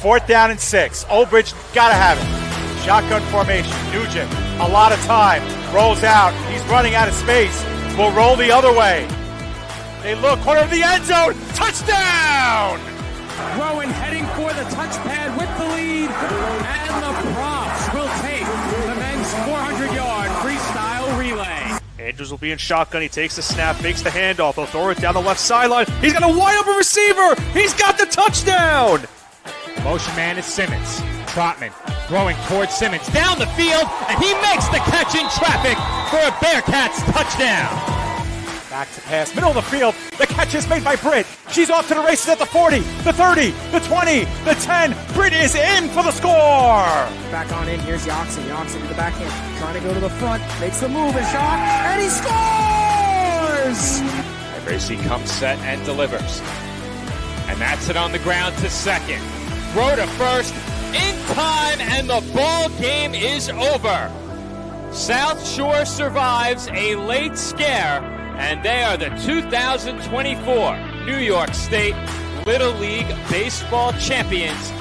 4th down and 6. Old Bridge gotta have it. Shotgun formation. Nugent, a lot of time. Rolls out. He's running out of space. Will roll the other way. They look, corner of the end zone. Touchdown! Rowan heading for the touchpad with the lead. And the Profs will take the men's 400-yard freestyle relay. Andrews will be in shotgun. He takes the snap, makes the handoff. He'll throw it down the left sideline. He's got a wide open receiver. He's got the touchdown. Motion man is Simmons. Trotman throwing towards Simmons down the field, and he makes the catch in traffic for a Bearcats touchdown. Back to pass, middle of the field. The catch is made by Britt. She's off to the races at the 40, the 30, the 20, the 10. Britt is in for the score. Back on in, here's Yoxon. Yoxon to the backhand, trying to go to the front, makes the move and shot, and he scores! Gracie comes set and delivers. And that's it on the ground to second. Throw to first, in time, and the ball game is over. South Shore survives a late scare, and they are the 2024 New York State Little League Baseball champions.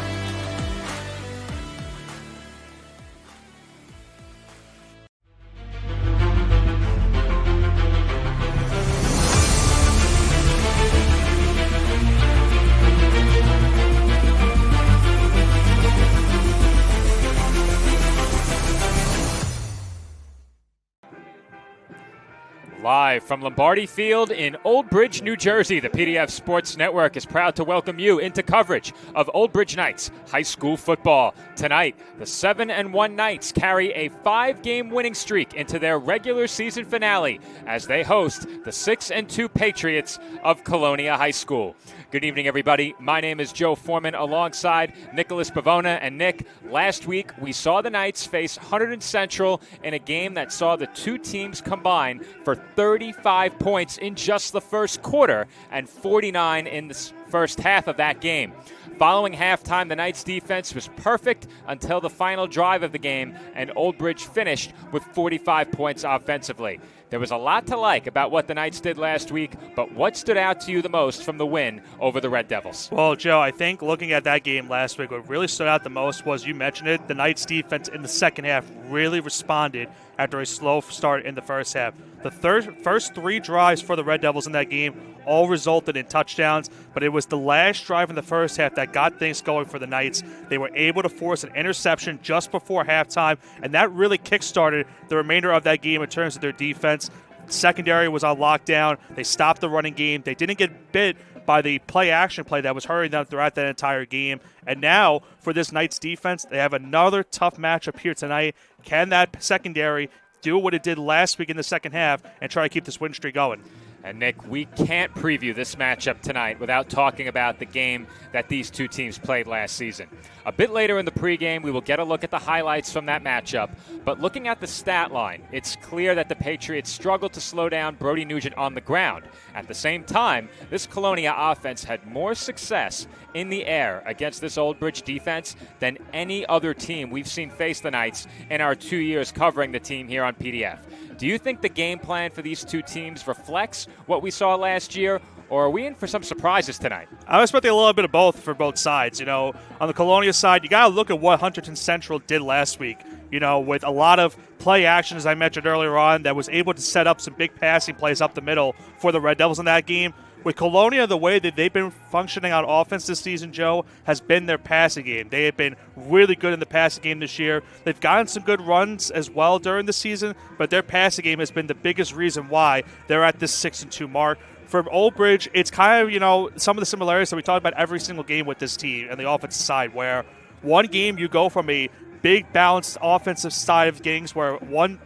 Live from Lombardi Field in Old Bridge, New Jersey, the PDF Sports Network is proud to welcome you into coverage of Old Bridge Knights high school football. Tonight, the 7-1 Knights carry a 5-game winning streak into their regular season finale as they host the 6-2 Patriots of Colonia High School. Good evening, everybody. My name is Joe Foreman alongside Nicholas Pavona. And Nick, last week we saw the Knights face Hunterdon Central in a game that saw the two teams combine for 35 points in just the first quarter and 49 in the first half of that game. Following halftime, the Knights' defense was perfect until the final drive of the game, and Old Bridge finished with 45 points offensively. There was a lot to like about what the Knights did last week, but what stood out to you the most from the win over the Red Devils? Well, Joe, I think looking at that game last week, what really stood out the most was, you mentioned it, the Knights' defense in the second half really responded after a slow start in the first half. The first 3 drives for the Red Devils in that game all resulted in touchdowns, but it was the last drive in the first half that got things going for the Knights. They were able to force an interception just before halftime, and that really kick-started the remainder of that game in terms of their defense. Secondary was on lockdown. They stopped the running game. They didn't get bit by the play-action play that was hurrying them throughout that entire game. And now, for this Knights defense, they have another tough matchup here tonight. Can that secondary do what it did last week in the second half and try to keep this win streak going? And Nick, we can't preview this matchup tonight without talking about the game that these two teams played last season. A bit later in the pregame, we will get a look at the highlights from that matchup. But looking at the stat line, it's clear that the Patriots struggled to slow down Brody Nugent on the ground. At the same time, this Colonia offense had more success in the air against this Old Bridge defense than any other team we've seen face the Knights in our 2 years covering the team here on PDF. Do you think the game plan for these two teams reflects what we saw last year, or are we in for some surprises tonight? I was expecting a little bit of both for both sides. You know, on the Colonia side, you got to look at what Hunterdon Central did last week, you know, with a lot of play action, as I mentioned earlier on, that was able to set up some big passing plays up the middle for the Red Devils in that game. With Colonia, the way that they've been functioning on offense this season, Joe, has been their passing game. They have been really good in the passing game this year. They've gotten some good runs as well during the season, but their passing game has been the biggest reason why they're at this 6-2 mark. For Old Bridge, it's kind of, you know, some of the similarities that we talk about every single game with this team and the offensive side, where one game you go from a big balanced offensive side of things where one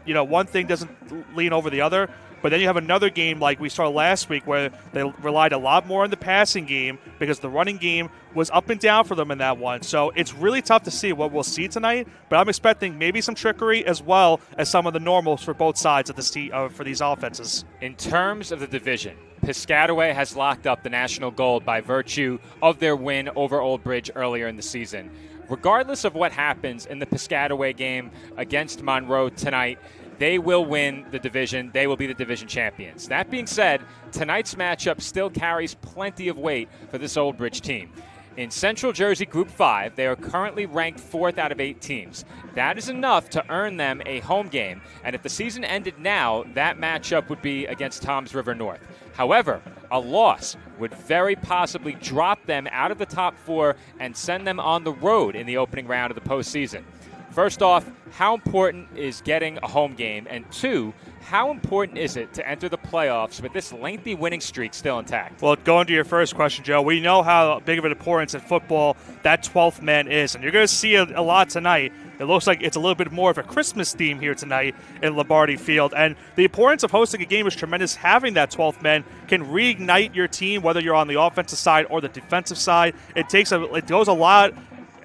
thing doesn't lean over the other. But then you have another game like we saw last week where they relied a lot more on the passing game because the running game was up and down for them in that one. So it's really tough to see what we'll see tonight, but I'm expecting maybe some trickery as well as some of the normals for both sides of this team, for these offenses. In terms of the division, Piscataway has locked up the national gold by virtue of their win over Old Bridge earlier in the season. Regardless of what happens in the Piscataway game against Monroe tonight, they will win the division. They will be the division champions. That being said, tonight's matchup still carries plenty of weight for this Old Bridge team. In Central Jersey Group 5, they are currently ranked 4th out of 8 teams. That is enough to earn them a home game, and if the season ended now, that matchup would be against Toms River North. However, a loss would very possibly drop them out of the top 4 and send them on the road in the opening round of the postseason. First off, how important is getting a home game? And 2, how important is it to enter the playoffs with this lengthy winning streak still intact? Well, going to your first question, Joe, we know how big of an importance in football that 12th man is, and you're going to see a lot tonight. It looks like it's a little bit more of a Christmas theme here tonight in Lombardi Field. And the importance of hosting a game is tremendous. Having that 12th man can reignite your team, whether you're on the offensive side or the defensive side. It goes a lot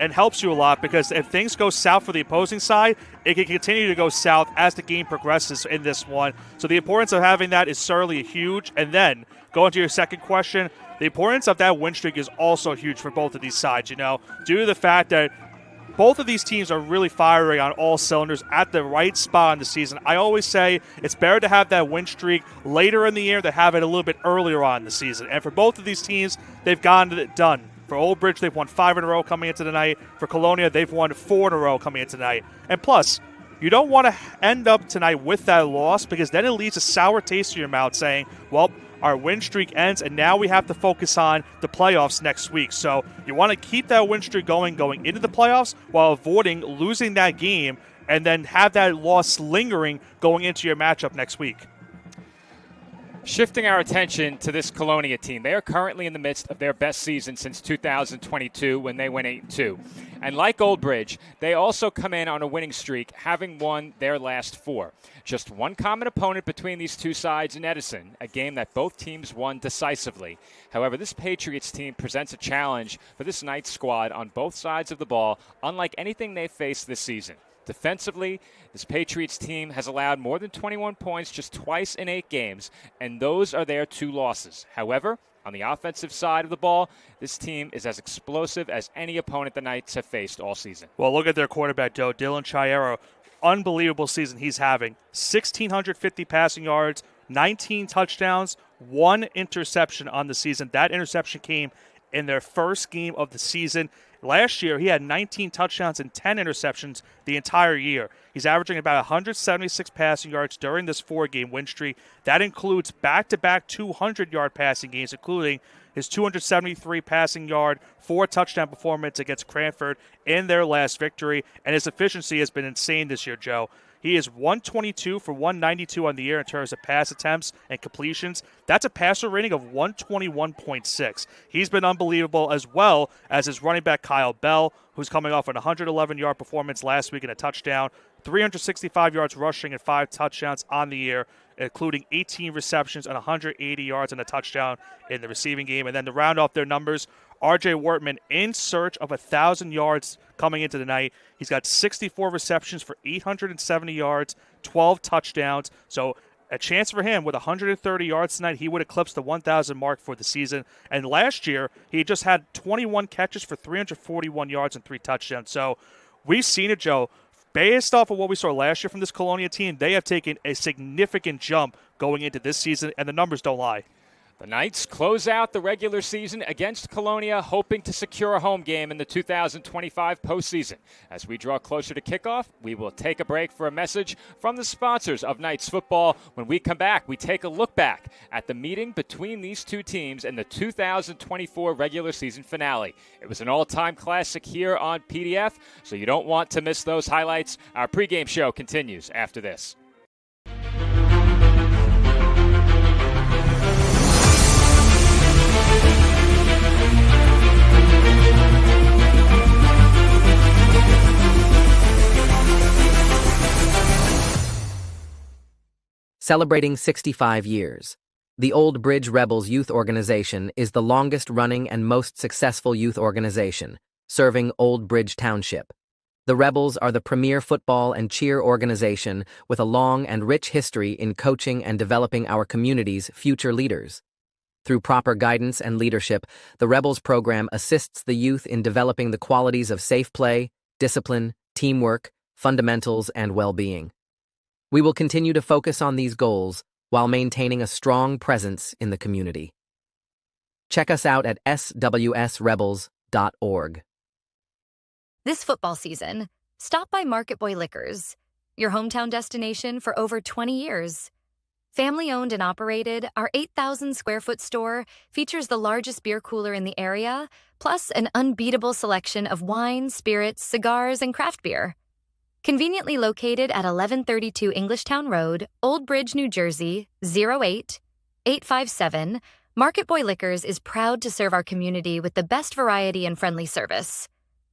and helps you a lot, because if things go south for the opposing side, it can continue to go south as the game progresses in this one. So the importance of having that is certainly huge. And then going to your second question, the importance of that win streak is also huge for both of these sides, due to the fact that both of these teams are really firing on all cylinders at the right spot in the season. I always say it's better to have that win streak later in the year than have it a little bit earlier on in the season. And for both of these teams, they've gotten it done. For Old Bridge, they've won 5 in a row coming into tonight. For Colonia, they've won 4 in a row coming into tonight. And plus, you don't want to end up tonight with that loss, because then it leaves a sour taste in your mouth saying, well, our win streak ends, and now we have to focus on the playoffs next week. So you want to keep that win streak going into the playoffs while avoiding losing that game, and then have that loss lingering going into your matchup next week. Shifting our attention to this Colonia team, they are currently in the midst of their best season since 2022 when they went 8-2. And like Old Bridge, they also come in on a winning streak, having won their last 4. Just one common opponent between these two sides in Edison, a game that both teams won decisively. However, this Patriots team presents a challenge for this Knights squad on both sides of the ball, unlike anything they've faced this season. Defensively, this Patriots team has allowed more than 21 points just twice in 8 games, and those are their 2 losses. However, on the offensive side of the ball, this team is as explosive as any opponent the Knights have faced all season. Well, look at their quarterback, Joe. Dylan Chiaro. Unbelievable season he's having. 1,650 passing yards, 19 touchdowns, 1 interception on the season. That interception came in their first game of the season. Last year, he had 19 touchdowns and 10 interceptions the entire year. He's averaging about 176 passing yards during this 4-game win streak. That includes back-to-back 200-yard passing games, including his 273 passing yard, 4-touchdown performance against Cranford in their last victory. And his efficiency has been insane this year, Joe. He is 122 for 192 on the year in terms of pass attempts and completions. That's a passer rating of 121.6. He's been unbelievable, as well as his running back Kyle Bell, who's coming off an 111-yard performance last week and a touchdown, 365 yards rushing and 5 touchdowns on the year, including 18 receptions and 180 yards and a touchdown in the receiving game. And then to round off their numbers, R.J. Wortman in search of 1,000 yards coming into the night. He's got 64 receptions for 870 yards, 12 touchdowns. So a chance for him with 130 yards tonight. He would eclipse the 1,000 mark for the season. And last year, he just had 21 catches for 341 yards and 3 touchdowns. So we've seen it, Joe. Based off of what we saw last year from this Colonia team, they have taken a significant jump going into this season, and the numbers don't lie. The Knights close out the regular season against Colonia, hoping to secure a home game in the 2025 postseason. As we draw closer to kickoff, we will take a break for a message from the sponsors of Knights football. When we come back, we take a look back at the meeting between these two teams in the 2024 regular season finale. It was an all-time classic here on PDF, so you don't want to miss those highlights. Our pregame show continues after this. Celebrating 65 years. The Old Bridge Rebels Youth Organization is the longest-running and most successful youth organization, serving Old Bridge Township. The Rebels are the premier football and cheer organization with a long and rich history in coaching and developing our community's future leaders. Through proper guidance and leadership, the Rebels program assists the youth in developing the qualities of safe play, discipline, teamwork, fundamentals, and well-being. We will continue to focus on these goals while maintaining a strong presence in the community. Check us out at swsrebels.org. marketboyliquors.org. This football season, stop by Market Boy Liquors, your hometown destination for over 20 years. Family-owned and operated, our 8,000-square-foot store features the largest beer cooler in the area, plus an unbeatable selection of wine, spirits, cigars, and craft beer. Conveniently located at 1132 Englishtown Road, Old Bridge, New Jersey, 08857, Market Boy Liquors is proud to serve our community with the best variety and friendly service.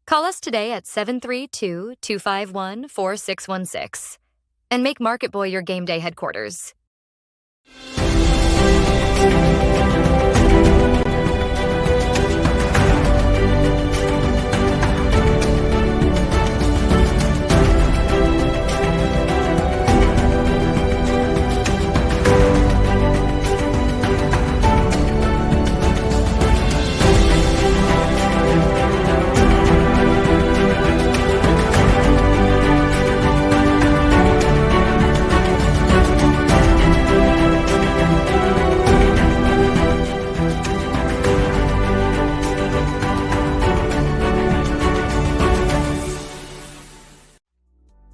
Call us today at 732-251-4616 and make Market Boy your game day headquarters.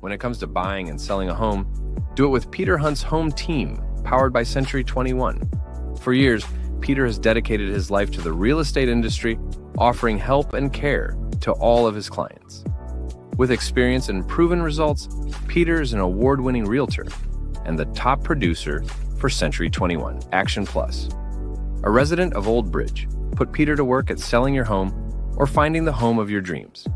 When it comes to buying and selling a home, do it with Peter Hunt's Home Team, powered by Century 21. For years, Peter has dedicated his life to the real estate industry, offering help and care to all of his clients. With experience and proven results, Peter is an award-winning realtor and the top producer for Century 21 Action Plus. A resident of Old Bridge, put Peter to work at selling your home or finding the home of your dreams.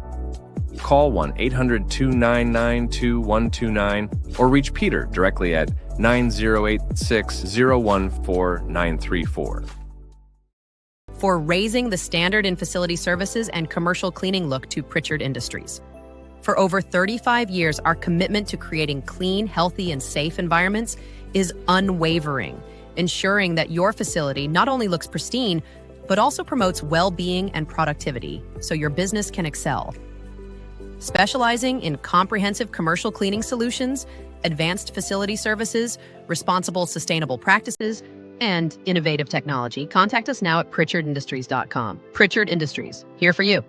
Call 1-800-299-2129 or reach Peter directly at 9086-014-934. For raising the standard in facility services and commercial cleaning, look to Pritchard Industries. For over 35 years, our commitment to creating clean, healthy, and safe environments is unwavering, ensuring that your facility not only looks pristine, but also promotes well-being and productivity so your business can excel. Specializing in comprehensive commercial cleaning solutions, advanced facility services, responsible sustainable practices, and innovative technology, contact us now at pritchardindustries.com. Pritchard Industries, here for you.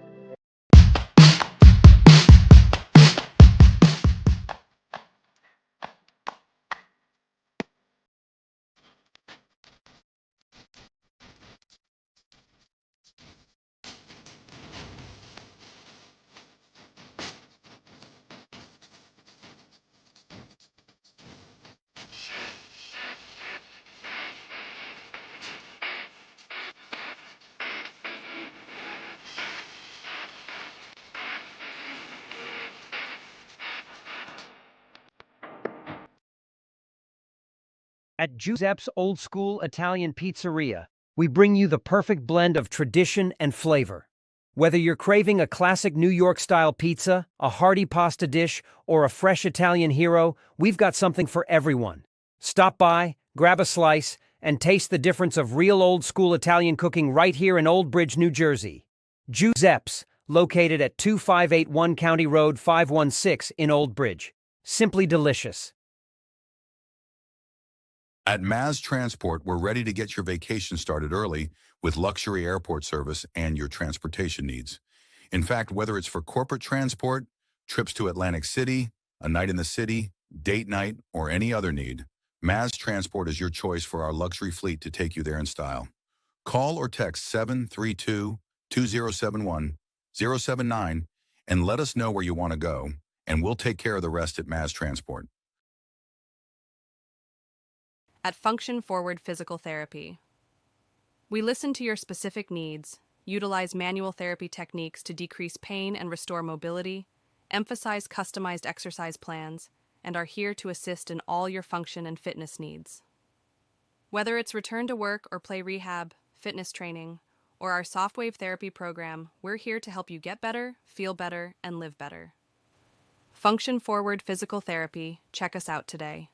At Giuseppe's Old School Italian Pizzeria, we bring you the perfect blend of tradition and flavor. Whether you're craving a classic New York-style pizza, a hearty pasta dish, or a fresh Italian hero, we've got something for everyone. Stop by, grab a slice, and taste the difference of real old-school Italian cooking right here in Old Bridge, New Jersey. Giuseppe's, located at 2581 County Road 516 in Old Bridge. Simply delicious. At Maz Transport, we're ready to get your vacation started early with luxury airport service and your transportation needs. In fact, whether it's for corporate transport, trips to Atlantic City, a night in the city, date night, or any other need, Maz Transport is your choice for our luxury fleet to take you there in style. Call or text 732-2071-079 and let us know where you want to go, and we'll take care of the rest at Maz Transport. At Function Forward Physical Therapy, we listen to your specific needs, utilize manual therapy techniques to decrease pain and restore mobility, emphasize customized exercise plans, and are here to assist in all your function and fitness needs. Whether it's return to work or play rehab, fitness training, or our Softwave therapy program, we're here to help you get better, feel better, and live better. Function Forward Physical Therapy. Check us out today.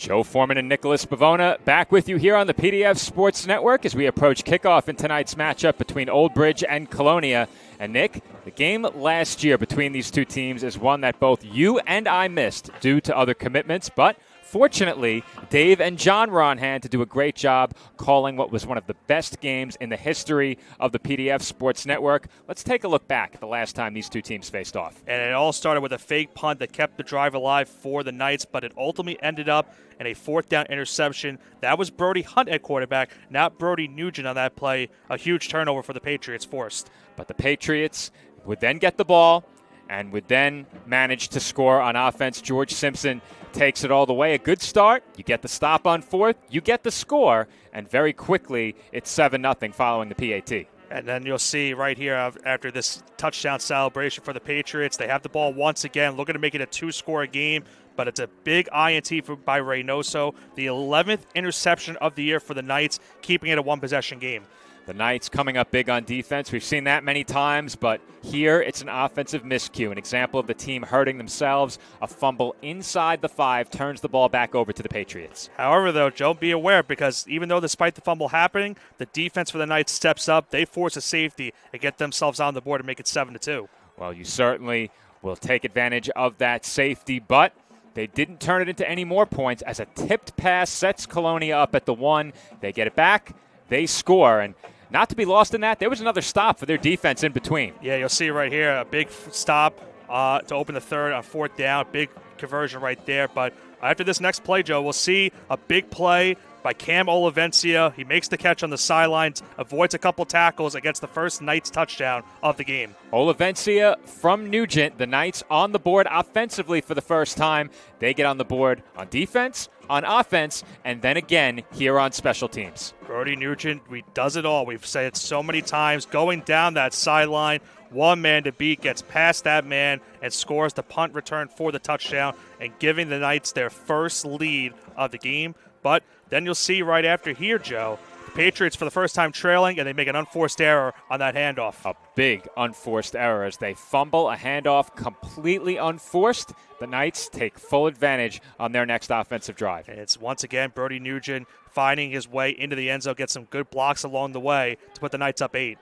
Joe Foreman and Nicholas Bavona back with you here on the PDF Sports Network as we approach kickoff in tonight's matchup between Old Bridge and Colonia. And Nick, the game last year between these two teams is one that both you and I missed due to other commitments, but fortunately, Dave and John were on hand to do a great job calling what was one of the best games in the history of the PDF Sports Network. Let's take a look back at the last time these two teams faced off. And it all started with a fake punt that kept the drive alive for the Knights, but it ultimately ended up in a fourth down interception. That was Brody Hunt at quarterback, not Brody Nugent on that play. A huge turnover for the Patriots forced. But the Patriots would then get the ball and would then manage to score on offense. George Simpson takes it all the way. A good start. You get the stop on fourth. You get the score. And very quickly, it's 7-0 following the PAT. And then you'll see right here after this touchdown celebration for the Patriots, they have the ball once again, looking to make it a two-score game. But it's a big INT by Reynoso. The 11th interception of the year for the Knights, keeping it a one-possession game. The Knights coming up big on defense. We've seen that many times, but here it's an offensive miscue. An example of the team hurting themselves. A fumble inside the 5 turns the ball back over to the Patriots. However, though, Joe, be aware, because even though despite the fumble happening, the defense for the Knights steps up. They force a safety and get themselves on the board and make it 7-2. Well, you certainly will take advantage of that safety, but they didn't turn it into any more points as a tipped pass sets Colonia up at the 1. They get it back. They score, and not to be lost in that, there was another stop for their defense in between. Yeah, you'll see right here a big stop to open the third on fourth down. Big conversion right there. But after this next play, Joe, we'll see a big play by Cam Olivencia. He makes the catch on the sidelines, avoids a couple tackles against the first Knights touchdown of the game. Olivencia from Nugent, the Knights on the board offensively for the first time. They get on the board on defense, on offense, and then again here on special teams. Brody Nugent, does it all. We've said it so many times. Going down that sideline, one man to beat, gets past that man and scores the punt return for the touchdown and giving the Knights their first lead of the game. But then you'll see right after here, Joe, the Patriots for the first time trailing, and they make an unforced error on that handoff. A big unforced error as they fumble a handoff completely unforced. The Knights take full advantage on their next offensive drive. And it's once again Brody Nugent finding his way into the end zone, gets some good blocks along the way to put the Knights up 8.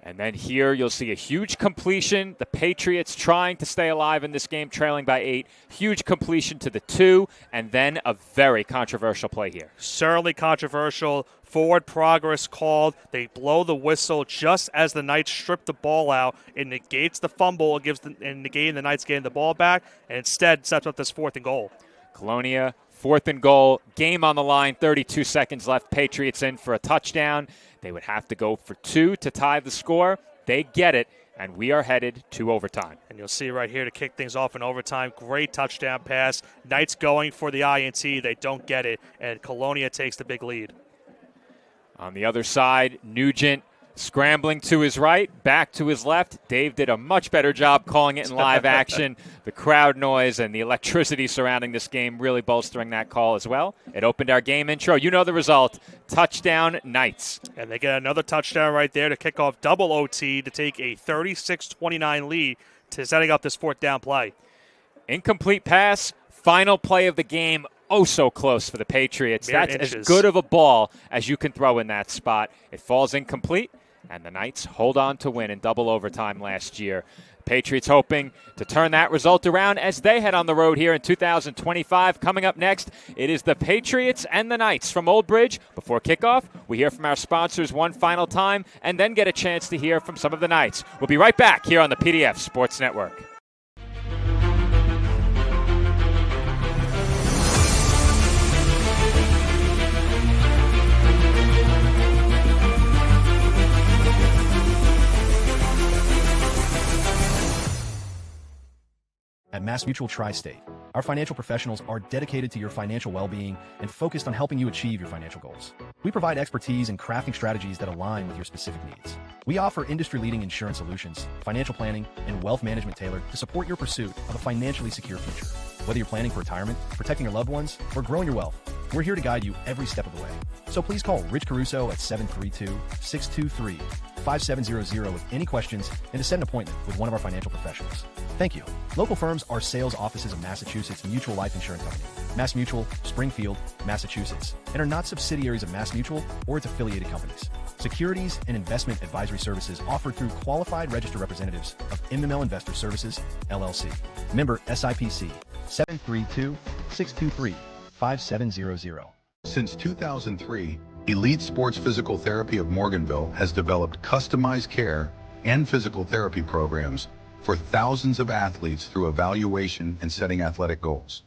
And then here you'll see a huge completion. The Patriots trying to stay alive in this game, trailing by 8. Huge completion to the 2, and then a very controversial play here. Certainly controversial. Forward progress called. They blow the whistle just as the Knights strip the ball out. It negates the fumble and negating the Knights getting the ball back, and instead sets up this 4th and goal. Colonia, 4th and goal. Game on the line, 32 seconds left. Patriots in for a touchdown. They would have to go for 2 to tie the score. They get it, and we are headed to overtime. And you'll see right here to kick things off in overtime. Great touchdown pass. Knights going for the INT. They don't get it, and Colonia takes the big lead. On the other side, Nugent scrambling to his right, back to his left. Dave did a much better job calling it in live action. The crowd noise and the electricity surrounding this game really bolstering that call as well. It opened our game intro. You know the result. Touchdown, Knights. And they get another touchdown right there to kick off double OT to take a 36-29 lead to setting up this 4th down play. Incomplete pass, final play of the game. Oh, so close for the Patriots. Mere That's inches. as good of a ball as you can throw in that spot. It falls incomplete, and the Knights hold on to win in double overtime last year. Patriots hoping to turn that result around as they head on the road here in 2025. Coming up next, it is the Patriots and the Knights from Old Bridge. Before kickoff, we hear from our sponsors one final time and then get a chance to hear from some of the Knights. We'll be right back here on the PDF Sports Network. At MassMutual Tri-State, our financial professionals are dedicated to your financial well-being and focused on helping you achieve your financial goals. We provide expertise in crafting strategies that align with your specific needs. We offer industry-leading insurance solutions, financial planning, and wealth management tailored to support your pursuit of a financially secure future. Whether you're planning for retirement, protecting your loved ones, or growing your wealth, we're here to guide you every step of the way. So please call Rich Caruso at 732-623-5700 with any questions and to set an appointment with one of our financial professionals. Thank you. Local firms are sales offices of Massachusetts Mutual Life Insurance Company. MassMutual, Springfield, Massachusetts, and are not subsidiaries of MassMutual or its affiliated companies. Securities and investment advisory services offered through qualified registered representatives of MML Investor Services, LLC. Member SIPC 732-623-5700. Since 2003, Elite Sports Physical Therapy of Morganville has developed customized care and physical therapy programs for thousands of athletes through evaluation and setting athletic goals.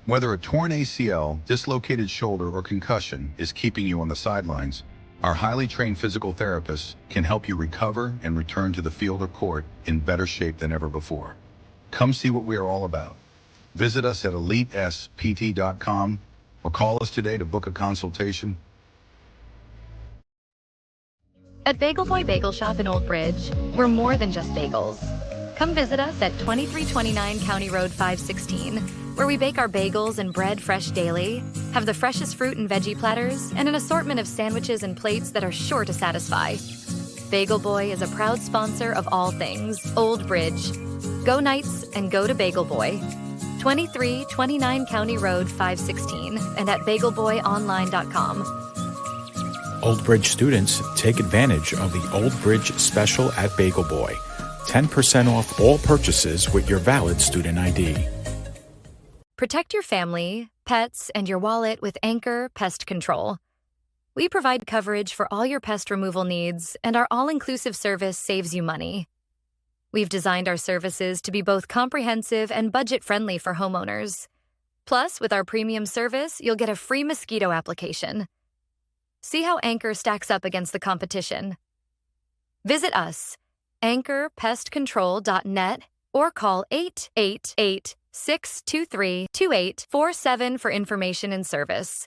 Whether a torn ACL, dislocated shoulder, or concussion is keeping you on the sidelines, our highly trained physical therapists can help you recover and return to the field or court in better shape than ever before. Come see what we are all about. Visit us at elitespt.com or call us today to book a consultation. At Bagel Boy Bagel Shop in Old Bridge, we're more than just bagels. Come visit us at 2329 County Road 516, where we bake our bagels and bread fresh daily, have the freshest fruit and veggie platters, and an assortment of sandwiches and plates that are sure to satisfy. Bagel Boy is a proud sponsor of all things Old Bridge. Go Knights and go to Bagel Boy. 2329 County Road 516 and at bagelboyonline.com. Old Bridge students take advantage of the Old Bridge special at Bagel Boy. 10% off all purchases with your valid student ID. Protect your family, pets, and your wallet with Anchor Pest Control. We provide coverage for all your pest removal needs, and our all-inclusive service saves you money. We've designed our services to be both comprehensive and budget-friendly for homeowners. Plus, with our premium service, you'll get a free mosquito application. See how Anchor stacks up against the competition. Visit us, anchorpestcontrol.net, or call 888-623-2847 for information and service.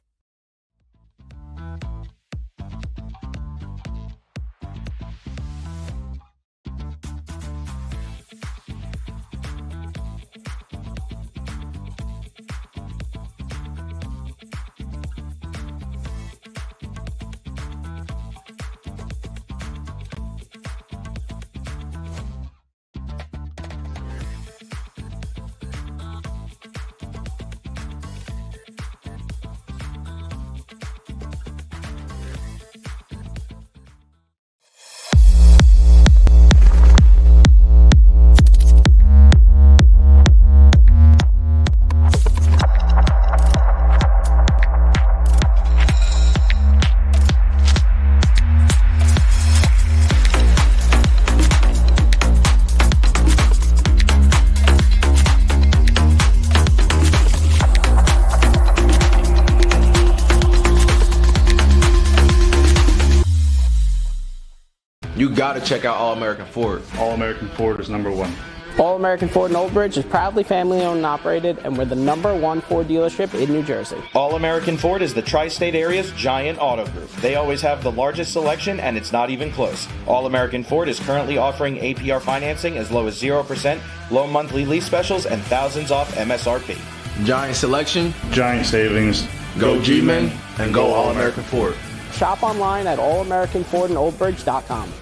You gotta check out All American Ford. All American Ford is number one. All American Ford in Old Bridge is proudly family owned and operated, and we're the #1 Ford dealership in New Jersey. All American Ford is the tri-state area's giant auto group. They always have the largest selection, and it's not even close. All American Ford is currently offering APR financing as low as 0%, low monthly lease specials, and thousands off MSRP. Giant selection, giant savings. Go G-Men, and go All American Ford. Shop online at allamericanfordandoldbridge.com.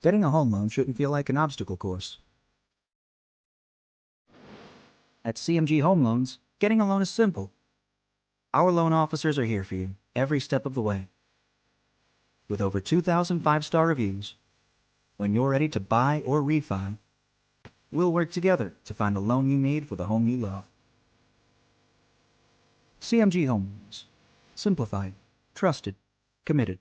Getting a home loan shouldn't feel like an obstacle course. At CMG Home Loans, getting a loan is simple. Our loan officers are here for you every step of the way. With over 2,000 five-star reviews, when you're ready to buy or refi, we'll work together to find a loan you need for the home you love. CMG Home Loans. Simplified, trusted, committed.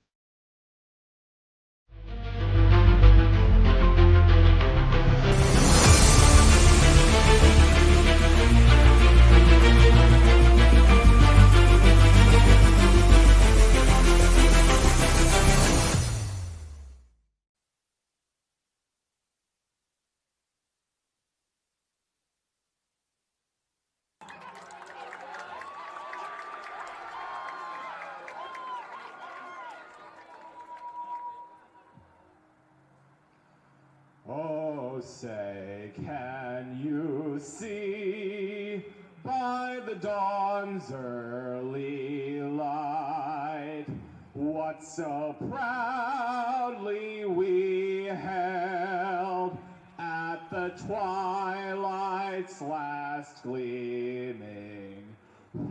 Oh, say, can you see by the dawn's early light what so proudly we held at the the twilight's last gleaming,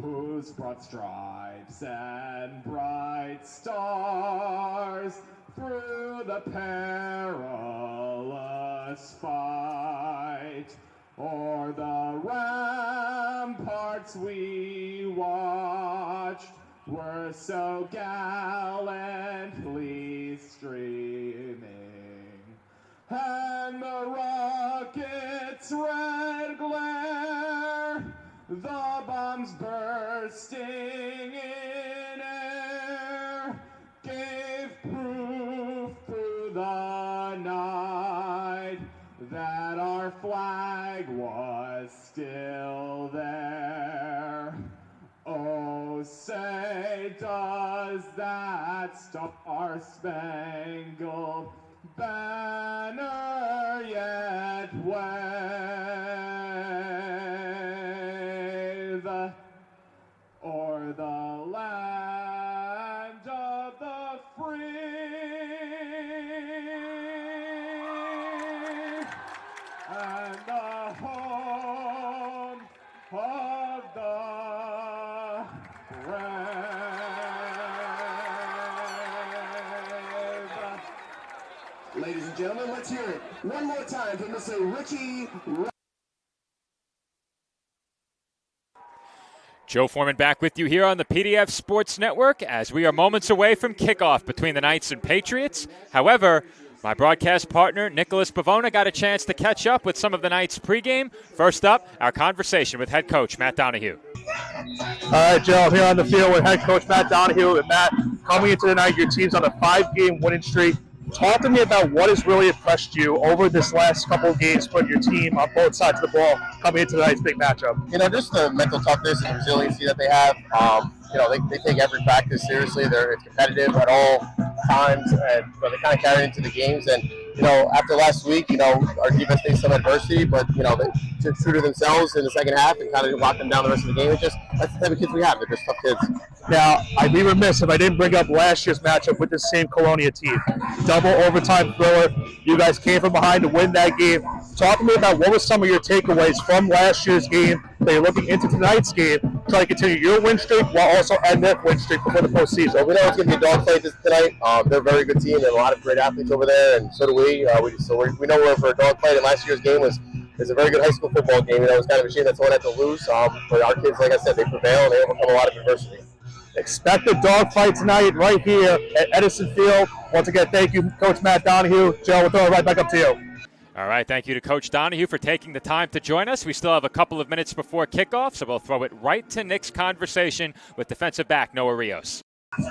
whose broad stripes and bright stars through the perilous fight o'er the ramparts we watched were so gallantly streaming, and the rocket's red glare, the bombs bursting in air, gave proof through the night that our flag was still there. Oh, say does that star-spangled banner yet wave o'er the land of the free and the home of the brave. Ladies and gentlemen, let's hear it one more time from Mr. Richie. Joe Foreman back with you here on the PDF Sports Network as we are moments away from kickoff between the Knights and Patriots. However, my broadcast partner, Nicholas Pavona, got a chance to catch up with some of the Knights pregame. First up, our conversation with head coach Matt Donahue. All right, Joe, I'm here on the field with head coach Matt Donahue. And Matt, coming into tonight, your team's on a 5-game winning streak. Talk to me about what has really impressed you over this last couple of games, putting your team on both sides of the ball coming into tonight's big matchup. You know, just the mental toughness and resiliency that they have. You know, they take every practice seriously. It's competitive at all times, and they kind of carry it into the games. And, you know, after last week, you know, our defense faced some adversity, but, you know, they took true to themselves in the second half and kind of locked them down the rest of the game. That's the type of kids we have. They're just tough kids. Now, I'd be remiss if I didn't bring up last year's matchup with the same Colonia team. Double overtime thriller. You guys came from behind to win that game. Talk to me about what were some of your takeaways from last year's game that you're looking into tonight's game, trying to continue your win streak while also end their win streak before the postseason. So we know it's going to be a dogfight tonight. They're a very good team. They have a lot of great athletes over there, and so do we. We know we're for a dogfight, and last year's game was a very good high school football game. You know, it was kind of a shame that someone had to lose. But our kids, like I said, they prevail and they overcome a lot of adversity. Expect a dogfight tonight right here at Edison Field. Once again, thank you, Coach Matt Donahue. Joe, we'll throw it right back up to you. All right, thank you to Coach Donahue for taking the time to join us. We still have a couple of minutes before kickoff, so we'll throw it right to Nick's conversation with defensive back Noah Rios. All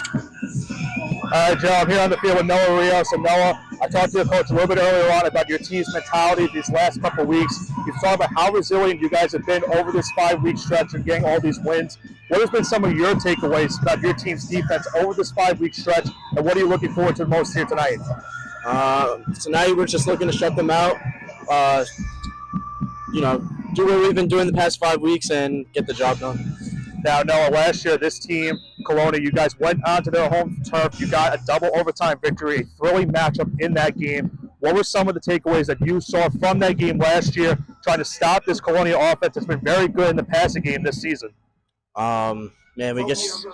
right, Joe, I'm here on the field with Noah Rios. And Noah, I talked to your coach a little bit earlier on about your team's mentality these last couple of weeks. You've talked about how resilient you guys have been over this 5-week stretch and getting all these wins. What has been some of your takeaways about your team's defense over this 5-week stretch, and what are you looking forward to the most here tonight? Tonight we're just looking to shut them out, you know, do what we've been doing the past 5 weeks and get the job done. Now, Noah, last year, this team, Colonia, you guys went onto their home turf. You got a double overtime victory, a thrilling matchup in that game. What were some of the takeaways that you saw from that game last year, trying to stop this Colonia offense that's been very good in the passing game this season? Man, we just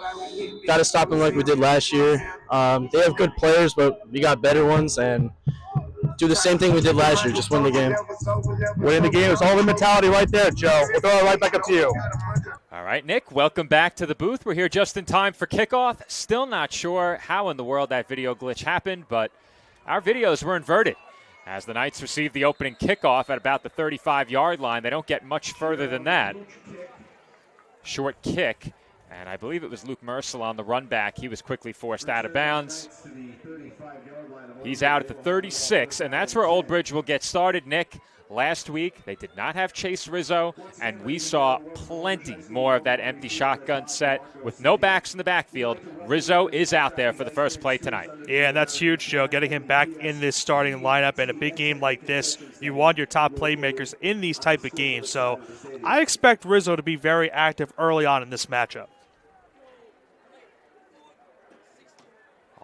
got to stop them like we did last year. They have good players, but we got better ones, and do the same thing we did last year, just win the game. Winning the game is all the mentality right there, Joe. We'll throw it right back up to you. All right, Nick, welcome back to the booth. We're here just in time for kickoff. Still not sure how in the world that video glitch happened, but our videos were inverted. As the Knights receive the opening kickoff at about the 35-yard line, they don't get much further than that. Short kick, and I believe it was Luke Mercel on the run back. He was quickly forced out of bounds. He's out at the 36, and that's where Old Bridge will get started, Nick. Last week, they did not have Chase Rizzo, and we saw plenty more of that empty shotgun set. With no backs in the backfield, Rizzo is out there for the first play tonight. Yeah, that's huge, Joe. Getting him back in this starting lineup in a big game like this, you want your top playmakers in these type of games. So I expect Rizzo to be very active early on in this matchup.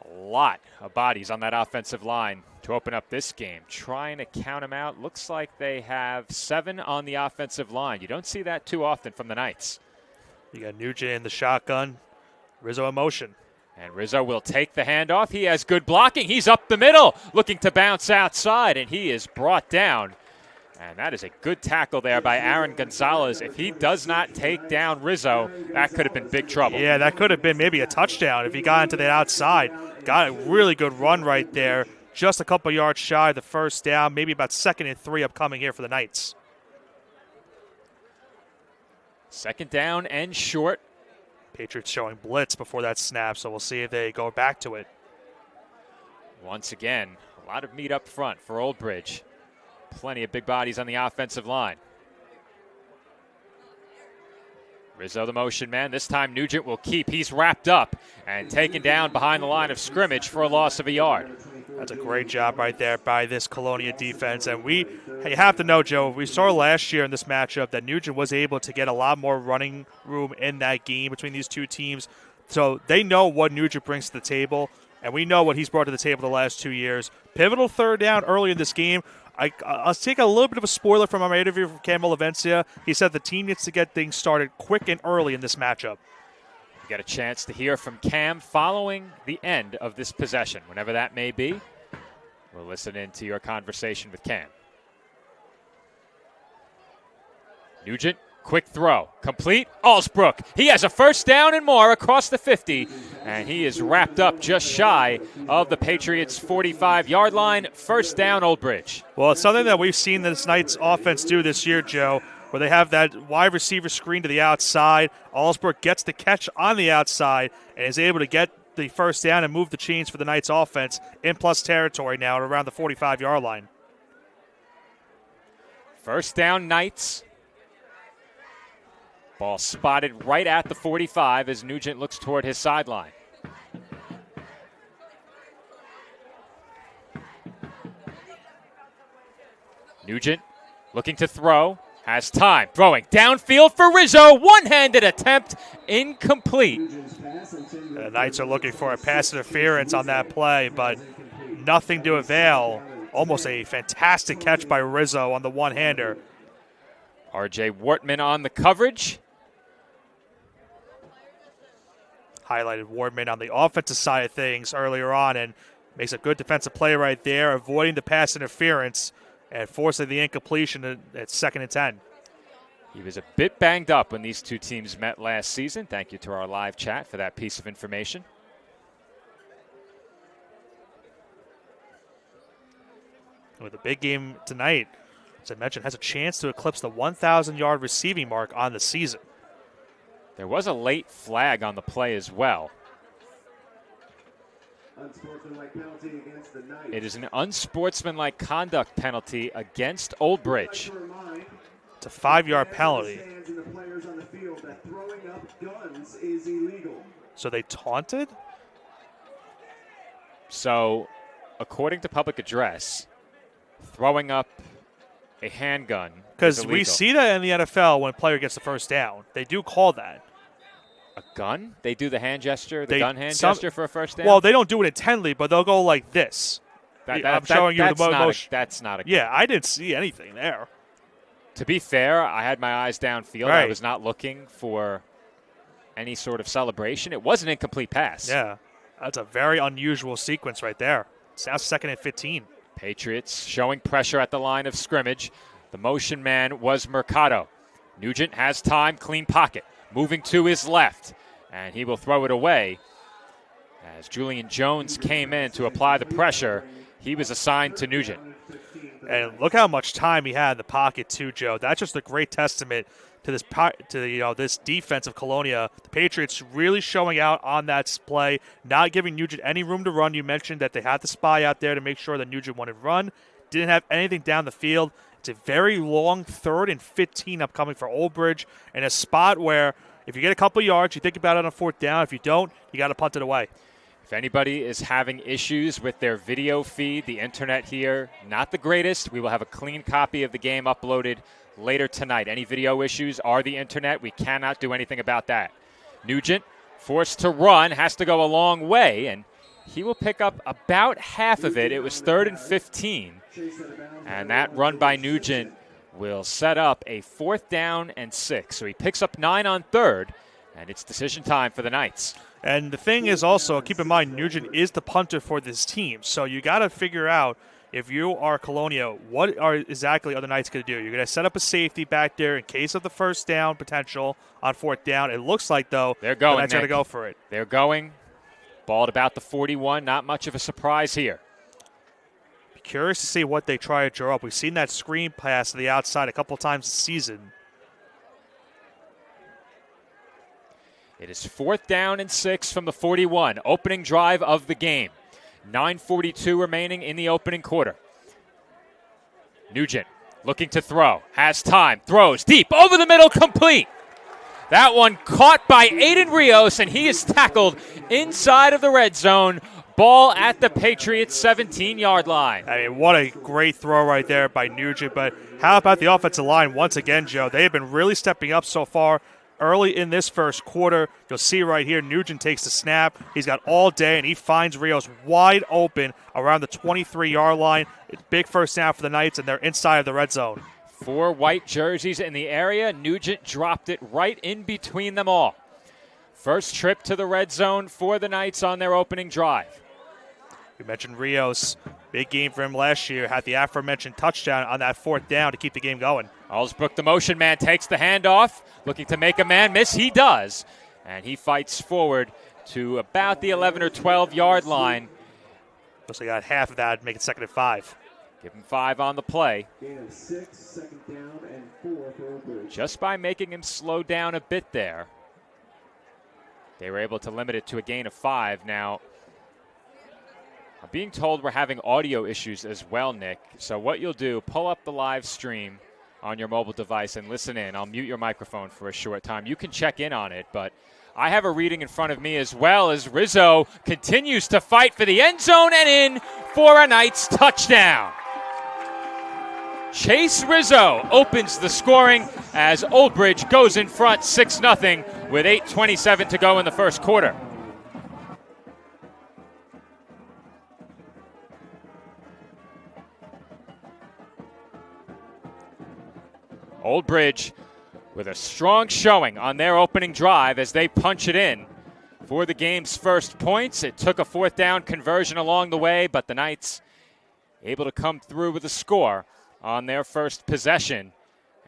A lot of bodies on that offensive line to open up this game. Trying to count them out. Looks like they have 7 on the offensive line. You don't see that too often from the Knights. You got Nugent in the shotgun. Rizzo in motion. And Rizzo will take the handoff. He has good blocking. He's up the middle, looking to bounce outside, and he is brought down. And that is a good tackle there by Aaron Gonzalez. If he does not take down Rizzo, that could have been big trouble. Yeah, that could have been maybe a touchdown if he got into that outside. Got a really good run right there. Just a couple yards shy of the first down, maybe about 2nd and 3 upcoming here for the Knights. 2nd down and short. Patriots showing blitz before that snap, so we'll see if they go back to it. Once again, a lot of meat up front for Old Bridge. Plenty of big bodies on the offensive line. Rizzo the motion man. This time Nugent will keep. He's wrapped up and taken down behind the line of scrimmage for a loss of a yard. That's a great job right there by this Colonia defense. And you have to know, Joe, we saw last year in this matchup that Nugent was able to get a lot more running room in that game between these two teams. So they know what Nugent brings to the table, and we know what he's brought to the table the last 2 years. Pivotal 3rd down early in this game. I'll take a little bit of a spoiler from our interview from Cam Olivencia. He said the team needs to get things started quick and early in this matchup. We get a chance to hear from Cam following the end of this possession, whenever that may be. We'll listen into your conversation with Cam. Nugent, quick throw, complete. Allsbrook, he has a 1st down and more across the 50, and he is wrapped up just shy of the Patriots' 45-yard line. 1st down, Old Bridge. Well, it's something that we've seen this Knights offense do this year, Joe, where they have that wide receiver screen to the outside. Allsbrook gets the catch on the outside and is able to get the 1st down and move the chains for the Knights offense in plus territory now at around the 45-yard line. 1st down, Knights. Ball spotted right at the 45 as Nugent looks toward his sideline. Nugent looking to throw, has time, throwing downfield for Rizzo, one-handed attempt, incomplete. The Knights are looking for a pass interference on that play, but nothing to avail. Almost a fantastic catch by Rizzo on the one-hander. R.J. Wortman on the coverage. Highlighted Wardman on the offensive side of things earlier on and makes a good defensive play right there, avoiding the pass interference and forcing the incompletion at 2nd and 10. He was a bit banged up when these two teams met last season. Thank you to our live chat for that piece of information. With a big game tonight, as I mentioned, has a chance to eclipse the 1,000-yard receiving mark on the season. There was a late flag on the play as well. It is an unsportsmanlike conduct penalty against Old Bridge. It's a 5-yard penalty. So they taunted? So, according to public address, throwing up a handgun because we see that in the NFL when a player gets the 1st down. They do call that. A gun? They do the hand gesture, gun hand gesture for a 1st down? Well, they don't do it intently, but they'll go like this. I'm showing you the motion. That's not a gun. Yeah, I didn't see anything there. To be fair, I had my eyes downfield. Right. I was not looking for any sort of celebration. It was an incomplete pass. Yeah, that's a very unusual sequence right there. It's now 2nd and 15. Patriots showing pressure at the line of scrimmage. The motion man was Mercado. Nugent has time, clean pocket. Moving to his left, and he will throw it away. As Julian Jones came in to apply the pressure, he was assigned to Nugent. And look how much time he had in the pocket too, Joe. That's just a great testament to this defense of Colonia. The Patriots really showing out on that play, not giving Nugent any room to run. You mentioned that they had the spy out there to make sure that Nugent wanted to run. Didn't have anything down the field. It's a very long 3rd and 15 upcoming for Old Bridge, and a spot where if you get a couple yards, you think about it on 4th down. If you don't, you got to punt it away. If anybody is having issues with their video feed, the internet here, not the greatest. We will have a clean copy of the game uploaded later tonight. Any video issues are the internet. We cannot do anything about that. Nugent, forced to run, has to go a long way, and He will pick up about half of it. It was 3rd and 15. And that run by Nugent will set up a 4th down and 6. So he picks up 9 on 3rd, and it's decision time for the Knights. And the thing is also, keep in mind, Nugent is the punter for this team. So you got to figure out, if you are Colonia, what exactly are the Knights going to do? You're going to set up a safety back there in case of the first down potential on 4th down. It looks like, though, they're going. The Knights are going to go for it. They're going. Ball at about the 41. Not much of a surprise here. Be curious to see what they try to draw up. We've seen that screen pass to the outside a couple times this season. It is 4th down and 6 from the 41. Opening drive of the game. 9:42 remaining in the opening quarter. Nugent looking to throw. Has time. Throws deep over the middle. Complete. That one caught by Aiden Rios, and he is tackled inside of the red zone. Ball at the Patriots' 17-yard line. I mean, what a great throw right there by Nugent. But how about the offensive line once again, Joe? They have been really stepping up so far. Early in this first quarter, you'll see right here, Nugent takes the snap. He's got all day, and he finds Rios wide open around the 23-yard line. It's big first down for the Knights, and they're inside of the red zone. 4 white jerseys in the area. Nugent dropped it right in between them all. First trip to the red zone for the Knights on their opening drive. We mentioned Rios. Big game for him last year. Had the aforementioned touchdown on that 4th down to keep the game going. Allsbrook, the motion man, takes the handoff. Looking to make a man miss. He does. And he fights forward to about the 11 or 12-yard line. So they got half of that, make it 2nd and 5. Give him 5 on the play. Gain of 6, 2nd down and 4 for Old Bridge. Just by making him slow down a bit there, they were able to limit it to a gain of 5. Now, I'm being told we're having audio issues as well, Nick. So what you'll do, pull up the live stream on your mobile device and listen in. I'll mute your microphone for a short time. You can check in on it, but I have a reading in front of me as well as Rizzo continues to fight for the end zone and in for a Knights touchdown. Chase Rizzo opens the scoring as Old Bridge goes in front 6-0 with 8:27 to go in the first quarter. Old Bridge with a strong showing on their opening drive as they punch it in for the game's first points. It took a 4th down conversion along the way, but the Knights able to come through with a score on their first possession.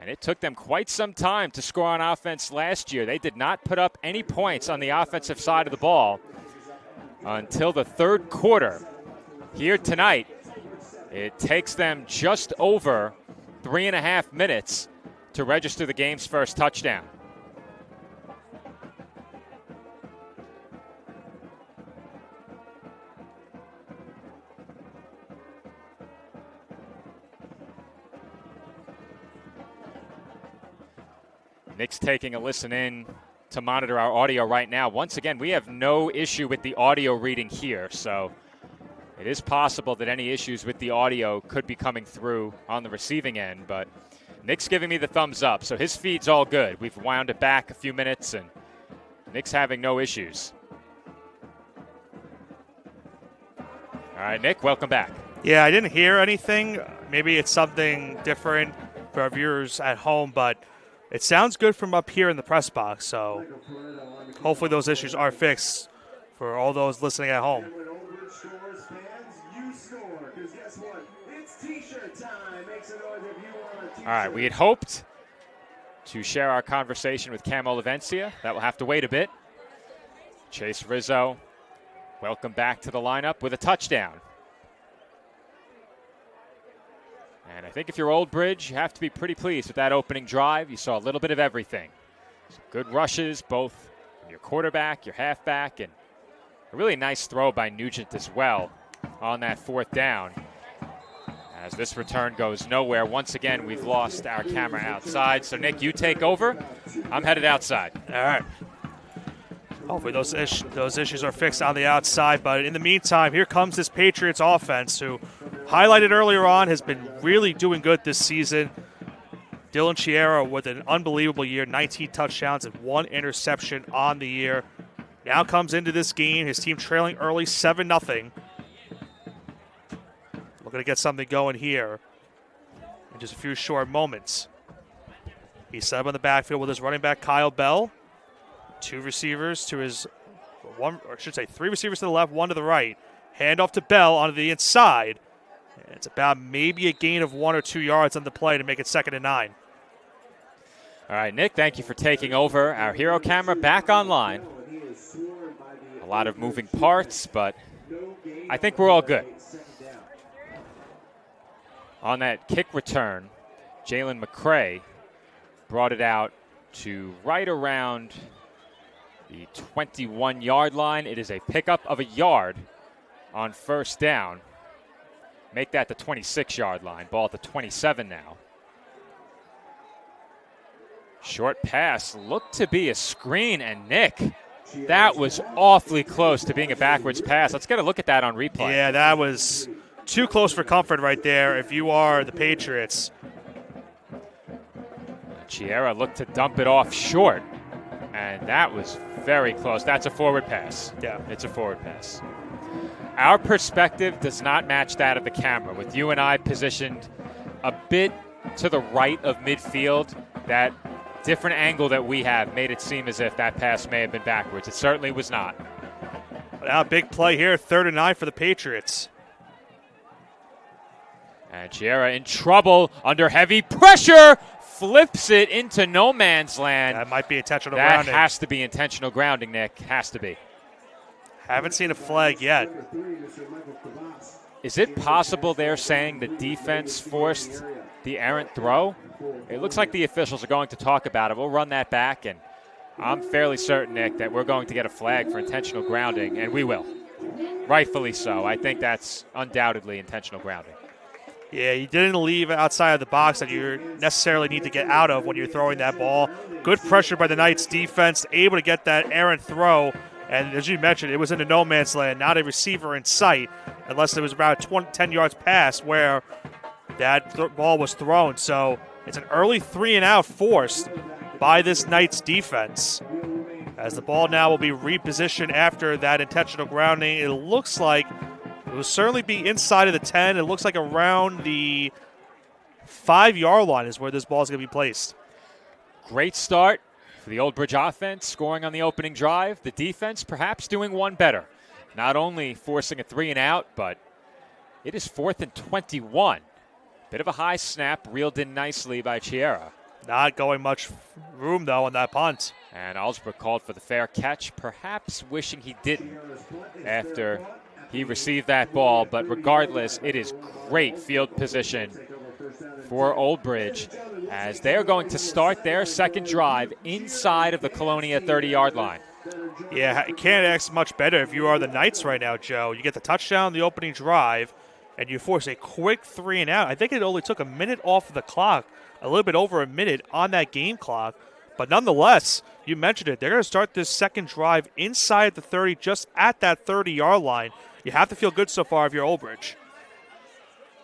And it took them quite some time to score on offense last year. They did not put up any points on the offensive side of the ball until the 3rd quarter. Here tonight, it takes them just over 3.5 minutes to register the game's first touchdown. Nick's taking a listen in to monitor our audio right now. Once again, we have no issue with the audio reading here, so it is possible that any issues with the audio could be coming through on the receiving end, but Nick's giving me the thumbs up, so his feed's all good. We've wound it back a few minutes, and Nick's having no issues. All right, Nick, welcome back. Yeah, I didn't hear anything. Maybe it's something different for our viewers at home, but it sounds good from up here in the press box, so hopefully those issues are fixed for all those listening at home. All right, we had hoped to share our conversation with Cam Olivencia. That will have to wait a bit. Chase Rizzo, welcome back to the lineup with a touchdown. And I think if you're Old Bridge, you have to be pretty pleased with that opening drive. You saw a little bit of everything. Some good rushes, both from your quarterback, your halfback, and a really nice throw by Nugent as well on that 4th down. As this return goes nowhere, once again, we've lost our camera outside. So, Nick, you take over. I'm headed outside. All right. Hopefully those issues are fixed on the outside. But in the meantime, here comes this Patriots offense who, highlighted earlier on, has been really doing good this season. Dylan Chiera with an unbelievable year, 19 touchdowns and 1 interception on the year. now comes into this game. His team trailing early 7-0. Looking to get something going here in just a few short moments. He's set up in the backfield with his running back, Kyle Bell. Two receivers to his one, or I should say 3 receivers to the left, 1 to the right. Handoff to Bell onto the inside. And it's about maybe a gain of 1 or 2 yards on the play to make it 2nd and 9. All right, Nick, thank you for taking over. Our hero camera back online. A lot of moving parts, but I think we're all good. On that kick return, Jalen McCray brought it out to right around the 21-yard line. It is a pickup of a yard on first down. Make that the 26-yard line. Ball at the 27 now. Short pass looked to be a screen, and Nick, that was awfully close to being a backwards pass. Let's get a look at that on replay. Yeah, that was too close for comfort right there if you are the Patriots. Chiera looked to dump it off short, and that was very close. That's a forward pass. Yeah. It's a forward pass. Our perspective does not match that of the camera. With you and I positioned a bit to the right of midfield, that different angle that we have made it seem as if that pass may have been backwards. It certainly was not. Now big play here, 3rd and 9 for the Patriots. And Chiera in trouble under heavy pressure. Flips it into no man's land. That might be intentional grounding. That has to be intentional grounding, Nick. Has to be. Haven't seen a flag yet. Is it possible they're saying the defense forced the errant throw? It looks like the officials are going to talk about it. We'll run that back, and I'm fairly certain, Nick, that we're going to get a flag for intentional grounding, and we will. Rightfully so. I think that's undoubtedly intentional grounding. Yeah, you didn't leave outside of the box that you necessarily need to get out of when you're throwing that ball. Good pressure by the Knights defense, able to get that errant throw. And as you mentioned, it was into no man's land, not a receiver in sight, unless it was about 10 yards past where that ball was thrown. So it's an early 3-and-out forced by this Knights defense. As the ball now will be repositioned after that intentional grounding, it looks like it will certainly be inside of the 10. It looks like around the 5-yard line is where this ball is going to be placed. Great start for the Old Bridge offense, scoring on the opening drive. The defense perhaps doing one better. Not only forcing a 3-and-out, but it is 4th and 21. Bit of a high snap, reeled in nicely by Chiera. Not going much room, though, on that punt. And Alsbrook called for the fair catch, perhaps wishing he didn't after he received that ball. But regardless, it is great field position for Old Bridge as they are going to start their second drive inside of the Colonia 30-yard line. Yeah, it can't ask much better if you are the Knights right now, Joe. You get the touchdown, the opening drive, and you force a quick 3-and-out. I think it only took a minute off of the clock, a little bit over a minute on that game clock. But nonetheless, you mentioned it, they're going to start this second drive inside the 30, just at that 30-yard line. You have to feel good so far if you're Old Bridge.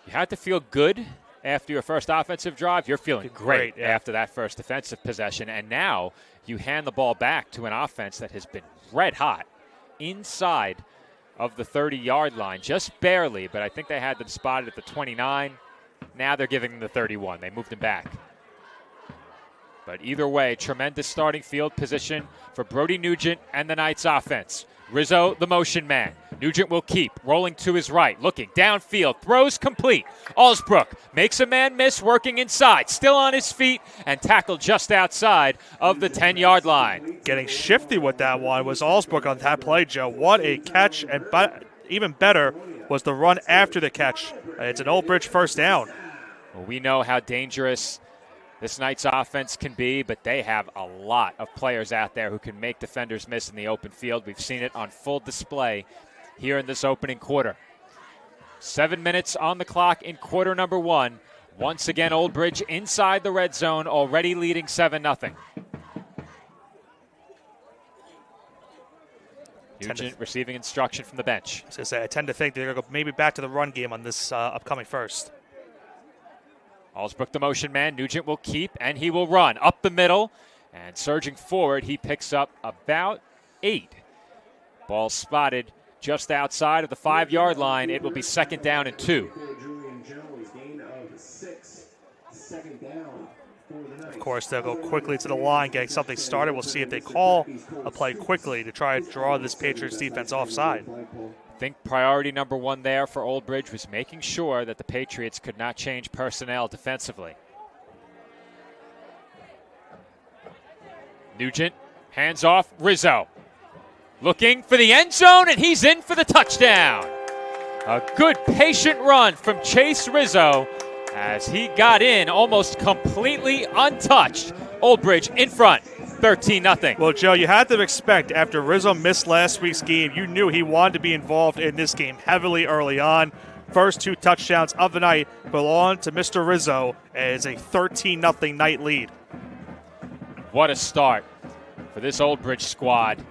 You have to feel good after your first offensive drive. You're feeling great yeah. after that first defensive possession. And now you hand the ball back to an offense that has been red hot inside of the 30-yard line, just barely, but I think they had them spotted at the 29. Now they're giving them the 31. They moved them back. But either way, tremendous starting field position for Brody Nugent and the Knights offense. Rizzo, the motion man. Nugent will keep, rolling to his right, looking downfield, throws complete. Alsbrook makes a man miss, working inside, still on his feet, and tackled just outside of the 10-yard line. Getting shifty with that one was Alsbrook on that play, Joe. What a catch, and even better was the run after the catch. It's an Old Bridge first down. Well, we know how dangerous this Knights offense can be, but they have a lot of players out there who can make defenders miss in the open field. We've seen it on full display here in this opening quarter. 7 minutes on the clock in quarter number one. Once again, Old Bridge inside the red zone, already leading 7-0. Nugent receiving instruction from the bench. I tend to think they're going to go maybe back to the run game on this upcoming first. Alsbrook, the motion man. Nugent will keep, and he will run up the middle. And surging forward, he picks up about 8. Ball spotted just outside of the 5-yard line. It will be 2nd down and 2. Of course, they'll go quickly to the line, getting something started. We'll see if they call a play quickly to try and draw this Patriots defense offside. I think priority number 1 there for Old Bridge was making sure that the Patriots could not change personnel defensively. Nugent, hands off, Rizzo. Looking for the end zone, and he's in for the touchdown. A good patient run from Chase Rizzo as he got in almost completely untouched. Old Bridge in front, 13-0. Well, Joe, you had to expect after Rizzo missed last week's game, you knew he wanted to be involved in this game heavily early on. First 2 touchdowns of the night belong to Mr. Rizzo as a 13-0 night lead. What a start for this Old Bridge squad.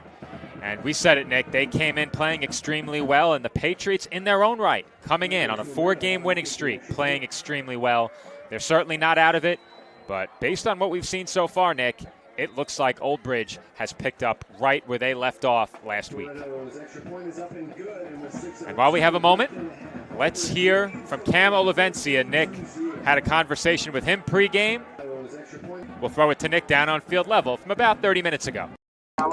And we said it, Nick, they came in playing extremely well, and the Patriots in their own right, coming in on a 4-game winning streak, playing extremely well. They're certainly not out of it, but based on what we've seen so far, Nick, it looks like Old Bridge has picked up right where they left off last week. And while we have a moment, let's hear from Cam Olivencia. Nick had a conversation with him pregame. We'll throw it to Nick down on field level from about 30 minutes ago. All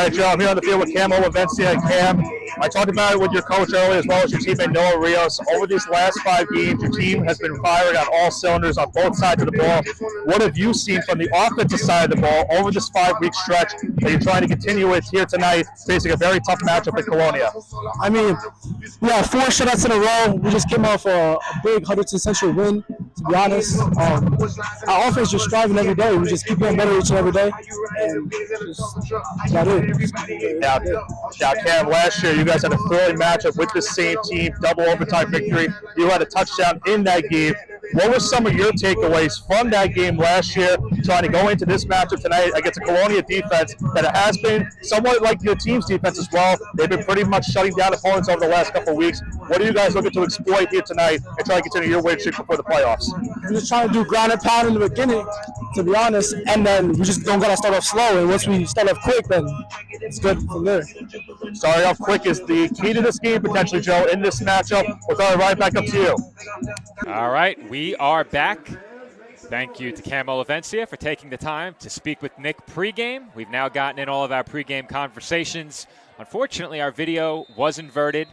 right, Joe, I'm here on the field with Cam Olivencia. Cam, I talked about it with your coach earlier as well as your teammate Noah Rios. Over these last 5 games, your team has been firing on all cylinders on both sides of the ball. What have you seen from the offensive side of the ball over this 5-week stretch that you're trying to continue with here tonight, facing a very tough matchup at Colonia? I mean, we had 4 shutouts in a row. We just came off a big Hudson Central win, to be honest. Our offense just striving every day. We just keep getting better each and every day. And got it. Now, Cam, last year you guys had a thrilling matchup with the same team, double overtime victory. You had a touchdown in that game. What were some of your takeaways from that game last year, trying to go into this matchup tonight against a Colonia defense that has been somewhat like your team's defense as well? They've been pretty much shutting down opponents over the last couple of weeks. What are you guys looking to exploit here tonight and try to continue your win streak before the playoffs? We're just trying to do ground and pound in the beginning, to be honest, and then we just don't got to start off slow. And once we start off quick, then it's good from there. Starting off quick is the key to this game, potentially, Joe, in this matchup. We'll throw it right back up to you. All right, we are back. Thank you to Cam Olivencia for taking the time to speak with Nick pregame. We've now gotten in all of our pregame conversations. Unfortunately, our video was inverted.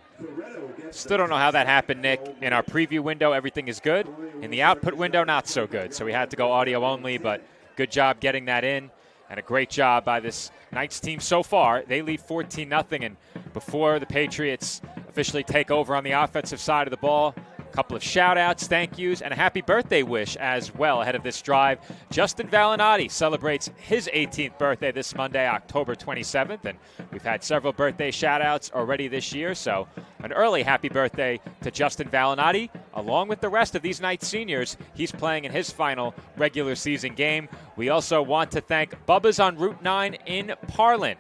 Still don't know how that happened, Nick. In our preview window, everything is good. In the output window, not so good. So we had to go audio only, but good job getting that in. And a great job by this Knights team so far. They lead 14-0, and before the Patriots officially take over on the offensive side of the ball, a couple of shout-outs, thank yous, and a happy birthday wish as well ahead of this drive. Justin Valinati celebrates his 18th birthday this Monday, October 27th, and we've had several birthday shout-outs already this year, so an early happy birthday to Justin Valinati. Along with the rest of these Knights seniors, he's playing in his final regular season game. We also want to thank Bubba's on Route 9 in Parlin.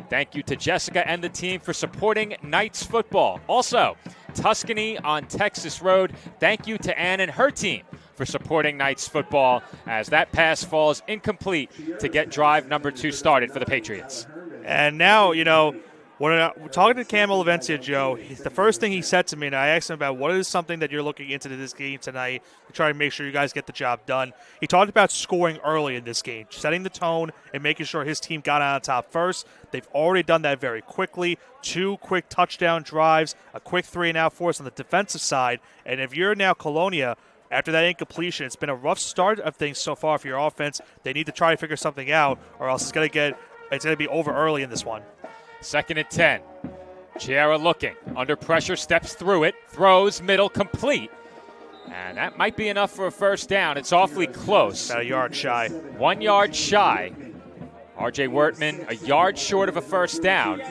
Thank you to Jessica and the team for supporting Knights football. Also, Tuscany on Texas Road. Thank you to Ann and her team for supporting Knights football as that pass falls incomplete to get drive number 2 started for the Patriots. And now, when we're talking to Cam Olivencia, Joe, the first thing he said to me, and I asked him about what is something that you're looking into this game tonight to try to make sure you guys get the job done. He talked about scoring early in this game, setting the tone and making sure his team got on top first. They've already done that very quickly. 2 quick touchdown drives, a quick 3-and-out for us on the defensive side. And if you're now Colonia, after that incompletion, it's been a rough start of things so far for your offense. They need to try to figure something out, or else it's going to be over early in this one. 2nd and 10. Chiara looking. Under pressure, steps through it. Throws, middle, complete. And that might be enough for a first down. It's awfully close. About a yard shy. 1 yard shy. R.J. Wertman, a yard short of a first down.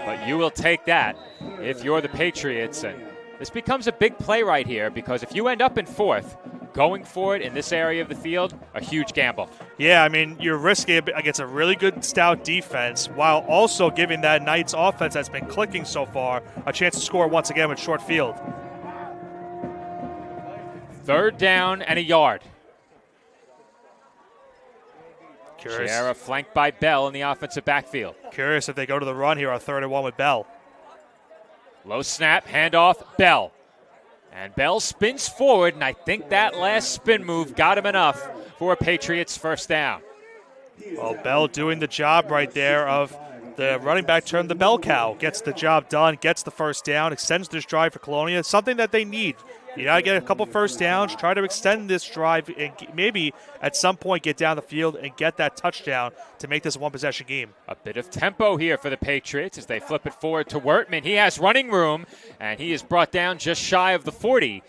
But you will take that if you're the Patriots. And this becomes a big play right here because if you end up in 4th, going for it in this area of the field, a huge gamble. Yeah, I mean, you're risking it against a really good stout defense while also giving that Knights offense that's been clicking so far a chance to score once again with short field. 3rd down and a yard. Chiara flanked by Bell in the offensive backfield. Curious if they go to the run here on 3rd and 1 with Bell. Low snap, handoff, Bell. And Bell spins forward, and I think that last spin move got him enough for a Patriots first down. Well, Bell doing the job right there of the running back turned the bell cow. Gets the job done, gets the first down, extends this drive for Colonia. Something that they need. You got to get a couple first downs, try to extend this drive, and maybe at some point get down the field and get that touchdown to make this a one-possession game. A bit of tempo here for the Patriots as they flip it forward to Wertman. He has running room, and he is brought down just shy of the 40.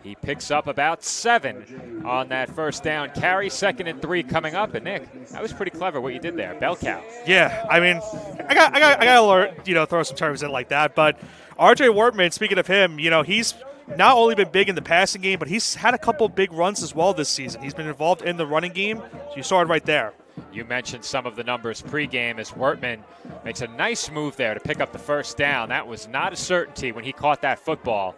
He picks up about 7 on that first down carry. 2nd and 3 coming up. And Nick, that was pretty clever what you did there. Bell cow. Yeah, I mean, I got to learn, throw some terms in like that. But R.J. Wertman, speaking of him, he's not only been big in the passing game, but he's had a couple big runs as well this season. He's been involved in the running game. So you saw it right there. You mentioned some of the numbers pregame as Wertman makes a nice move there to pick up the first down. That was not a certainty when he caught that football,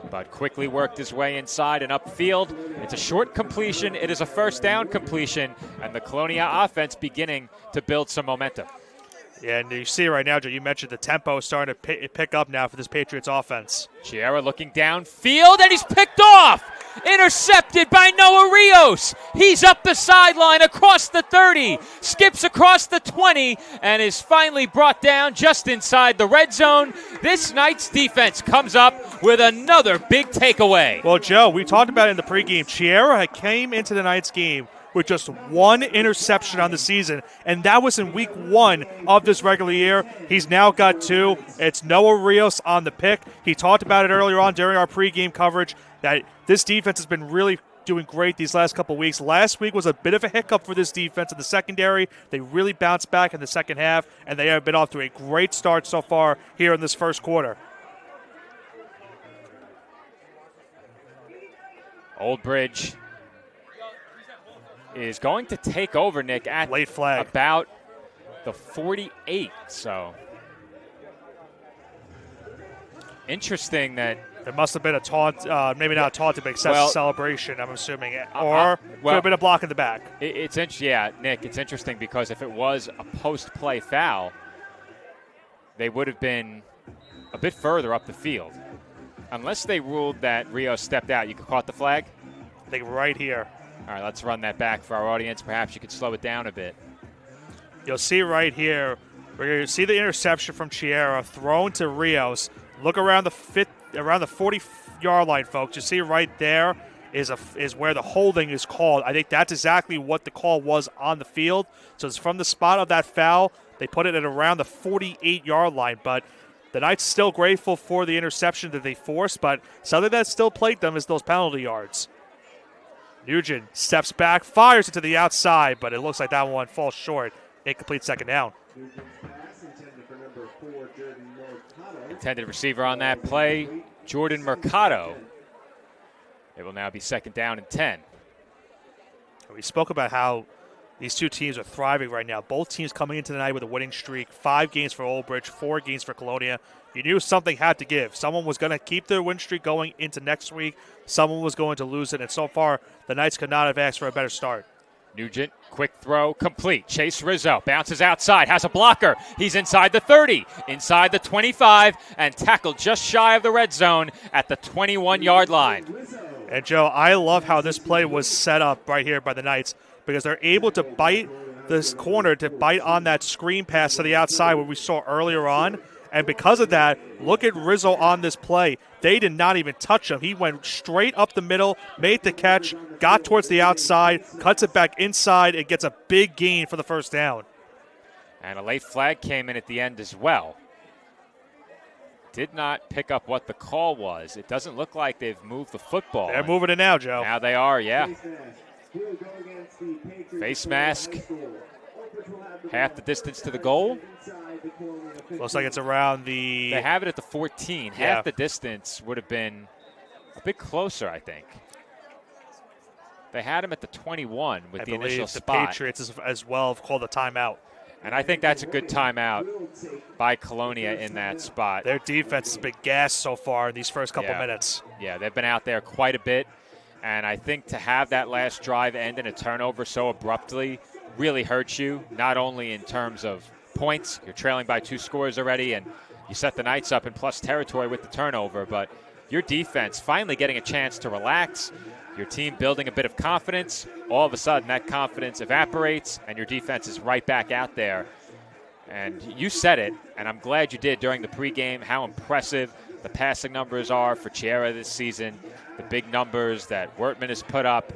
but quickly worked his way inside and upfield. It's a short completion. It is a first down completion, and the Colonia offense beginning to build some momentum. Yeah, and you see right now, Joe, you mentioned the tempo starting to pick up now for this Patriots offense. Chiara looking downfield, and he's picked off. Intercepted by Noah Rios. He's up the sideline across the 30, skips across the 20, and is finally brought down just inside the red zone. This Knights defense comes up with another big takeaway. Well, Joe, we talked about it in the pregame. Chiara came into the Knights game with just 1 interception on the season, and that was in week 1 of this regular year. He's now got 2. It's Noah Rios on the pick. He talked about it earlier on during our pregame coverage that this defense has been really doing great these last couple weeks. Last week was a bit of a hiccup for this defense in the secondary. They really bounced back in the second half, and they have been off to a great start so far here in this first quarter. Old Bridge is going to take over, Nick, at late flag about the 48. So interesting that there must have been a taunt, maybe not a taunt, but excessive celebration, I'm assuming, or could have been a block in the back. It's Nick, it's interesting because if it was a post-play foul, they would have been a bit further up the field. Unless they ruled that Rio stepped out, you caught the flag? I think right here. All right, let's run that back for our audience. Perhaps you could slow it down a bit. You'll see right here, we're going to see the interception from Chiara thrown to Rios. Look around the 40-yard line, folks. You see right there is where the holding is called. I think that's exactly what the call was on the field. So it's from the spot of that foul. They put it at around the 48-yard line, but the Knights still grateful for the interception that they forced, but something that still plagued them is those penalty yards. Nugent steps back, fires it to the outside, but it looks like that one falls short. Incomplete second down. Intended receiver on that play, Jordan Mercado. It will now be second down and 10. We spoke about how these two teams are thriving right now. Both teams coming into the night with a winning streak. 5 games for Old Bridge, 4 games for Colonia. You knew something had to give. Someone was going to keep their win streak going into next week. Someone was going to lose it. And so far, the Knights could not have asked for a better start. Nugent, quick throw, complete. Chase Rizzo bounces outside, has a blocker. He's inside the 30, inside the 25, and tackled just shy of the red zone at the 21-yard line. And, Joe, I love how this play was set up right here by the Knights because they're able to bite this corner, to bite on that screen pass to the outside where we saw earlier on. And because of that, look at Rizzo on this play. They did not even touch him. He went straight up the middle, made the catch, got towards the outside, cuts it back inside, and gets a big gain for the first down. And a late flag came in at the end as well. Did not pick up what the call was. It doesn't look like they've moved the football. They're moving it now, Joe. Now they are, yeah. Face mask. Half the distance to the goal. Looks like it's around the... They have it at the 14. Yeah. Half the distance would have been a bit closer, I think. They had him at the 21 with the initial spot. The Patriots as well have called a timeout. And I think that's a good timeout by Colonia in that spot. Their defense has been gassed so far in these first couple minutes. Yeah, they've been out there quite a bit. And I think to have that last drive end in a turnover so abruptly really hurts you, not only in terms of points, you're trailing by 2 scores already, and you set the Knights up in plus territory with the turnover, but your defense finally getting a chance to relax, your team building a bit of confidence, all of a sudden that confidence evaporates, and your defense is right back out there. And you said it, and I'm glad you did during the pregame, how impressive the passing numbers are for Chiara this season, the big numbers that Wertman has put up.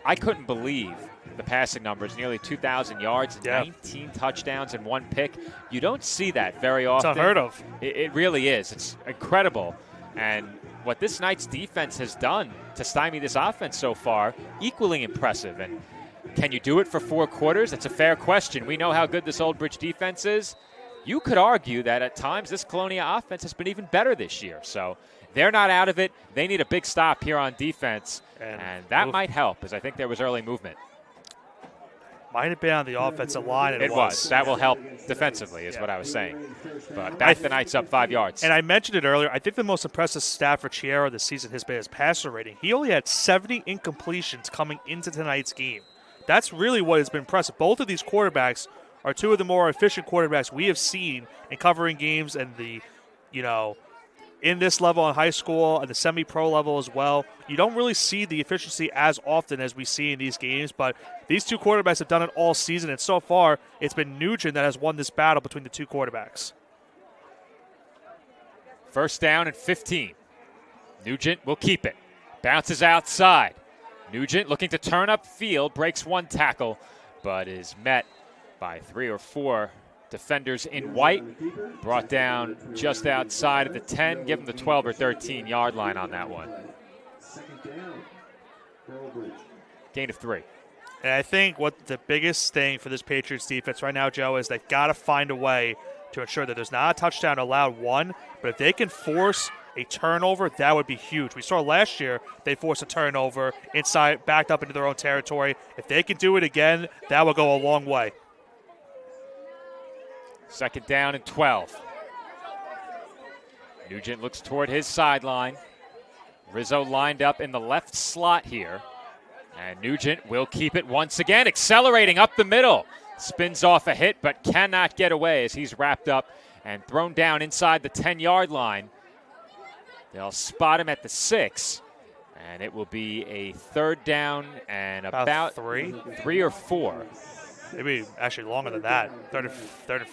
I couldn't believe the passing numbers, nearly 2,000 yards, 19 touchdowns, and 1 pick. You don't see that very often. It's unheard of. It really is. It's incredible. And what this Knights defense has done to stymie this offense so far, equally impressive. And can you do it for 4 quarters? That's a fair question. We know how good this Old Bridge defense is. You could argue that at times this Colonia offense has been even better this year. So they're not out of it. They need a big stop here on defense, and that might help, as I think there was early movement. Might have been on the offensive line. It was. That will help defensively, is what I was saying. But back the Knights up 5 yards. And I mentioned it earlier. I think the most impressive stat for Chiara this season has been his passer rating. He only had 70 incompletions coming into tonight's game. That's really what has been impressive. Both of these quarterbacks are 2 of the more efficient quarterbacks we have seen in covering games and the, in this level in high school and the semi-pro level as well. You don't really see the efficiency as often as we see in these games, but these 2 quarterbacks have done it all season, and so far it's been Nugent that has won this battle between the 2 quarterbacks. First down and 15. Nugent will keep it. Bounces outside. Nugent looking to turn up field, breaks 1 tackle, but is met by 3 or 4 defenders in white. Brought down just outside of the 10. Give him the 12 or 13 yard line on that one. Gain of 3. And I think what the biggest thing for this Patriots defense right now, Joe, is they've got to find a way to ensure that there's not a touchdown allowed 1, but if they can force a turnover, that would be huge. We saw last year they forced a turnover inside, backed up into their own territory. If they can do it again, that will go a long way. Second down and 12. Nugent looks toward his sideline. Rizzo lined up in the left slot here. And Nugent will keep it once again, accelerating up the middle. Spins off a hit, but cannot get away as he's wrapped up and thrown down inside the 10-yard line. They'll spot him at the 6, and it will be a 3rd down and about 3 or 4. Maybe actually longer than that. Third.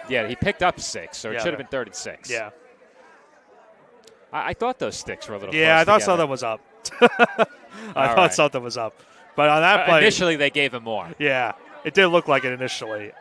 Yeah, he picked up 6, so it should have been 3rd and 6. Yeah. I thought those sticks were a little Yeah, I thought together. something was up. I thought something was up. But on that play. Initially, they gave him more. Yeah, it did look like it initially.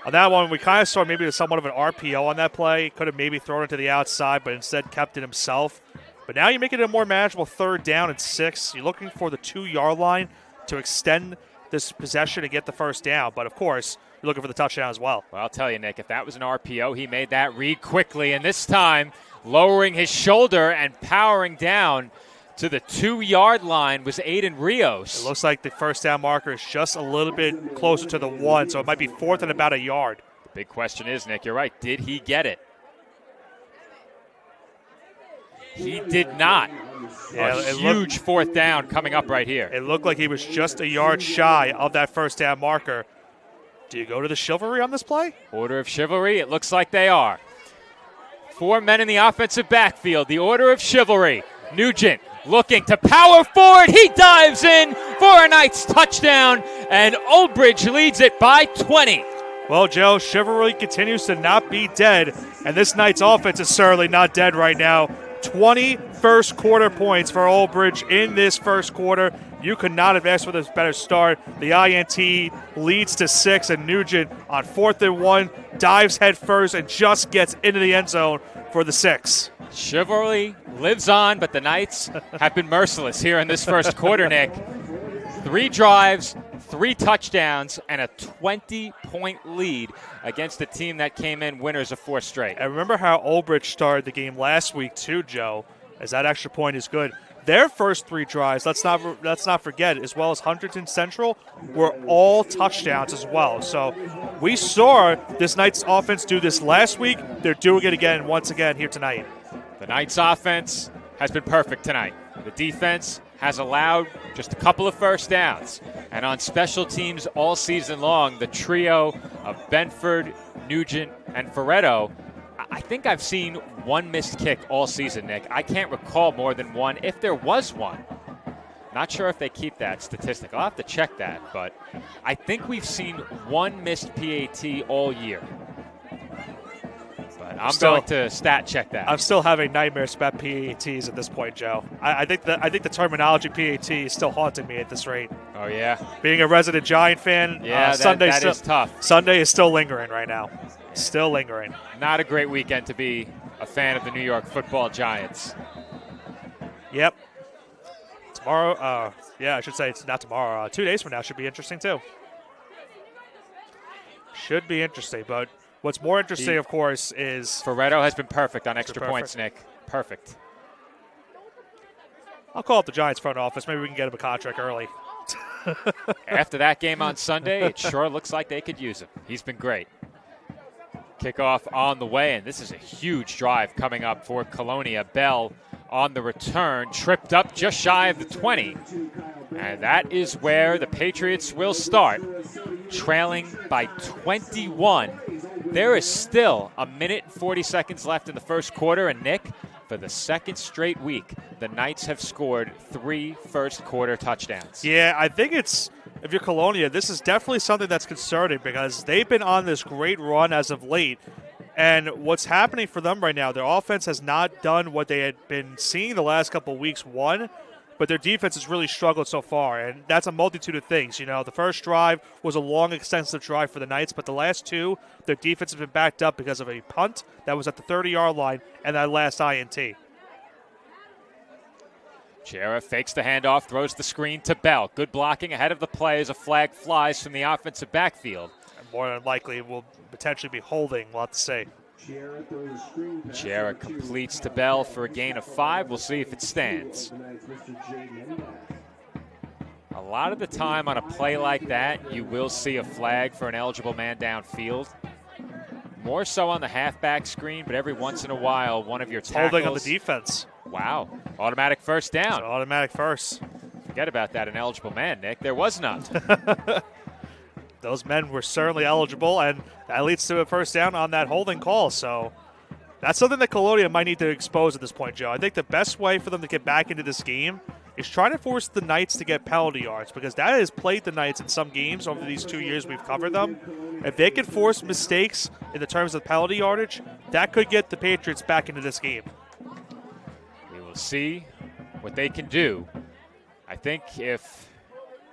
On that one, we kind of saw maybe somewhat of an RPO on that play. Could have maybe thrown it to the outside, but instead kept it himself. But now you make it a more manageable 3rd down and 6. You're looking for the 2-yard line to extend this possession and get the first down. But, of course, you're looking for the touchdown as well. Well, I'll tell you, Nick, if that was an RPO, he made that read quickly. And this time, lowering his shoulder and powering down to the 2-yard line was Aiden Rios. It looks like the first down marker is just a little bit closer to the 1, so it might be 4th and about a yard. The big question is, Nick, you're right, did he get it? He did not. Yeah, a huge 4th down coming up right here. It looked like he was just a yard shy of that first down marker. Do you go to the chivalry on this play? Order of chivalry, it looks like they are. 4 men in the offensive backfield, the order of chivalry. Nugent looking to power forward. He dives in for a Knights touchdown, and Old Bridge leads it by 20. Well, Joe, chivalry continues to not be dead, and this Knights offense is certainly not dead right now. 20 first quarter points for Old Bridge in this first quarter. You could not have asked for this better start. The INT leads to 6, and Nugent on 4th and 1 dives head first and just gets into the end zone for the 6. Chivalry lives on, but the Knights have been merciless here in this first quarter, Nick. 3 drives, 3 touchdowns, and a 20-point lead against a team that came in winners of 4 straight. And remember how Old Bridge started the game last week too, Joe, as that extra point is good. Their first 3 drives, let's not forget, as well as Huntington Central, were all touchdowns as well. So we saw this Knights offense do this last week. They're doing it again, once again, here tonight. The Knights offense has been perfect tonight. The defense has allowed just a couple of first downs. And on special teams all season long, the trio of Benford, Nugent, and Ferretto, I think I've seen one missed kick all season, Nick. I can't recall more than one, if there was one. Not sure if they keep that statistic. I'll have to check that, but I think we've seen one missed PAT all year. But I'm going to stat check that. I'm still having nightmares about PATs at this point, Joe. I think the terminology PAT is still haunting me at this rate. Oh, yeah? Being a resident Giant fan, that is tough. Sunday is still lingering right now. Still lingering. Not a great weekend to be a fan of the New York Football Giants. Yep. Tomorrow, I should say it's not tomorrow. 2 days from now should be interesting too. Should be interesting, but what's more interesting, of course, is Ferretto has been perfect on extra points, Nick. Perfect. I'll call up the Giants front office. Maybe we can get him a contract early. After that game on Sunday, it sure looks like they could use him. He's been great. Kickoff on the way, and this is a huge drive coming up for Colonia. Bell on the return, tripped up just shy of the 20. And that is where the Patriots will start, trailing by 21. There is still a minute and 40 seconds left in the first quarter, and Nick, for the second straight week, the Knights have scored 3 first-quarter touchdowns. Yeah, I think if you're Colonia, this is definitely something that's concerning because they've been on this great run as of late. And what's happening for them right now, their offense has not done what they had been seeing the last couple of weeks, but their defense has really struggled so far. And that's a multitude of things. You know, the first drive was a long, extensive drive for the Knights, but the last two, their defense has been backed up because of a punt that was at the 30-yard line and that last INT. Chera fakes the handoff, throws the screen to Bell. Good blocking ahead of the play as a flag flies from the offensive backfield. And more than likely, will potentially be holding. We'll have to see. Chera completes to Bell for a gain of 5. We'll see if it stands. A lot of the time on a play like that, you will see a flag for an eligible man downfield. More so on the halfback screen, but every once in a while, one of your tackles. Holding on the defense. Wow. Automatic first down. Automatic first. Forget about that ineligible man, Nick. There was none. Those men were certainly eligible, and that leads to a first down on that holding call. So that's something that Colonia might need to expose at this point, Joe. I think the best way for them to get back into this game is trying to force the Knights to get penalty yards because that has plagued the Knights in some games over these 2 years we've covered them. If they can force mistakes in the terms of penalty yardage, that could get the Patriots back into this game. We will see what they can do. I think if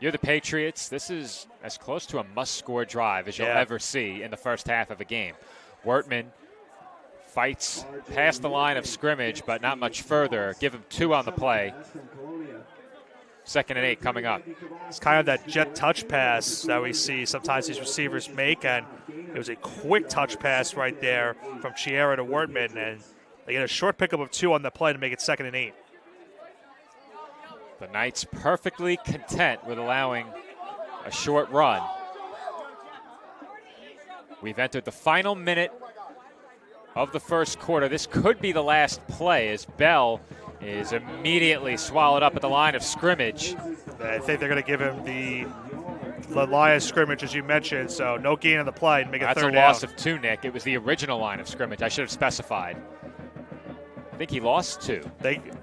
you're the Patriots, this is as close to a must-score drive as you'll ever see in the first half of a game. Wertman fights past the line of scrimmage, but not much further. Give him 2 on the play. 2nd and 8 coming up. It's kind of that jet touch pass that we see sometimes these receivers make, and it was a quick touch pass right there from Chera to Wertman, and they get a short pickup of 2 on the play to make it 2nd and 8. The Knights perfectly content with allowing a short run. We've entered the final minute of the first quarter. This could be the last play as Bell is immediately swallowed up at the line of scrimmage. I think they're going to give him the line of scrimmage, as you mentioned, so no gain on the play and make it That's 3rd down. That's a loss of 2, Nick. It was the original line of scrimmage. I should have specified. I think he lost 2.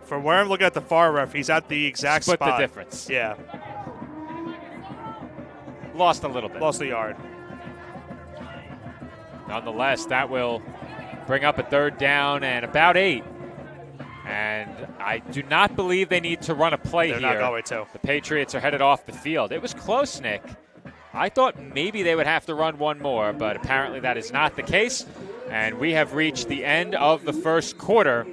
From where I'm looking at the far ref, he's at the exact spot. spot. The difference. Yeah. Lost a little bit. Lost a yard. Nonetheless, that will bring up a 3rd down and about 8. And I do not believe they need to run a play here. They're not going to. The Patriots are headed off the field. It was close, Nick. I thought maybe they would have to run one more, but apparently that is not the case. And we have reached the end of the first quarter.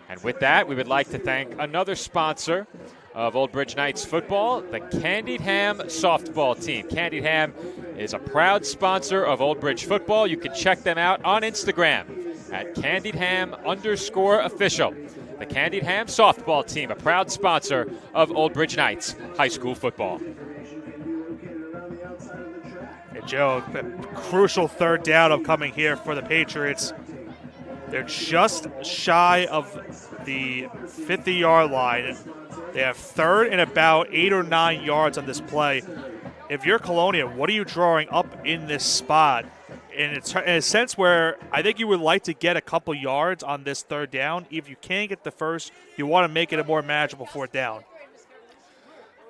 And with that, we would like to thank another sponsor of Old Bridge Knights football, the Candied Ham softball team. Candied Ham is a proud sponsor of Old Bridge football. You can check them out on Instagram at CandiedHam_official. The Candied Ham softball team, a proud sponsor of Old Bridge Knights high school football. And Joe, a crucial 3rd down upcoming here for the Patriots. They're just shy of the 50-yard line. They have third and about 8 or 9 yards on this play. If you're Colonia, what are you drawing up in this spot? And it's in a sense where I think you would like to get a couple yards on this third down. If you can't get the first, you want to make it a more manageable fourth down.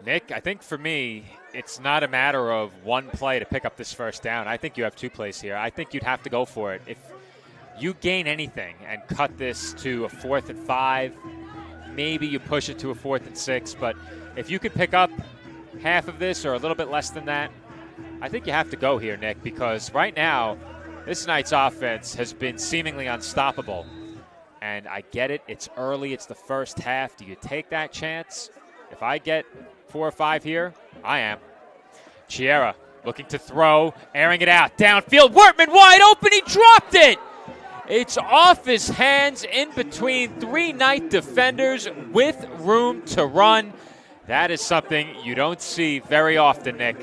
Nick, I think for me, it's not a matter of one play to pick up this first down. I think you have two plays here. I think you'd have to go for it. If you gain anything and cut this to a 4th and 5, maybe you push it to a 4th and 6. But if you could pick up half of this or a little bit less than that, I think you have to go here, Nick, because right now this Knights offense has been seemingly unstoppable. And I get it. It's early. It's the first half. Do you take that chance? If I get 4 or 5 here, I am. Chiera looking to throw, airing it out. Downfield, Wortman wide open. He dropped it. It's off his hands in between 3 Knight defenders with room to run. That is something you don't see very often, Nick.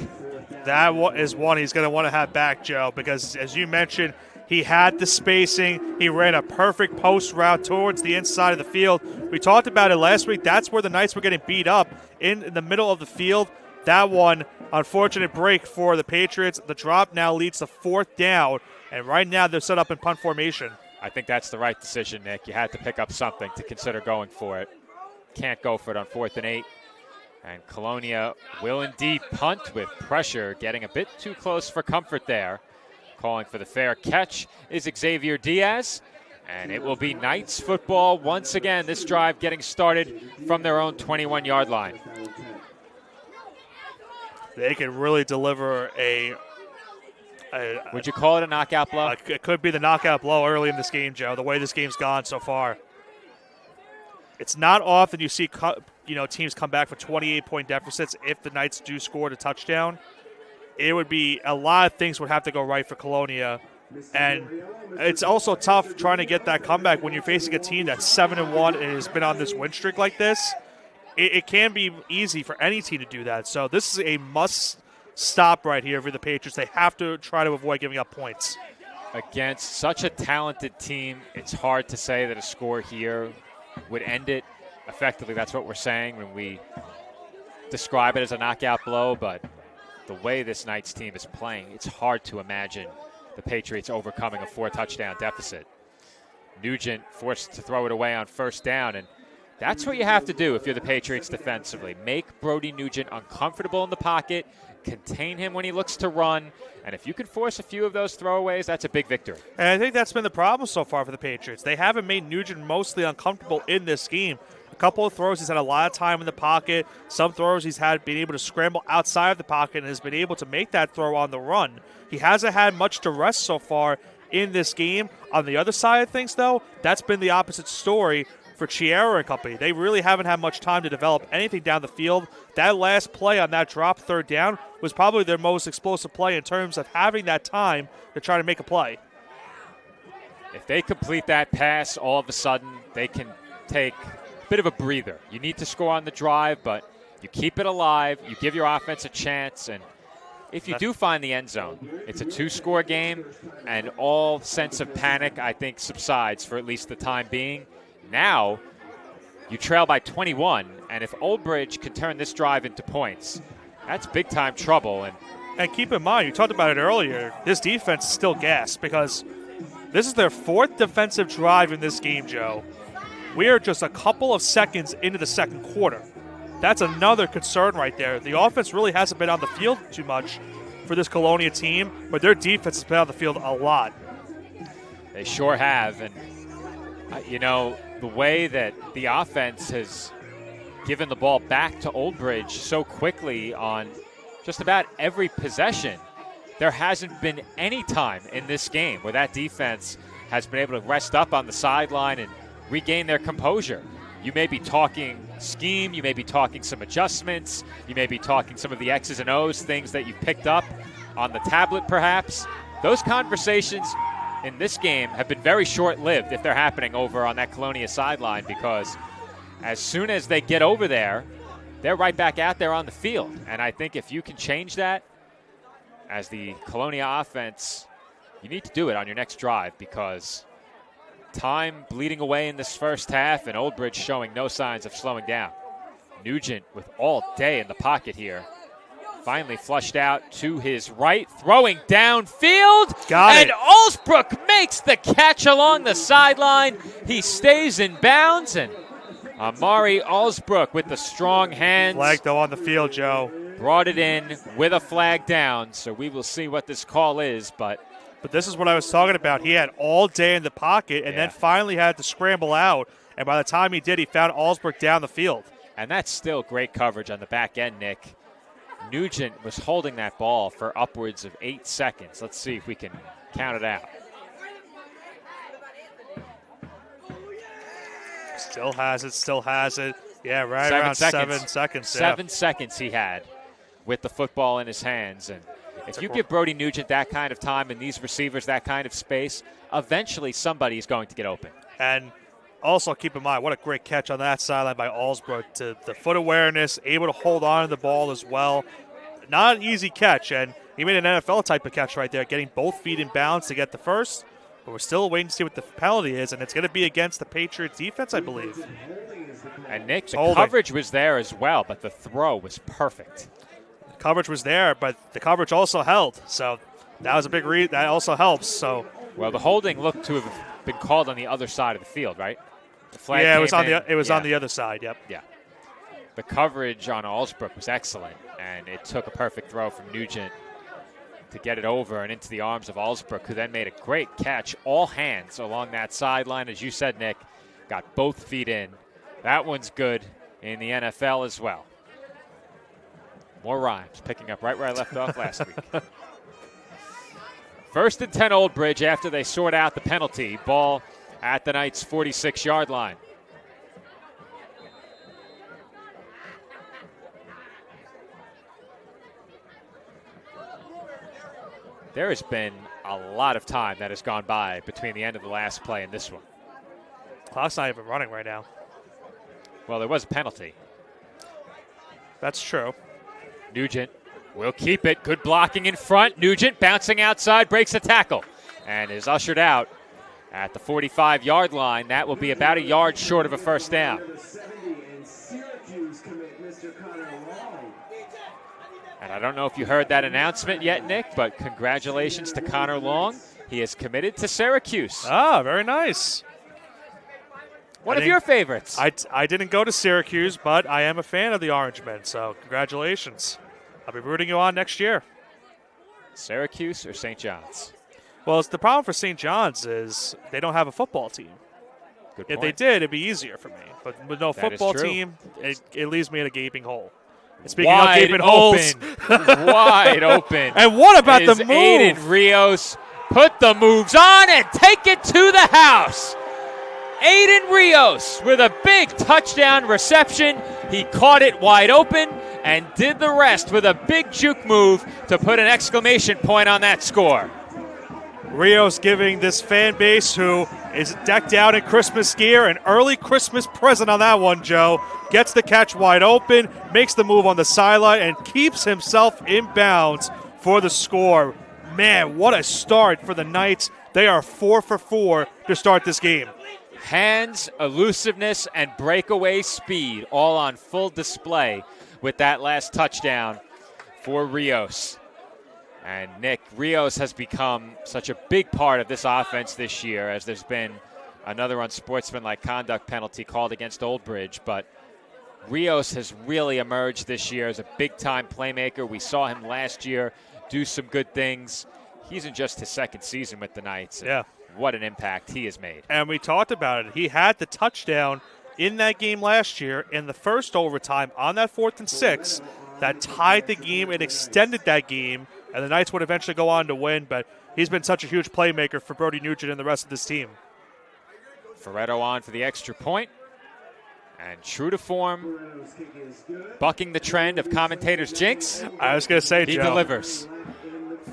That is one he's going to want to have back, Joe, because as you mentioned, he had the spacing. He ran a perfect post route towards the inside of the field. We talked about it last week. That's where the Knights were getting beat up in the middle of the field. That one, unfortunate break for the Patriots. The drop now leads to 4th down, and right now they're set up in punt formation. I think that's the right decision, Nick. You had to pick up something to consider going for it. Can't go for it on 4th and 8. And Colonia will indeed punt with pressure, getting a bit too close for comfort there. Calling for the fair catch is Xavier Diaz, and it will be Knights football once again. This drive getting started from their own 21-yard line. They can really deliver a would you call it a knockout blow? It could be the knockout blow early in this game, Joe, the way this game's gone so far. It's not often you see teams come back for 28-point deficits if the Knights do score a touchdown. It would be a lot of things would have to go right for Colonia. And it's also tough trying to get that comeback when you're facing a team that's 7-1 and has been on this win streak like this. It can be easy for any team to do that. So this is a must-stop right here for the Patriots. They have to try to avoid giving up points. Against such a talented team, it's hard to say that a score here would end it. Effectively, that's what we're saying when we describe it as a knockout blow, but the way this Knights team is playing, it's hard to imagine the Patriots overcoming a 4-touchdown deficit. Nugent forced to throw it away on 1st down, and that's what you have to do if you're the Patriots defensively. Make Brody Nugent uncomfortable in the pocket, contain him when he looks to run, and if you can force a few of those throwaways, that's a big victory. And I think that's been the problem so far for the Patriots. They haven't made Nugent mostly uncomfortable in this game. A couple of throws, he's had a lot of time in the pocket. Some throws he's had been able to scramble outside of the pocket and has been able to make that throw on the run. He hasn't had much to rest so far in this game. On the other side of things, though, that's been the opposite story for Chiera and company. They really haven't had much time to develop anything down the field. That last play on that drop 3rd down was probably their most explosive play in terms of having that time to try to make a play. If they complete that pass, all of a sudden they can take a bit of a breather. You need to score on the drive, but you keep it alive, you give your offense a chance, and if you do find the end zone, it's a 2-score game, and all sense of panic, I think, subsides for at least the time being. Now, you trail by 21, and if Old Bridge can turn this drive into points, that's big-time trouble. And keep in mind, you talked about it earlier, this defense is still gassed because this is their 4th defensive drive in this game, Joe. We are just a couple of seconds into the second quarter. That's another concern right there. The offense really hasn't been on the field too much for this Colonia team, but their defense has been on the field a lot. They sure have, and the way that the offense has given the ball back to Old Bridge so quickly on just about every possession, there hasn't been any time in this game where that defense has been able to rest up on the sideline and regain their composure. You may be talking scheme, you may be talking some adjustments, you may be talking some of the X's and O's, things that you've picked up on the tablet perhaps. Those conversations in this game have been very short-lived if they're happening over on that Colonia sideline, because as soon as they get over there, they're right back out there on the field. And I think if you can change that as the Colonia offense, you need to do it on your next drive, because time bleeding away in this first half and Old Bridge showing no signs of slowing down. Nugent with all day in the pocket here. Finally flushed out to his right, throwing downfield. Got it. And Allsbrook makes the catch along the sideline. He stays in bounds, and Amari Allsbrook with the strong hands. Flag though on the field, Joe. Brought it in with a flag down, so we will see what this call is, but this is what I was talking about. He had all day in the pocket and then finally had to scramble out, and by the time he did, he found Allsbrook down the field. And that's still great coverage on the back end, Nick. Nugent was holding that ball for upwards of 8 seconds. Let's see if we can count it out. Still has it. Yeah, right around 7 seconds. 7 seconds he had with the football in his hands. And if you give Brody Nugent that kind of time and these receivers that kind of space, eventually somebody is going to get open. And also keep in mind, what a great catch on that sideline by Allsbrook. To the foot awareness, able to hold on to the ball as well. Not an easy catch, and he made an NFL type of catch right there, getting both feet in bounds to get the first. But we're still waiting to see what the penalty is, and it's going to be against the Patriots defense, I believe. And Nick, the coverage was there as well, but the throw was perfect. The coverage was there, but the coverage also held. So that was a big read. That also helps. So, well, the holding looked to have been called on the other side of the field, right? The flag it was came on the other side. Yep. Yeah. The coverage on Allsbrook was excellent, and it took a perfect throw from Nugent to get it over and into the arms of Allsbrook, who then made a great catch, all hands along that sideline. As you said, Nick, got both feet in. That one's good in the NFL as well. More rhymes, picking up right where I left off last week. 1st and 10 Old Bridge after they sort out the penalty. Ball at the Knights' 46-yard line. There has been a lot of time that has gone by between the end of the last play and this one. Clock's not even running right now. Well, there was a penalty. That's true. Nugent will keep it. Good blocking in front. Nugent bouncing outside, breaks a tackle, and is ushered out at the 45-yard line. That will be about a yard short of a first down. And I don't know if you heard that announcement yet, Nick, but congratulations to Connor Long. He is committed to Syracuse. Ah, very nice. One of your favorites. I didn't go to Syracuse, but I am a fan of the Orange Men, so congratulations. I'll be rooting you on next year. Syracuse or St. John's? Well, the problem for St. John's is they don't have a football team. Good point. If they did, it'd be easier for me. But with no football true. team, it leaves me in a gaping hole. And speaking Wide of gaping holes. Wide open. And what about the move? Aiden Rios put the moves on and take it to the house. Aiden Rios with a big touchdown reception. He caught it wide open and did the rest with a big juke move to put an exclamation point on that score. Rios giving this fan base who is decked out in Christmas gear an early Christmas present on that one, Joe. Gets the catch wide open, makes the move on the sideline, and keeps himself in bounds for the score. Man, what a start for the Knights. They are 4 for 4 to start this game. Hands, elusiveness, and breakaway speed all on full display with that last touchdown for Rios. And Nick, Rios has become such a big part of this offense this year, as there's been another unsportsmanlike conduct penalty called against Old Bridge. But Rios has really emerged this year as a big-time playmaker. We saw him last year do some good things. He's in just his second season with the Knights. Yeah. What an impact he has made. And we talked about it. He had the touchdown in that game last year in the first overtime on that 4th and 6 that tied the game and extended that game, and the Knights would eventually go on to win, but he's been such a huge playmaker for Brody Nugent and the rest of this team. Ferretto on for the extra point. And true to form, bucking the trend of commentators' jinx. I was going to say, he Joe. delivers.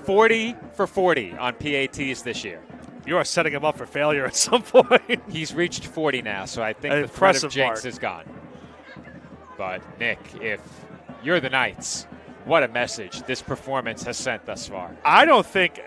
40 for 40 on PATs this year. You are setting him up for failure at some point. He's reached 40 now, so I think An the threat of impressive jinx mark. is gone. But, Nick, if you're the Knights, what a message this performance has sent thus far. I don't think,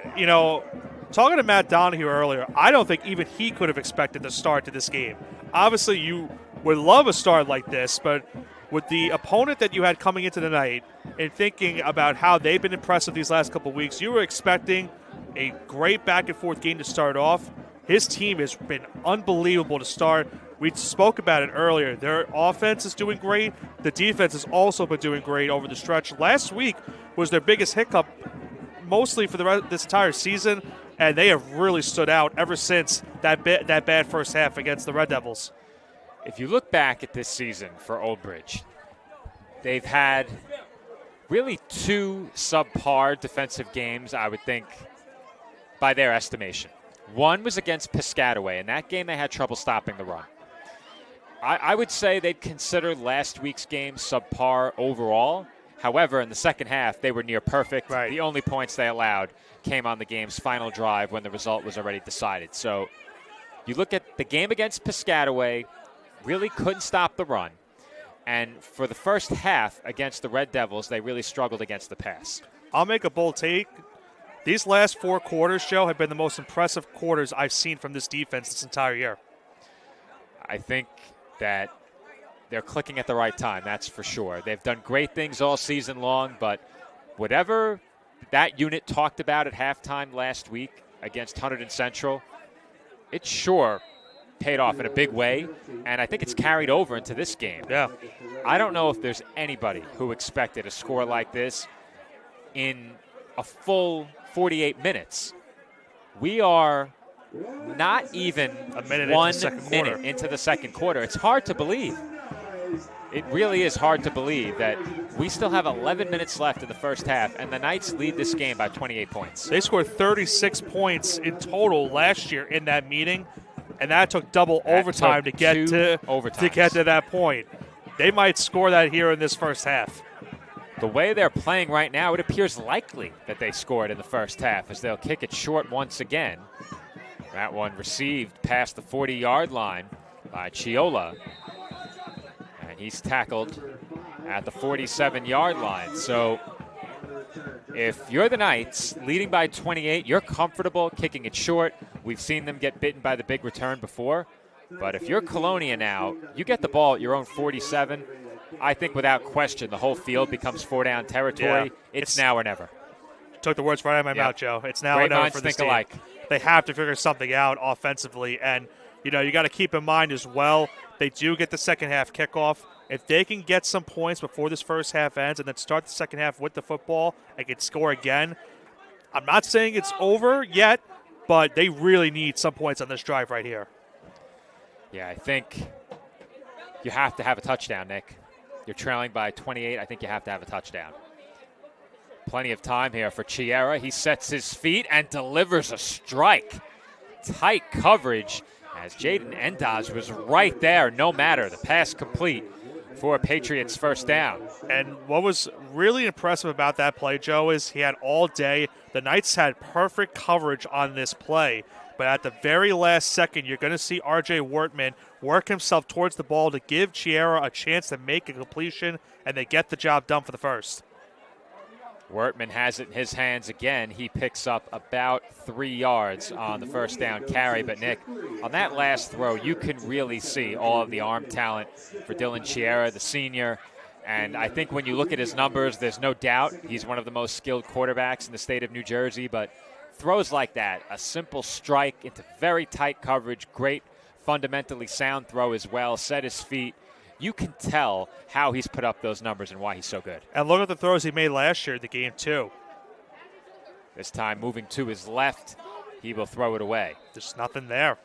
talking to Matt Donahue earlier, I don't think even he could have expected the start to this game. Obviously, you would love a start like this, but with the opponent that you had coming into the night and thinking about how they've been impressive these last couple of weeks, you were expecting a great back-and-forth game to start off. His team has been unbelievable to start. We spoke about it earlier. Their offense is doing great. The defense has also been doing great over the stretch. Last week was their biggest hiccup, mostly for this entire season, and they have really stood out ever since that bad first half against the Red Devils. If you look back at this season for Old Bridge, they've had really 2 subpar defensive games, I would think, by their estimation. One was against Piscataway. In that game, they had trouble stopping the run. I would say they'd consider last week's game subpar overall. However, in the second half, they were near perfect. Right. The only points they allowed came on the game's final drive when the result was already decided. So you look at the game against Piscataway, really couldn't stop the run. And for the first half against the Red Devils, they really struggled against the pass. I'll make a bold take. These last 4 quarters, Joe, have been the most impressive quarters I've seen from this defense this entire year. I think that they're clicking at the right time, that's for sure. They've done great things all season long, but whatever that unit talked about at halftime last week against Hunterdon Central, it sure paid off in a big way, and I think it's carried over into this game. Yeah. I don't know if there's anybody who expected a score like this in a full 48 minutes. We are not even a minute 1 into the second minute quarter. into the second quarter. It's hard to believe. It really is hard to believe that we still have 11 minutes left in the first half, and the Knights lead this game by 28 points. They scored 36 points in total last year in that meeting, and that took double overtime to get to that point. They might score that here in this first half. The way they're playing right now, it appears likely that they scored in the first half, as they'll kick it short once again. That one received past the 40-yard line by Chiola. And he's tackled at the 47-yard line. So if you're the Knights, leading by 28, you're comfortable kicking it short. We've seen them get bitten by the big return before. But if you're Colonia now, you get the ball at your own 47. I think without question the whole field becomes 4-down territory. Yeah. It's now or never. Took the words right out of my mouth, Joe. It's now or Great never minds for this think team. alike. They have to figure something out offensively. And, you got to keep in mind as well, they do get the second half kickoff. If they can get some points before this first half ends and then start the second half with the football and can score again, I'm not saying it's over yet, but they really need some points on this drive right here. Yeah, I think you have to have a touchdown, Nick. You're trailing by 28. I think you have to have a touchdown. Plenty of time here for Chiera. He sets his feet and delivers a strike. Tight coverage as Jaden Endaz was right there. No matter. The pass complete for Patriots first down. And what was really impressive about that play, Joe, is he had all day. The Knights had perfect coverage on this play. But at the very last second, you're going to see R.J. Wortman work himself towards the ball to give Chiera a chance to make a completion, and they get the job done for the first. Wortman has it in his hands again. He picks up about 3 yards on the first down carry. But, Nick, on that last throw, you can really see all of the arm talent for Dylan Chiera, the senior. And I think when you look at his numbers, there's no doubt he's one of the most skilled quarterbacks in the state of New Jersey. But throws like that, a simple strike into very tight coverage, great fundamentally sound throw as well, set his feet. You can tell how he's put up those numbers and why he's so good. And look at the throws he made last year in the game, too. This time moving to his left, he will throw it away. There's nothing there.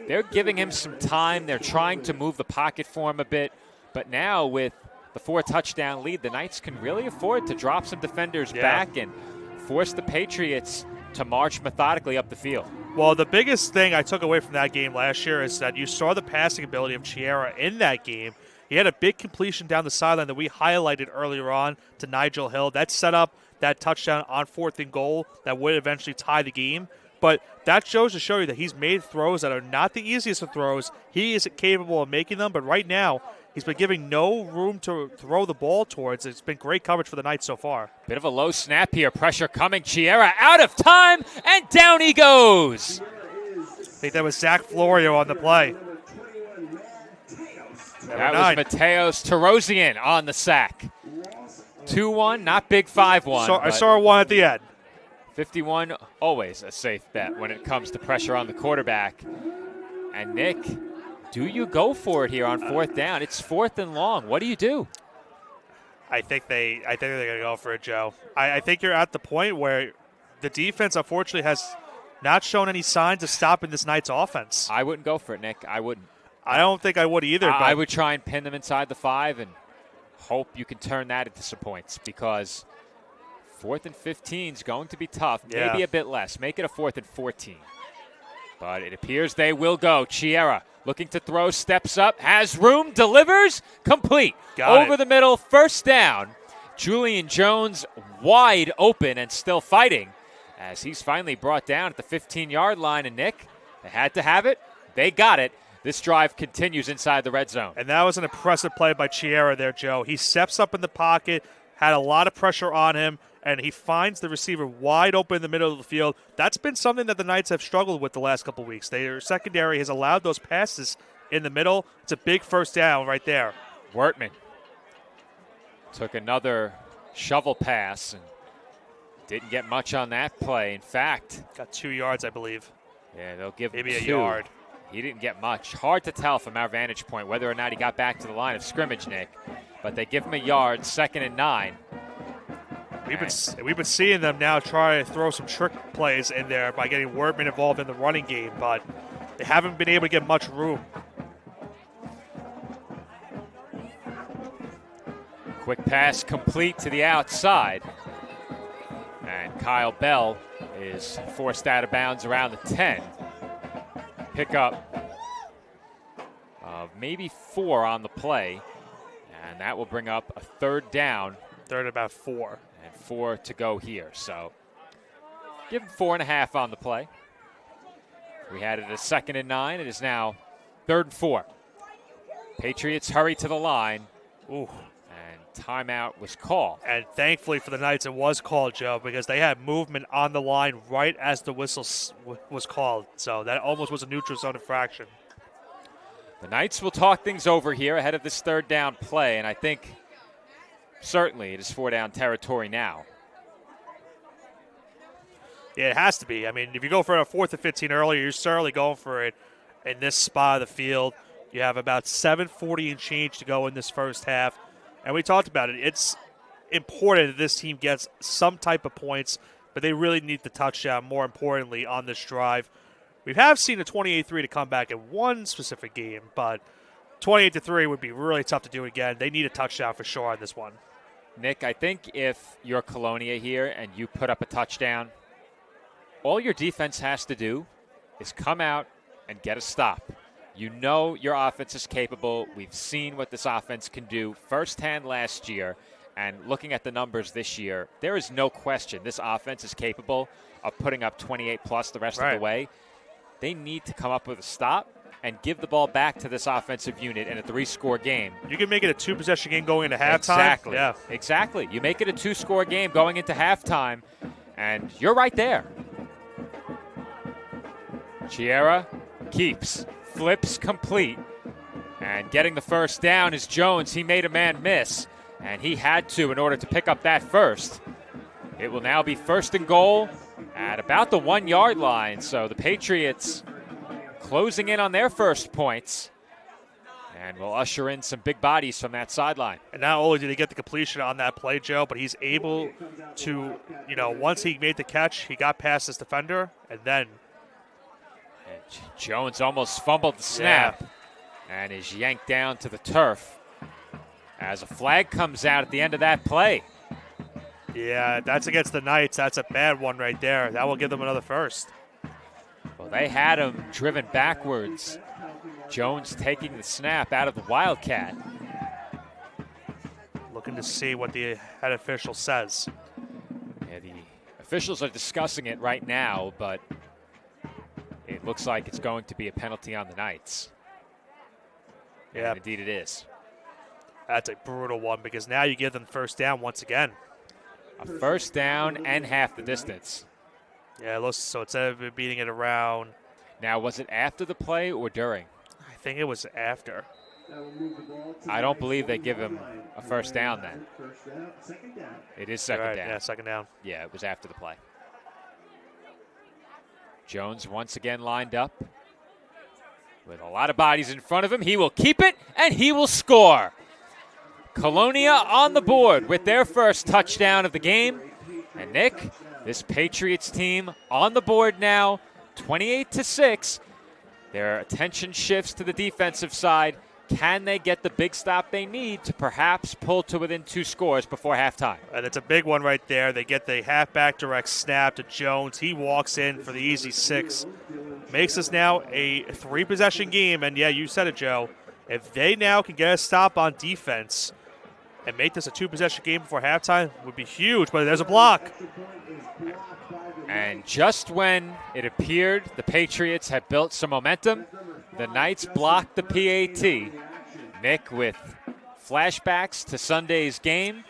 They're giving him some time. They're trying to move the pocket for him a bit. But now with the 4-touchdown lead, the Knights can really afford to drop some defenders back and force the Patriots to march methodically up the field. Well, the biggest thing I took away from that game last year is that you saw the passing ability of Chiera in that game. He had a big completion down the sideline that we highlighted earlier on to Nigel Hill. That set up that touchdown on 4th and goal that would eventually tie the game. But that shows to show you that he's made throws that are not the easiest of throws. He is capable of making them, but right now he's been giving no room to throw the ball towards. It's been great coverage for the Knights so far. Bit of a low snap here. Pressure coming. Chiera out of time, and down he goes. I think that was Zach Florio on the play. That was Mateos Tarosian on the sack. 2-1, not big 5-1. So I saw one at the end. 51, always a safe bet when it comes to pressure on the quarterback. And Nick, do you go for it here on 4th down? It's 4th and long. What do you do? I think they're going to go for it, Joe. I think you're at the point where the defense, unfortunately, has not shown any signs of stopping this Knights offense. I wouldn't go for it, Nick. I wouldn't. I don't think I would either. I would try and pin them inside the 5 and hope you can turn that into some points, because 4th and 15 is going to be tough. Yeah. Maybe a bit less. Make it a 4th and 14. But it appears they will go. Chiera looking to throw, steps up, has room, delivers, complete. Over the middle, 1st down. Julian Jones wide open and still fighting as he's finally brought down at the 15-yard line. And Nick, they had to have it. They got it. This drive continues inside the red zone. And that was an impressive play by Chiera there, Joe. He steps up in the pocket, had a lot of pressure on him, and he finds the receiver wide open in the middle of the field. That's been something that the Knights have struggled with the last couple of weeks. Their secondary has allowed those passes in the middle. It's a big 1st down right there. Wertman took another shovel pass and didn't get much on that play. In fact, got 2 yards, I believe. Yeah, they'll give maybe him 2. a yard. He didn't get much. Hard to tell from our vantage point whether or not he got back to the line of scrimmage, Nick. But they give him a yard, 2nd and 9. We've been seeing them now try to throw some trick plays in there by getting Wertman involved in the running game, but they haven't been able to get much room. Quick pass complete to the outside. And Kyle Bell is forced out of bounds around the 10. Pickup of maybe 4 on the play. And that will bring up a 3rd down. 3rd and about 4. And 4 to go here. So give him 4.5 on the play. We had it a 2nd and 9. It is now 3rd and 4. Patriots hurry to the line. Ooh. And timeout was called. And thankfully for the Knights, it was called, Joe, because they had movement on the line right as the whistle was called. So that almost was a neutral zone infraction. The Knights will talk things over here ahead of this 3rd down play, and I think certainly it is 4-down territory now. Yeah, it has to be. I mean, if you go for a 4th and 15 earlier, you're certainly going for it in this spot of the field. You have about 7:40 and change to go in this first half. And we talked about it. It's important that this team gets some type of points, but they really need the touchdown, more importantly, on this drive. We have seen a 28-3 to come back in one specific game, but 28-3 would be really tough to do again. They need a touchdown for sure on this one. Nick, I think if you're Colonia here and you put up a touchdown, all your defense has to do is come out and get a stop. You know your offense is capable. We've seen what this offense can do firsthand last year, and looking at the numbers this year, there is no question this offense is capable of putting up 28-plus the rest of the way. They need to come up with a stop and give the ball back to this offensive unit in a 3-score game. You can make it a 2-possession game going into halftime. Exactly. Yeah. Exactly. You make it a 2-score game going into halftime, and you're right there. Chiera keeps, flips complete, and getting the 1st down is Jones. He made a man miss, and he had to in order to pick up that first. It will now be 1st and goal at about the 1-yard line. So the Patriots closing in on their first points, and will usher in some big bodies from that sideline. And not only did he get the completion on that play, Joe, but he's able to, once he made the catch, he got past his defender, and then Jones almost fumbled the snap and is yanked down to the turf as a flag comes out at the end of that play. Yeah, that's against the Knights. That's a bad one right there. That will give them another first. Well, they had him driven backwards. Jones taking the snap out of the Wildcat. Looking to see what the head official says. Yeah, the officials are discussing it right now, but it looks like it's going to be a penalty on the Knights. Yeah, and indeed it is. That's a brutal one because now you give them 1st down once again. A 1st down and half the distance. Yeah, so instead of beating it around. Now, was it after the play or during? I think it was after. I don't believe they give him a first down then. It is second Right, down. yeah, second down. Yeah, it was after the play. Jones once again lined up with a lot of bodies in front of him. He will keep it, and he will score. Colonia on the board with their first touchdown of the game. And Nick, this Patriots team on the board now, 28-6. Their attention shifts to the defensive side. Can they get the big stop they need to perhaps pull to within 2 scores before halftime? And it's a big one right there. They get the halfback direct snap to Jones. He walks in for the easy 6. Makes this now a 3-possession game. And, yeah, you said it, Joe. If they now can get a stop on defense and make this a 2-possession game before halftime, would be huge. But there's a block. And just when it appeared the Patriots had built some momentum, the Knights blocked the PAT. Nick with flashbacks to Sunday's game,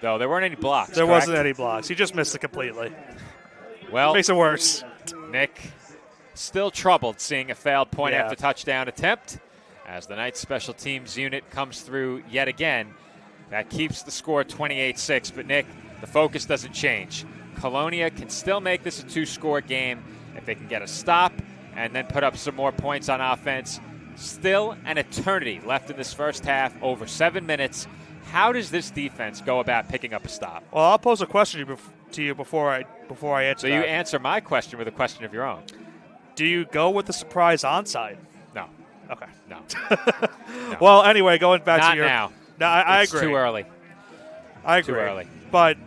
though there weren't any blocks. There correct? wasn't any blocks. He just missed it completely. Well, makes it worse. Nick still troubled seeing a failed point Yeah. after touchdown attempt as the Knights special teams unit comes through yet again. That keeps the score 28-6, but Nick, the focus doesn't change. Colonia can still make this a 2-score game if they can get a stop and then put up some more points on offense. Still an eternity left in this first half, over 7 minutes. How does this defense go about picking up a stop? Well, I'll pose a question to you before I answer So that. you answer my question with a question of your own. Do you go with the surprise onside? No. Okay. No. Well, anyway, going back Not to your... now. No, I It's agree. too early. I agree. Too early. But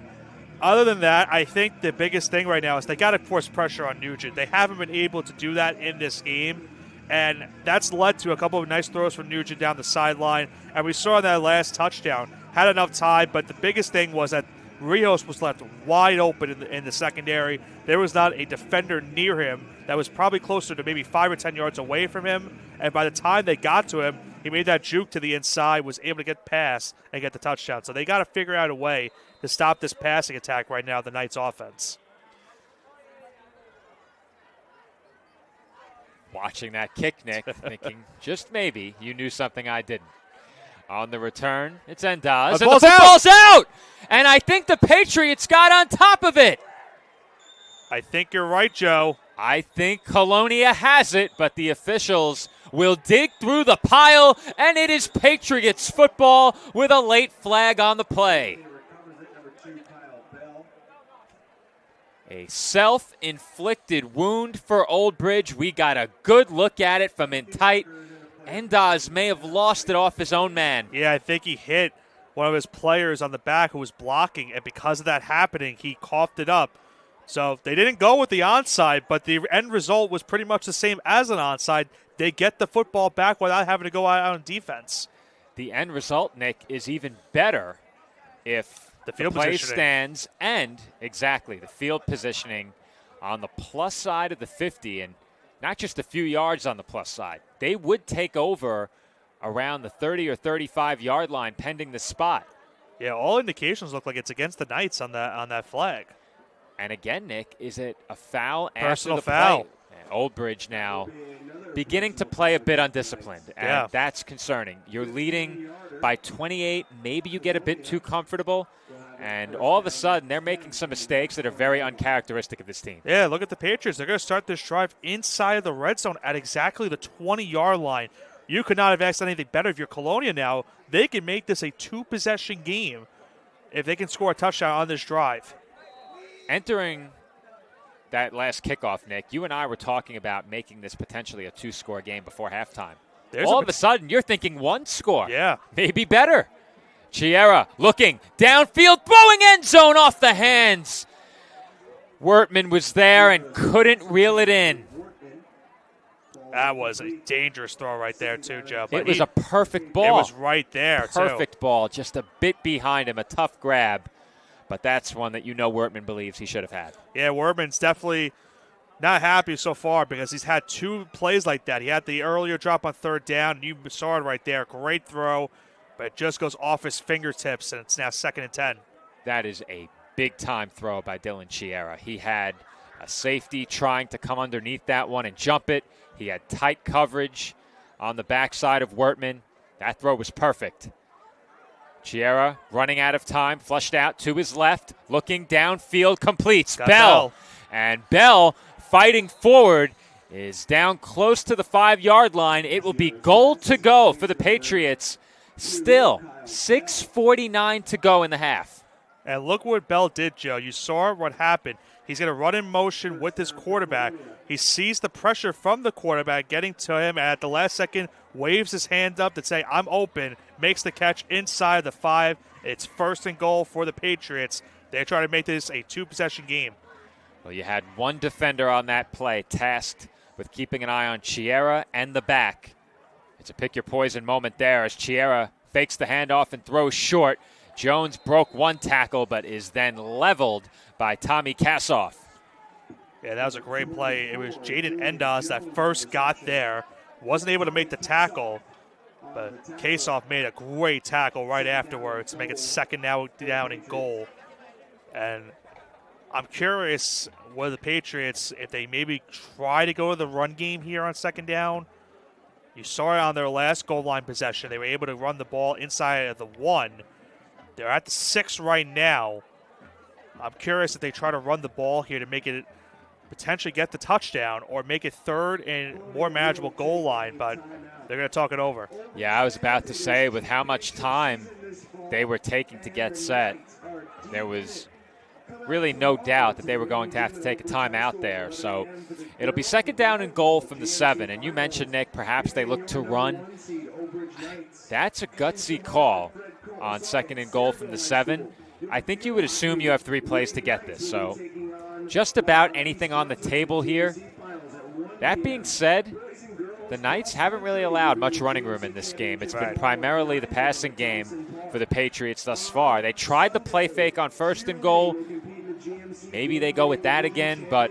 other than that, I think the biggest thing right now is they got to force pressure on Nugent. They haven't been able to do that in this game, and that's led to a couple of nice throws from Nugent down the sideline. And we saw that last touchdown, had enough time, but the biggest thing was that Rios was left wide open in the secondary. There was not a defender near him that was probably closer to maybe 5 or 10 yards away from him. And by the time they got to him, he made that juke to the inside, was able to get past and get the touchdown. So they got to figure out a way to stop this passing attack right now, the Knights offense. Watching that kick, Nick, thinking just maybe you knew something I didn't. On the return, it's Endaz, and the football's out! And I think the Patriots got on top of it. I think you're right, Joe. I think Colonia has it, but the officials will dig through the pile, and it is Patriots football with a late flag on the play. A self-inflicted wound for Old Bridge. We got a good look at it from in tight. Endaz may have lost it off his own man. Yeah, I think he hit one of his players on the back who was blocking, and because of that happening, he coughed it up. So they didn't go with the onside, but the end result was pretty much the same as an onside. They get the football back without having to go out on defense. The end result, Nick, is even better if the field play positioning stands and, exactly, the field positioning on the plus side of the 50, and not just a few yards on the plus side. They would take over around the 30 or 35-yard line pending the spot. Yeah, all indications look like it's against the Knights on that flag. And again, Nick, is it a foul Personal after the foul. play? And Old Bridge now beginning to play a bit undisciplined, and that's concerning. You're leading by 28. Maybe you get a bit too comfortable, and all of a sudden they're making some mistakes that are very uncharacteristic of this team. Yeah, look at the Patriots. They're going to start this drive inside of the red zone at exactly the 20-yard line. You could not have asked anything better if you're Colonia now. They can make this a 2-possession game if they can score a touchdown on this drive. Entering that last kickoff, Nick, you and I were talking about making this potentially a 2-score game before halftime. All of a sudden, you're thinking 1 score. Yeah. Maybe better. Chiera looking downfield, throwing end zone off the hands. Wertman was there and couldn't reel it in. That was a dangerous throw right there, too, Joe. But It was a perfect ball. It was right there, too. Perfect ball, just a bit behind him, a tough grab. But that's one that Wertman believes he should have had. Yeah, Wertman's definitely not happy so far because he's had 2 plays like that. He had the earlier drop on 3rd down. You saw it right there. Great throw, but it just goes off his fingertips, and it's now 2nd and 10. That is a big-time throw by Dylan Chiera. He had a safety trying to come underneath that one and jump it. He had tight coverage on the backside of Wertman. That throw was perfect. Chiera running out of time, flushed out to his left, looking downfield, completes. Bell. And Bell, fighting forward, is down close to the 5-yard line. It will be goal to go for the Patriots. Still, 6:49 to go in the half. And look what Bell did, Joe. You saw what happened. He's going to run in motion with his quarterback. He sees the pressure from the quarterback getting to him, and at the last second, waves his hand up to say, I'm open, makes the catch inside the 5. It's 1st and goal for the Patriots. They try to make this a 2-possession game. Well, you had one defender on that play tasked with keeping an eye on Chiera and the back. It's a pick-your-poison moment there as Chiera fakes the handoff and throws short. Jones broke one tackle but is then leveled by Tommy Kassoff. Yeah, that was a great play. It was Jaden Endos that first got there. Wasn't able to make the tackle, but Kassoff made a great tackle right afterwards to make it 2nd down and goal. And I'm curious whether the Patriots, if they maybe try to go to the run game here on 2nd down. You saw it on their last goal line possession. They were able to run the ball inside of the 1. They're at the 6 right now. I'm curious if they try to run the ball here to make it potentially get the touchdown or make it 3rd and more manageable goal line, but they're going to talk it over. Yeah, I was about to say, with how much time they were taking to get set, there was really no doubt that they were going to have to take a timeout there. So it'll be 2nd down and goal from the 7. And you mentioned, Nick, perhaps they look to run. That's a gutsy call on 2nd and goal from the 7. I think you would assume you have 3 plays to get this. So just about anything on the table here. That being said, the Knights haven't really allowed much running room in this game. It's been primarily the passing game for the Patriots thus far. They tried the play fake on 1st and goal. Maybe they go with that again, but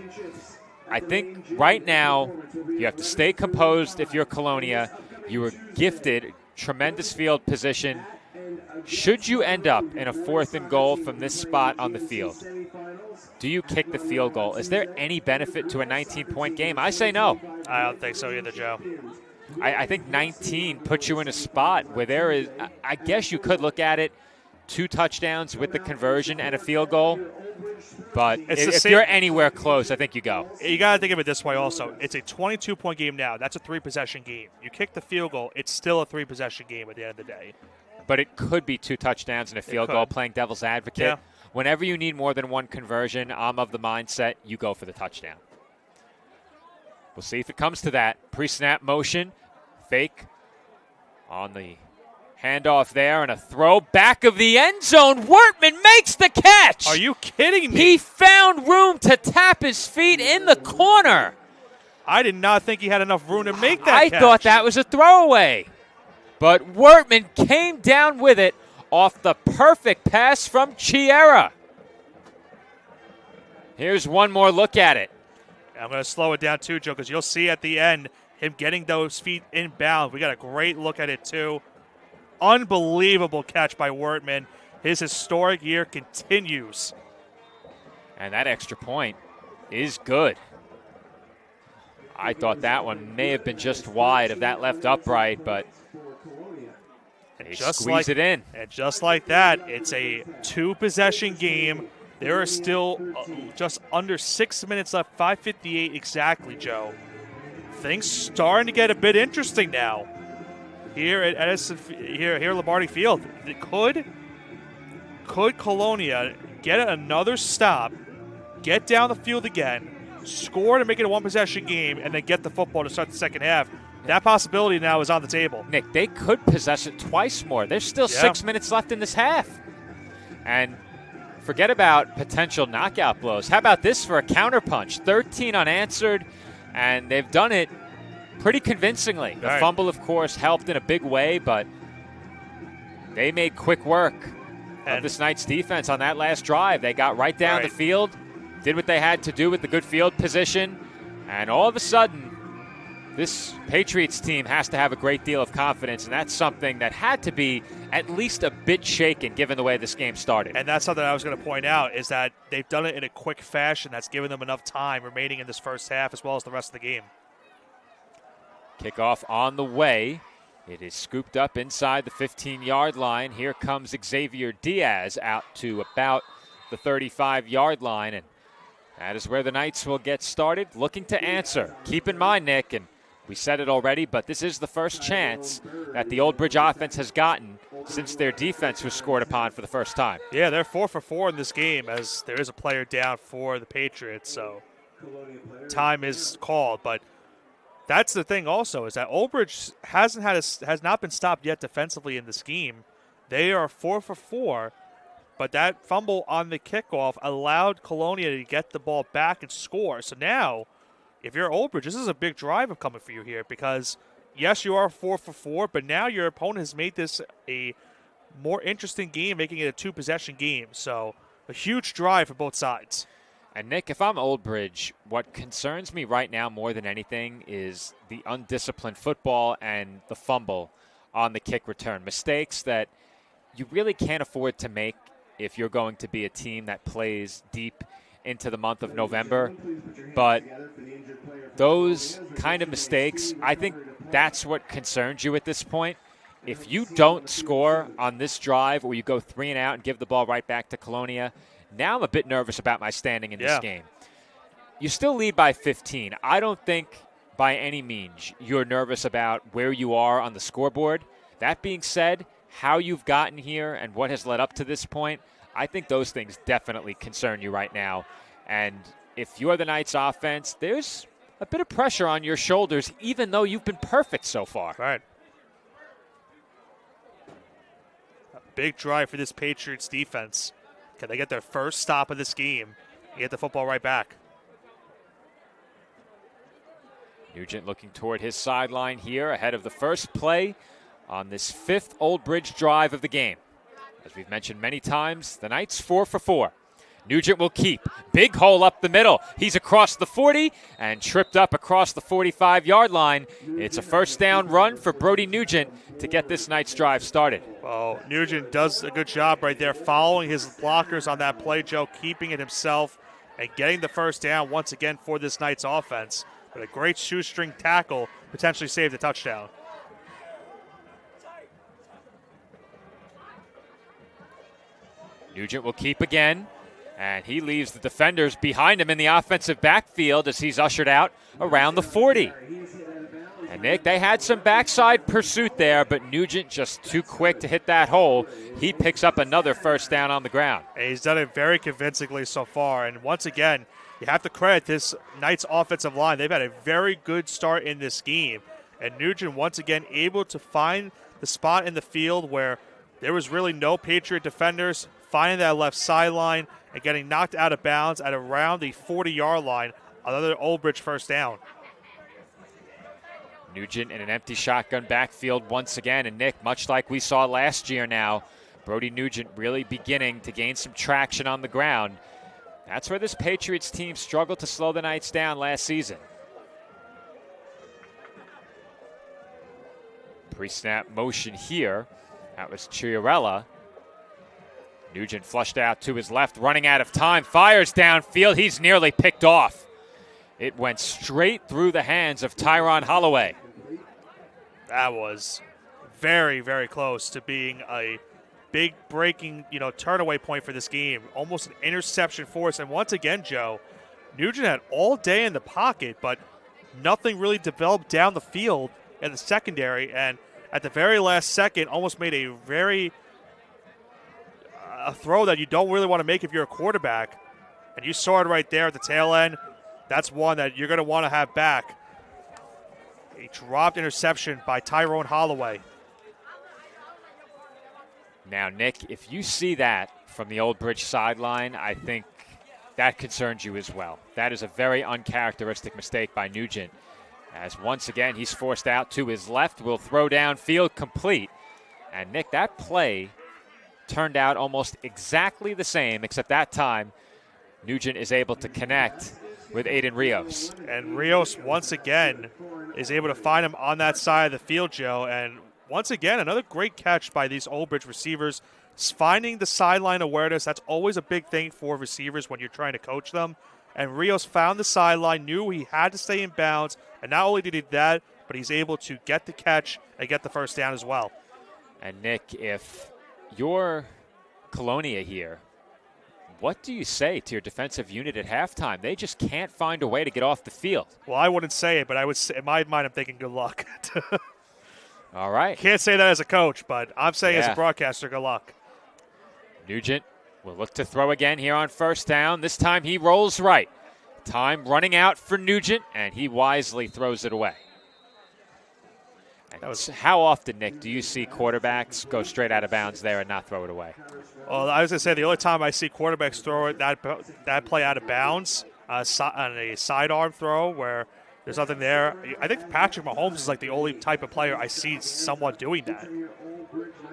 I think right now you have to stay composed if you're Colonia. You were gifted tremendous field position. Should you end up in a 4th and goal from this spot on the field, do you kick the field goal? Is there any benefit to a 19-point game? I say no. I don't think so either, Joe. I think 19 puts you in a spot where there is, I guess you could look at it, 2 touchdowns with the conversion and a field goal. But if you're anywhere close, I think you go. You got to think of it this way also. It's a 22-point game now. That's a 3-possession game. You kick the field goal, it's still a 3-possession game at the end of the day. But it could be 2 touchdowns and a field goal, playing devil's advocate. Yeah. Whenever you need more than 1 conversion, I'm of the mindset you go for the touchdown. We'll see if it comes to that. Pre-snap motion, fake on the handoff there, and a throw back of the end zone. Wortman makes the catch. Are you kidding me? He found room to tap his feet in the corner. I did not think he had enough room to make that catch. I thought that was a throwaway. But Wortman came down with it off the perfect pass from Chiera. Here's one more look at it. I'm going to slow it down too, Joe, because you'll see at the end him getting those feet inbound. We got a great look at it too. Unbelievable catch by Wortman. His historic year continues. And that extra point is good. I thought that one may have been just wide of that left upright, but they squeeze it in. And just like that, it's a 2-possession game. There are still just under 6 minutes left, 5:58 exactly, Joe. Things starting to get a bit interesting now here at Edison, here at Lombardi Field. Could Colonia get another stop, get down the field again, score to make it a 1-possession game, and then get the football to start the second half? That possibility now is on the table. Nick, they could possess it twice more. There's still 6 minutes left in this half. And forget about potential knockout blows. How about this for a counterpunch? 13 unanswered, and they've done it pretty convincingly. The fumble, of course, helped in a big way, but they made quick work of this Knights defense on that last drive. They got right down the field, did what they had to do with the good field position, and all of a sudden, this Patriots team has to have a great deal of confidence, and that's something that had to be at least a bit shaken given the way this game started. And that's something I was going to point out, is that they've done it in a quick fashion that's given them enough time remaining in this first half as well as the rest of the game. Kickoff on the way It is scooped up inside the 15-yard line. Here comes Xavier Diaz out to about the 35-yard line, and that is where the Knights will get started, looking to answer. Keep in mind, Nick, and we said it already, but this is the first chance that the Old Bridge offense has gotten since their defense was scored upon for the first time. Yeah, they're 4 for 4 in this game as there is a player down for the Patriots, so time is called. But that's the thing also, is that Old Bridge has not been stopped yet defensively in this game. They are 4 for 4, but that fumble on the kickoff allowed Colonia to get the ball back and score. So now, if you're Old Bridge, this is a big drive coming for you here because, yes, you are 4 for 4, but now your opponent has made this a more interesting game, making it a two-possession game. So a huge drive for both sides. And, Nick, if I'm Old Bridge, what concerns me right now more than anything is the undisciplined football and the fumble on the kick return. Mistakes that you really can't afford to make if you're going to be a team that plays deep into the month of November. But those kind of mistakes, I think that's what concerns you at this point. If you don't score on this drive or you go 3 and out and give the ball right back to Colonia, now I'm a bit nervous about my standing in this game. You still lead by 15. I don't think by any means you're nervous about where you are on the scoreboard. That being said, how you've gotten here and what has led up to this point, I think those things definitely concern you right now. And if you're the Knights offense, there's a bit of pressure on your shoulders, even though you've been perfect so far. Right. A big drive for this Patriots defense. Can they get their first stop of this game and get the football right back? Nugent looking toward his sideline here ahead of the first play on this 5th Old Bridge drive of the game. As we've mentioned many times, the Knights 4 for 4. Nugent will keep. Big hole up the middle. He's across the 40 and tripped up across the 45-yard line. It's a first down run for Brody Nugent to get this Knights drive started. Well, Nugent does a good job right there following his blockers on that play, Joe, keeping it himself and getting the first down once again for this Knights offense. But a great shoestring tackle potentially saved a touchdown. Nugent will keep again, and he leaves the defenders behind him in the offensive backfield as he's ushered out around the 40. And, Nick, they had some backside pursuit there, but Nugent just too quick to hit that hole. He picks up another first down on the ground. And he's done it very convincingly so far. And once again, you have to credit this Knights offensive line. They've had a very good start in this game. And Nugent once again able to find the spot in the field where there was really no Patriot defenders, finding that left sideline and getting knocked out of bounds at around the 40-yard line. Another Old Bridge first down. Nugent in an empty shotgun backfield once again. And, Nick, much like we saw last year now, Brody Nugent really beginning to gain some traction on the ground. That's where this Patriots team struggled to slow the Knights down last season. Pre-snap motion here. That was Chiarella. Nugent flushed out to his left, running out of time. Fires downfield. He's nearly picked off. It went straight through the hands of Tyron Holloway. That was very, very close to being a big breaking, turnaway point for this game. Almost an interception for us. And once again, Joe, Nugent had all day in the pocket, but nothing really developed down the field in the secondary. And at the very last second, almost made a throw that you don't really want to make if you're a quarterback. And you saw it right there at the tail end. That's one that you're going to want to have back. A dropped interception by Tyrone Holloway. Now, Nick, if you see that from the Old Bridge sideline, I think that concerns you as well. That is a very uncharacteristic mistake by Nugent, as once again he's forced out to his left, will throw downfield complete. And, Nick, that play turned out almost exactly the same, except that time Nugent is able to connect with Aiden Rios. And Rios, once again, is able to find him on that side of the field, Joe. And once again, another great catch by these Old Bridge receivers. Finding the sideline awareness, that's always a big thing for receivers when you're trying to coach them. And Rios found the sideline, knew he had to stay in bounds. And not only did he do that, but but he's able to get the catch and get the first down as well. And Nick, if you're Colonia here, what do you say to your defensive unit at halftime? They just can't find a way to get off the field. Well, I wouldn't say it, but I would say, in my mind, I'm thinking good luck. All right. Can't say that as a coach, but I'm saying as a broadcaster, good luck. Nugent will look to throw again here on first down. This time he rolls right. Time running out for Nugent, and he wisely throws it away. How often, Nick, do you see quarterbacks go straight out of bounds there and not throw it away? Well, I was going to say the only time I see quarterbacks throw it, that play out of bounds on a sidearm throw where there's nothing there. I think Patrick Mahomes is like the only type of player I see someone doing that.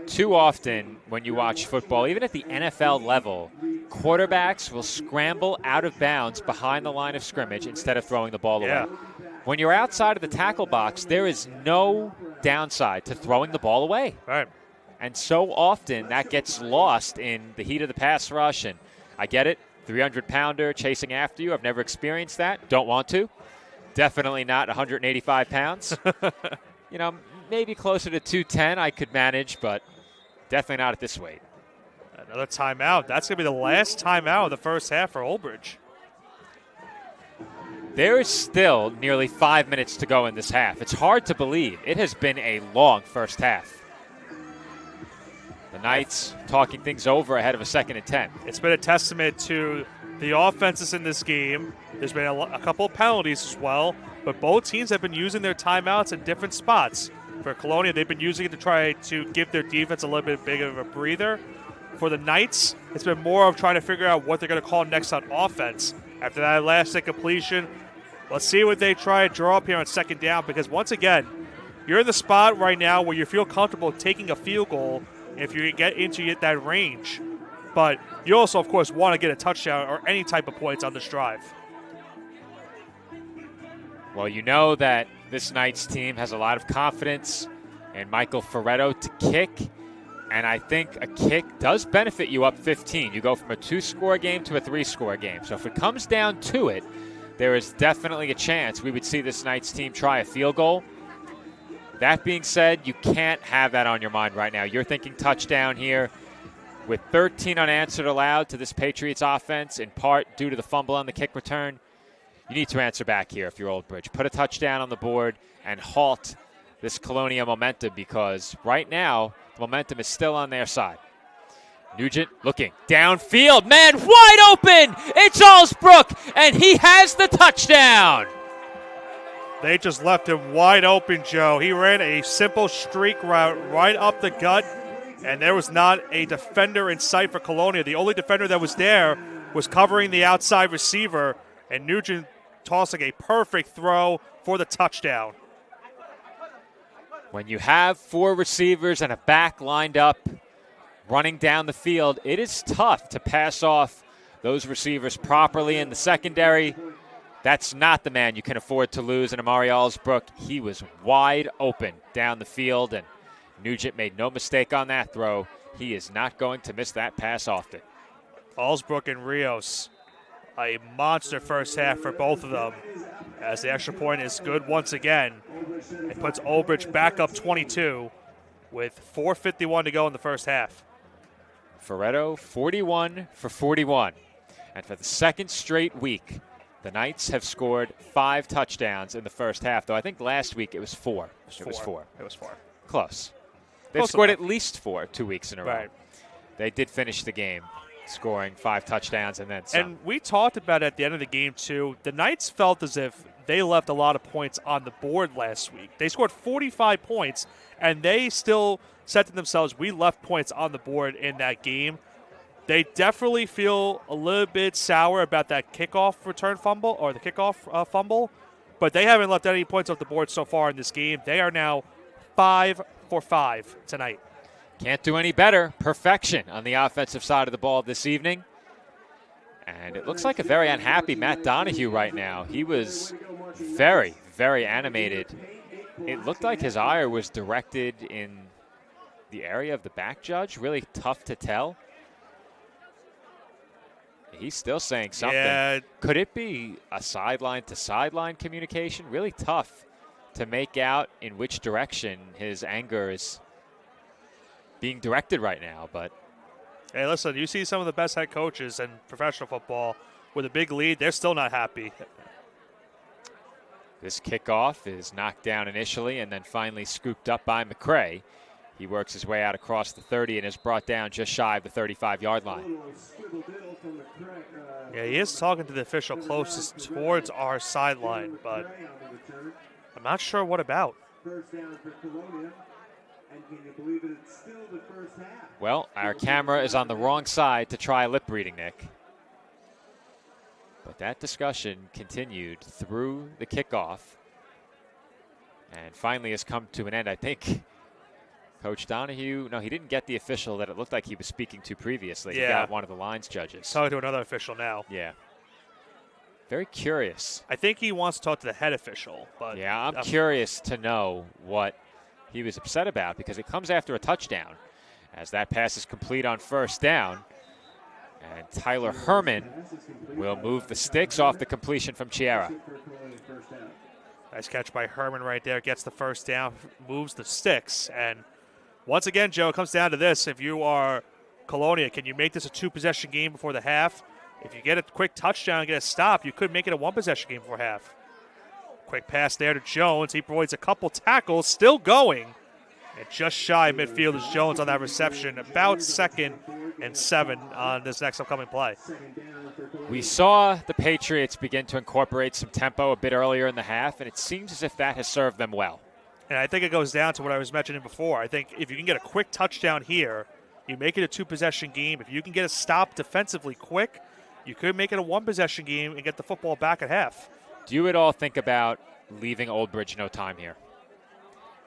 Too often when you watch football, even at the NFL level, quarterbacks will scramble out of bounds behind the line of scrimmage instead of throwing the ball away. When you're outside of the tackle box, there is no downside to throwing the ball away. Right. And so often that gets lost in the heat of the pass rush. And I get it, 300-pounder chasing after you. I've never experienced that. Don't want to. Definitely not 185 pounds. You know, maybe closer to 210 I could manage, but definitely not at this weight. Another timeout. That's going to be the last timeout of the first half for Old Bridge. There is still nearly 5 minutes to go in this half. It's hard to believe. It has been a long first half. The Knights talking things over ahead of a 2nd and 10. It's been a testament to the offenses in this game. There's been a couple of penalties as well, but both teams have been using their timeouts in different spots. For Colonia, they've been using it to try to give their defense a little bit bigger of a breather. For the Knights, it's been more of trying to figure out what they're going to call next on offense. After that last completion, let's see what they try to draw up here on 2nd down, because once again, you're in the spot right now where you feel comfortable taking a field goal if you get into that range. But you also, of course, want to get a touchdown or any type of points on this drive. Well, you know that this Knights team has a lot of confidence in Michael Ferretto to kick, and I think a kick does benefit you up 15. You go from a 2-score game to a 3-score game. So if it comes down to it, there is definitely a chance we would see this Knights team try a field goal. That being said, you can't have that on your mind right now. You're thinking touchdown here. With 13 unanswered allowed to this Patriots offense, in part due to the fumble on the kick return, you need to answer back here if you're Old Bridge. Put a touchdown on the board and halt this Colonia momentum, because right now the momentum is still on their side. Nugent looking downfield. Man, wide open. It's Allsbrook, and he has the touchdown. They just left him wide open, Joe. He ran a simple streak route right up the gut, and there was not a defender in sight for Colonia. The only defender that was there was covering the outside receiver, and Nugent tossing a perfect throw for the touchdown. When you have 4 receivers and a back lined up running down the field, it is tough to pass off those receivers properly in the secondary. That's not the man you can afford to lose in Amari Allsbrook. He was wide open down the field, and Nugent made no mistake on that throw. He is not going to miss that pass often. Allsbrook and Rios, a monster first half for both of them, as the extra point is good once again. It puts Old Bridge back up 22 with 4:51 to go in the first half. Ferretto, 41 for 41. And for the second straight week, the Knights have scored 5 touchdowns in the first half, though I think last week it was 4. It was 4. Close. They've scored at least 4 2 weeks in a row. Right. They did finish the game scoring 5 touchdowns and then some. And we talked about it at the end of the game, too. The Knights felt as if they left a lot of points on the board last week. They scored 45 points, and they still said to themselves, we left points on the board in that game. They definitely feel a little bit sour about that kickoff return fumble or the kickoff fumble, but they haven't left any points off the board so far in this game. They are now 5 for 5 tonight. Can't do any better. Perfection on the offensive side of the ball this evening. And it looks like a very unhappy Matt Donahue right now. He was very, very animated. It looked like his ire was directed in the area of the back judge. Really tough to tell. He's still saying something. Yeah. Could it be a sideline-to-sideline communication? Really tough to make out in which direction his anger is being directed right now. But hey, listen, you see some of the best head coaches in professional football with a big lead, they're still not happy. this kickoff is knocked down initially and then finally scooped up by McCray. He works his way out across the 30 and is brought down just shy of the 35-yard line. Yeah, he is talking to the official closest towards our sideline, but I'm not sure what about. First down for Colonia. And can you believe it? It's still the first half. Well, our camera is on the wrong side to try lip reading, Nick. But that discussion continued through the kickoff and finally has come to an end. I think Coach Donahue, no, he didn't get the official that it looked like he was speaking to previously. Yeah. He got one of the lines judges. Talking to another official now. Yeah. Very curious. I think he wants to talk to the head official. But yeah, I'm curious to know what he was upset about because it comes after a touchdown as that pass is complete on first down. And Tyler Herman will move the sticks off the completion from Chiara. Nice catch by Herman right there. Gets the first down, moves the sticks. And once again, Joe, it comes down to this. If you are Colonia, can you make this a two-possession game before the half? If you get a quick touchdown and get a stop, you could make it a one-possession game before half. Quick pass there to Jones. He avoids a couple tackles, still going. And just shy of midfield is Jones on that reception. About 2nd and 7 on this next upcoming play. We saw the Patriots begin to incorporate some tempo a bit earlier in the half, and it seems as if that has served them well. And I think it goes down to what I was mentioning before. I think if you can get a quick touchdown here, you make it a two-possession game. If you can get a stop defensively quick, you could make it a one-possession game and get the football back at half. Do you at all think about leaving Old Bridge no time here?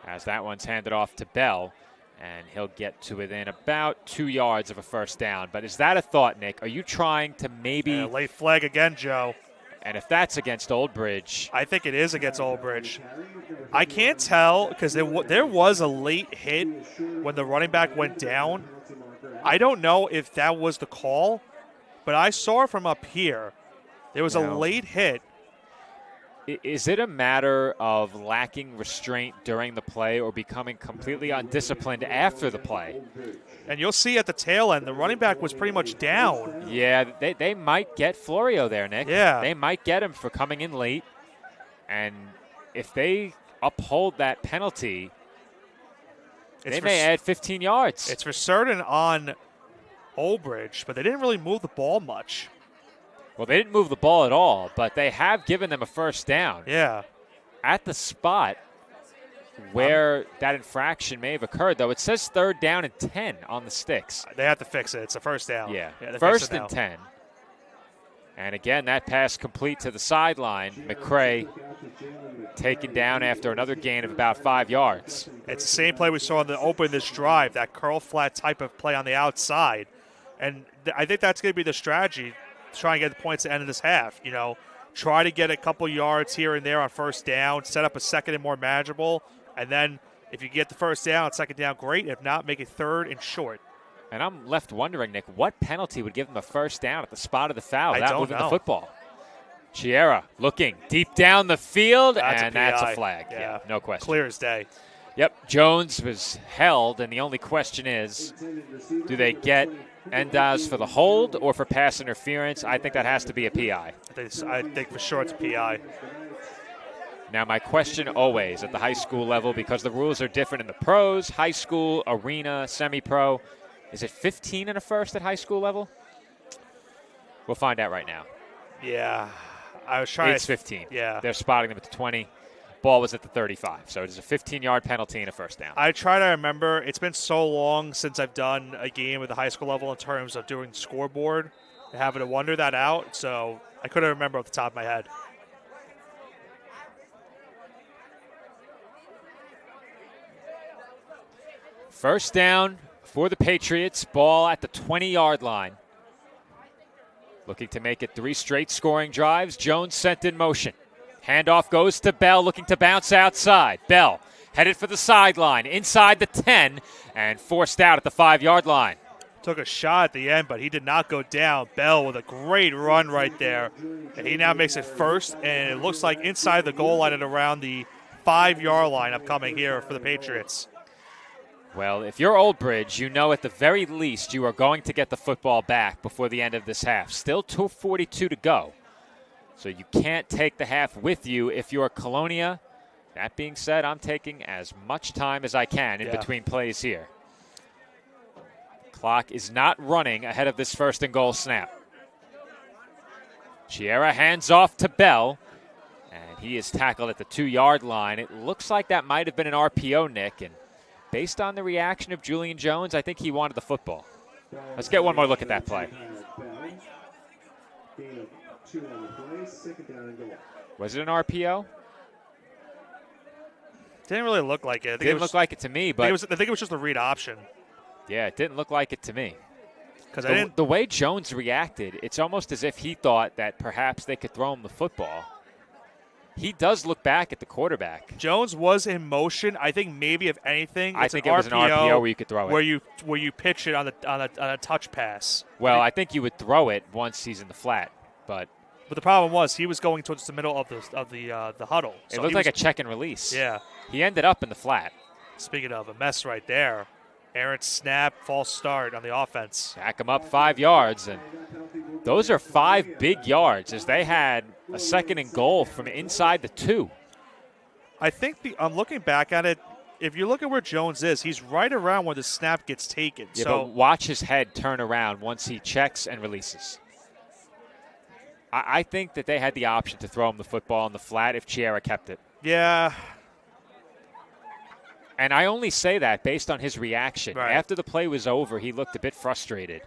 As that one's handed off to Bell, and he'll get to within about 2 yards of a first down. But is that a thought, Nick? Are you trying to maybe... late flag again, Joe. And if that's against Old Bridge... I think it is against Old Bridge. I can't tell because there was a late hit when the running back went down. I don't know if that was the call, but I saw from up here. There was a late hit. Is it a matter of lacking restraint during the play or becoming completely undisciplined after the play? And you'll see at the tail end, the running back was pretty much down. Yeah, they might get Florio there, Nick. Yeah. They might get him for coming in late. And if they uphold that penalty, they may add 15 yards. It's for certain on Old Bridge, but they didn't really move the ball much. Well, they didn't move the ball at all, but they have given them a first down. Yeah. At the spot where that infraction may have occurred, though, it says 3rd down and 10 on the sticks. They have to fix it. It's a first down. Yeah, they 1st and 10. And again, that pass complete to the sideline. McCray taken down after another gain of about 5 yards. It's the same play we saw in the open this drive, that curl flat type of play on the outside. And I think that's going to be the strategy. Try and get the points at the end of this half. You know, try to get a couple yards here and there on first down, set up a second and more manageable, and then if you get the first down, second down, great. If not, make it 3rd and short. And I'm left wondering, Nick, what penalty would give them a first down at the spot of the foul without moving the football? Chiara looking deep down the field, that's a flag. Yeah, no question. Clear as day. Yep, Jones was held, and the only question is, do they get Endaz for the hold or for pass interference? I think that has to be a PI. I think for sure it's a PI. Now, my question always at the high school level, because the rules are different in the pros, high school, arena, semi-pro, is it 15 and a first at high school level? We'll find out right now. Yeah, I was trying. It's 15. Yeah. They're spotting them at the 20. Ball was at the 35, so it is a 15-yard penalty and a first down. I try to remember. It's been so long since I've done a game at the high school level in terms of doing scoreboard and having to wonder that out, so I couldn't remember off the top of my head. First down for the Patriots. Ball at the 20-yard line. Looking to make it 3 straight scoring drives. Jones sent in motion. Handoff goes to Bell, looking to bounce outside. Bell headed for the sideline, inside the 10, and forced out at the 5-yard line. Took a shot at the end, but he did not go down. Bell with a great run right there. And he now makes it 1st, and it looks like inside the goal line at around the 5-yard line upcoming here for the Patriots. Well, if you're Old Bridge, you know at the very least you are going to get the football back before the end of this half. Still 2:42 to go. So you can't take the half with you if you're Colonia. That being said, I'm taking as much time as I can in between plays here. Clock is not running ahead of this 1st and goal snap. Chiera hands off to Bell, and he is tackled at the 2-yard line. It looks like that might have been an RPO, Nick, and based on the reaction of Julian Jones, I think he wanted the football. Let's get one more look at that play. Was it an RPO? Didn't really look like it. Didn't look like it to me, but I think it was just a read option. Yeah, it didn't look like it to me. Because the way Jones reacted, it's almost as if he thought that perhaps they could throw him the football. He does look back at the quarterback. Jones was in motion. I think maybe if anything, I think it was an RPO where you could throw it. Where you pitch it on a touch pass. Well, I think you would throw it once he's in the flat, but the problem was he was going towards the middle of the huddle. So it looked like a check and release. Yeah. He ended up in the flat. Speaking of a mess right there, errant snap, false start on the offense. Back him up 5 yards, and those are 5 big yards as they had a 2nd and goal from inside the 2. I think I'm looking back at it. If you look at where Jones is, he's right around where the snap gets taken. Yeah, so but watch his head turn around once he checks and releases. I think that they had the option to throw him the football in the flat if Chiera kept it. Yeah. And I only say that based on his reaction. Right. After the play was over, he looked a bit frustrated.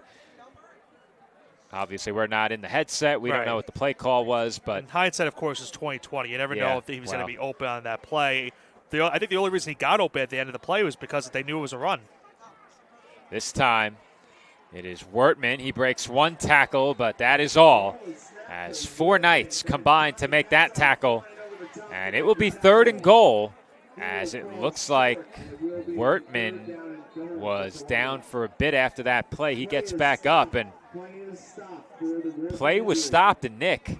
Obviously, we're not in the headset. We don't know what the play call was, but in hindsight, of course, is 2020. You never know if he was going to be open on that play. I think the only reason he got open at the end of the play was because they knew it was a run. This time, it is Wertman. He breaks 1 tackle, but that is all. As 4 Knights combined to make that tackle, and it will be 3rd and goal. As it looks like Wertman was down for a bit after that play. He gets back up, and play was stopped. And Nick,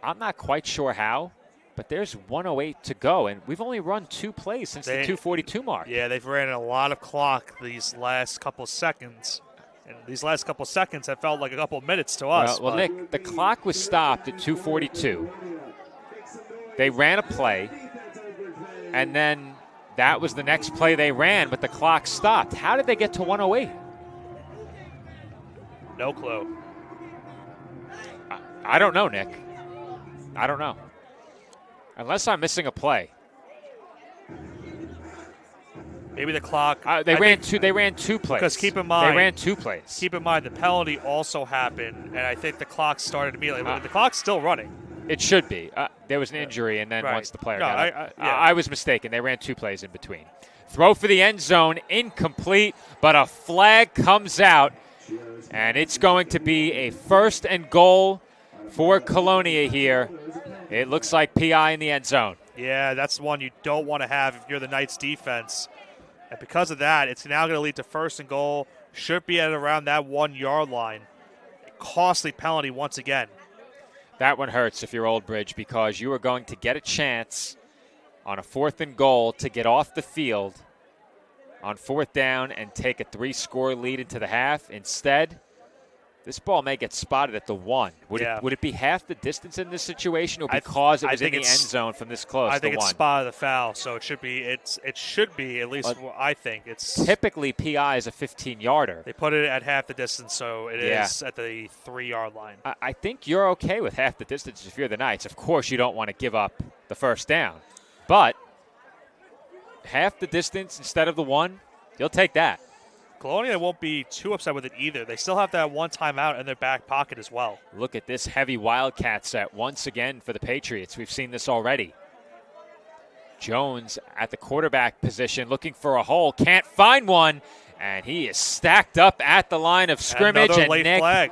I'm not quite sure how, but there's 1:08 to go, and we've only run 2 plays since the 2:42 mark. Yeah, they've ran a lot of clock these last couple seconds. And these last couple seconds have felt like a couple minutes to us. Well, Nick, the clock was stopped at 2:42. They ran a play. And then that was the next play they ran, but the clock stopped. How did they get to 108? No clue. I don't know, Nick. I don't know. Unless I'm missing a play. Maybe the clock. They ran 2 plays. Because keep in mind, they ran 2 plays. Keep in mind the penalty also happened, and I think the clock started immediately. The clock's still running. It should be. There was an injury, and then once the player got up. I was mistaken. They ran 2 plays in between. Throw for the end zone, incomplete, but a flag comes out, and it's going to be a 1st and goal for Colonia here. It looks like PI in the end zone. Yeah, that's one you don't want to have if you're the Knights defense. And because of that, it's now going to lead to 1st and goal. Should be at around that 1-yard line. Costly penalty once again. That one hurts if you're Old Bridge because you are going to get a chance on a 4th and goal to get off the field on 4th down and take a 3-score lead into the half. Instead, this ball may get spotted at the 1. Would it be half the distance in this situation, or because it was in the end zone from this close? I think it's 1? spotted the foul, so it should be. It should be at least. I think it's typically PI is a 15-yarder. They put it at half the distance, so it is at the 3-yard line. I think you're okay with half the distance if you're the Knights. Of course, you don't want to give up the 1st down, but half the distance instead of the 1, you'll take that. Colonia won't be too upset with it either. They still have that 1 timeout in their back pocket as well. Look at this heavy Wildcat set once again for the Patriots. We've seen this already. Jones at the quarterback position looking for a hole. Can't find one. And he is stacked up at the line of scrimmage. Another and late Nick, flag.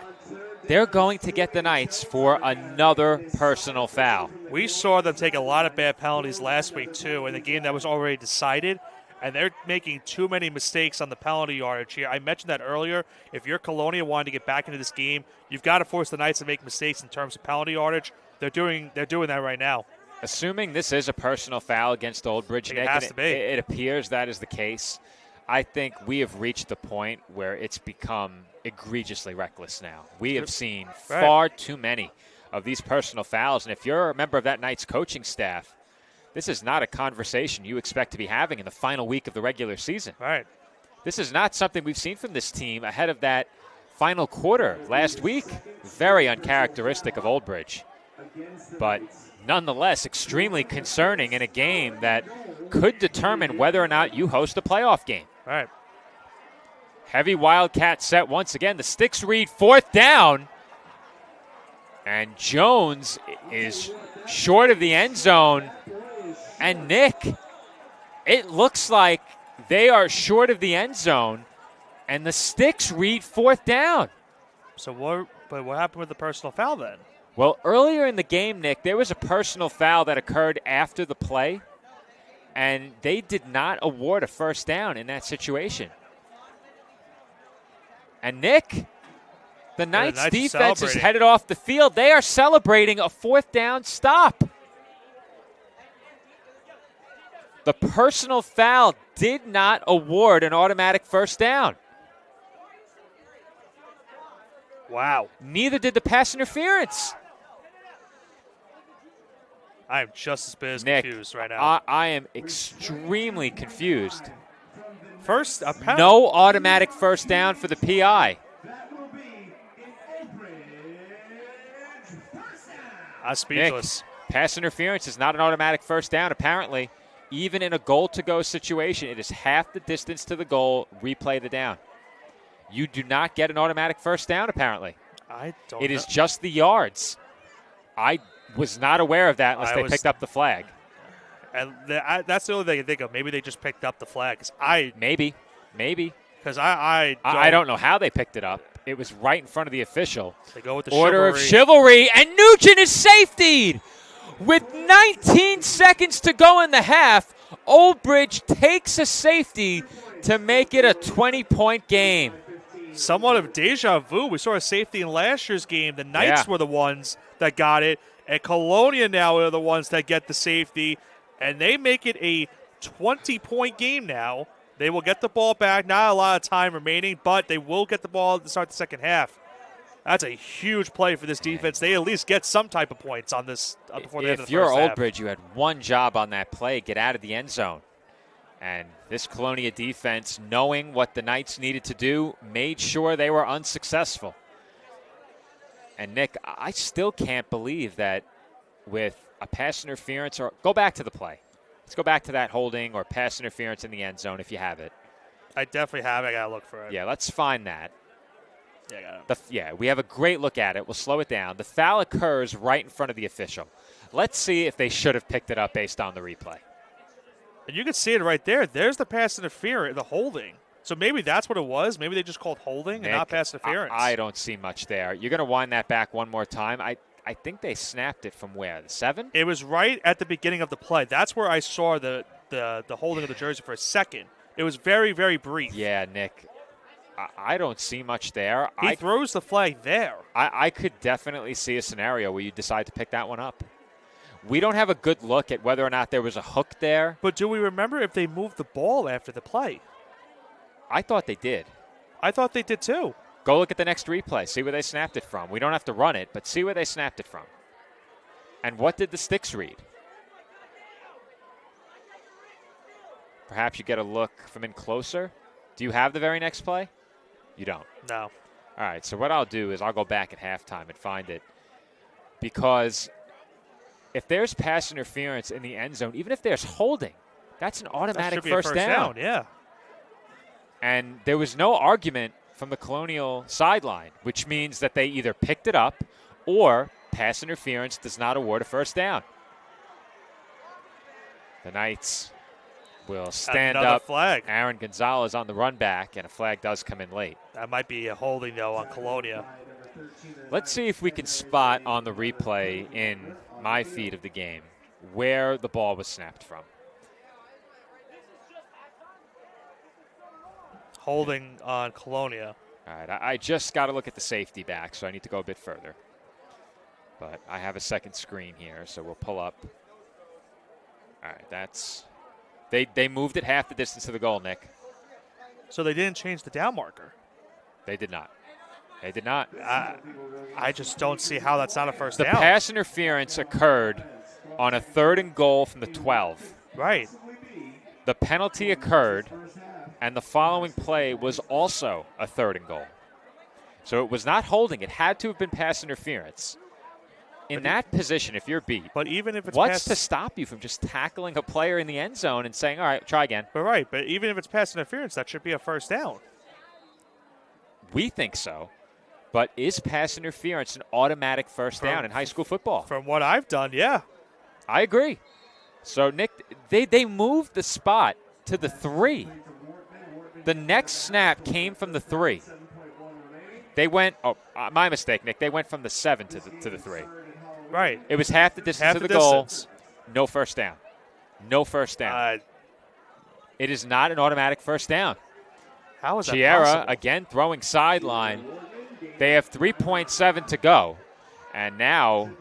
They're going to get the Knights for another personal foul. We saw them take a lot of bad penalties last week, too, in a game that was already decided. And they're making too many mistakes on the penalty yardage here. I mentioned that earlier. If you're Colonia wanting to get back into this game, you've got to force the Knights to make mistakes in terms of penalty yardage. They're doing that right now. Assuming this is a personal foul against Old Bridge, Nick, It has to be. It appears that is the case. I think we have reached the point where it's become egregiously reckless now. We have seen far too many of these personal fouls, and if you're a member of that night's coaching staff, this is not a conversation you expect to be having in the final week of the regular season. Right. This is not something we've seen from this team ahead of that final quarter last week. Very uncharacteristic of Old Bridge, but nonetheless extremely concerning in a game that could determine whether or not you host a playoff game. All right. Heavy Wildcat set once again. The sticks read 4th down. And Jones is short of the end zone. And Nick, it looks like they are short of the end zone. And the sticks read 4th down. So what happened with the personal foul then? Well, earlier in the game, Nick, there was a personal foul that occurred after the play. And they did not award a first down in that situation. And Nick, the Knights defense is headed off the field. They are celebrating a 4th down stop. The personal foul did not award an automatic first down. Wow. Neither did the pass interference. I am just as bit as Nick, confused right now. I am extremely confused. First, no automatic first down for the PI. I'm speechless. Nick, pass interference is not an automatic first down, apparently. Even in a goal-to-go situation, it is half the distance to the goal. Replay the down. You do not get an automatic first down, apparently. I don't It is just the yards. I was not aware of that unless they picked up the flag. And that's the only thing I can think of. Maybe they just picked up the flag. Maybe. Because I don't know how they picked it up. It was right in front of the official. They go with the order of chivalry, and Nugent is safetied. With 19 seconds to go in the half, Old Bridge takes a safety to make it a 20-point game. Somewhat of deja vu. We saw a safety in last year's game. The Knights were the ones that got it, and Colonia now are the ones that get the safety, and they make it a 20-point game now. They will get the ball back. Not a lot of time remaining, but they will get the ball to start the second half. That's a huge play for this defense. They at least get some type of points on this before the end of the first half. If you're Old Bridge, you had one job on that play, get out of the end zone. And this Colonia defense, knowing what the Knights needed to do, made sure they were unsuccessful. And, Nick, I still can't believe that with a pass interference or go back to the play. Let's go back to that holding or pass interference in the end zone if you have it. I definitely have it. I got to look for it. Yeah, let's find that. Yeah, I got it. We have a great look at it. We'll slow it down. The foul occurs right in front of the official. Let's see if they should have picked it up based on the replay. And you can see it right there. There's the pass interference, the holding. So maybe that's what it was. Maybe they just called holding and not pass interference. I don't see much there. You're going to wind that back one more time. I think they snapped it from where? The 7? It was right at the beginning of the play. That's where I saw the holding of the jersey for a second. It was very, very brief. Yeah, Nick. I don't see much there. He throws the flag there. I could definitely see a scenario where you decide to pick that one up. We don't have a good look at whether or not there was a hook there. But do we remember if they moved the ball after the play? I thought they did. I thought they did too. Go look at the next replay. See where they snapped it from. We don't have to run it, but see where they snapped it from. And what did the sticks read? Perhaps you get a look from in closer. Do you have the very next play? You don't. No. All right, so what I'll do is I'll go back at halftime and find it. Because if there's pass interference in the end zone, even if there's holding, that's an automatic first down. Yeah. And there was no argument from the Colonial sideline, which means that they either picked it up or pass interference does not award a first down. The Knights will stand up. Flag. Aaron Gonzalez on the run back, and a flag does come in late. That might be a holding, though, on Colonia. Let's see if we can spot on the replay in my feed of the game where the ball was snapped from. Holding on Colonia. All right, I just got to look at the safety back, so I need to go a bit further. But I have a second screen here, so we'll pull up All right, that's they moved it half the distance to the goal, Nick. So they didn't change the down marker. They did not. They did not. I just don't see how that's not a first The down. pass interference occurred on a 3rd and goal from the 12. Right. The penalty occurred, and the following play was also a 3rd and goal. So it was not holding. It had to have been pass interference. In that position, if you're beat, but even if it's what's to stop you from just tackling a player in the end zone and saying, all right, try again? But even if it's pass interference, that should be a first down. We think so. But is pass interference an automatic first down in high school football? From what I've done, yeah. I agree. So, Nick, they moved the spot to the 3. The next snap came from the 3. They went, my mistake, Nick. They went from the 7 to the 3. Right. It was half the distance to the goal. No first down. No first down. It is not an automatic first down. How is that Chiera, possible? again, throwing sideline. They have 3.7 to go. And now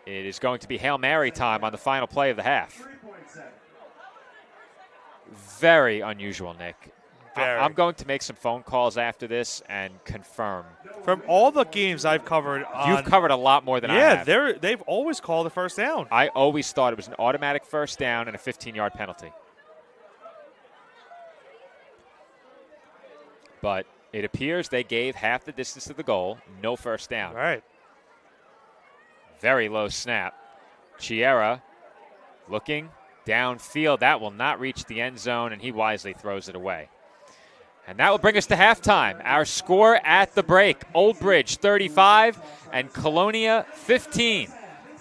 it is going to be Hail Mary time on the final play of the half. Very unusual, Nick. I'm going to make some phone calls after this and confirm. From all the games I've covered, You've covered a lot more than I have. Yeah, they've always called a first down. I always thought it was an automatic first down and a 15-yard penalty. But it appears they gave half the distance to the goal, no first down. Right. Very low snap. Chiera looking downfield. That will not reach the end zone, and he wisely throws it away. And that will bring us to halftime. Our score at the break, Old Bridge 35 and Colonia 15.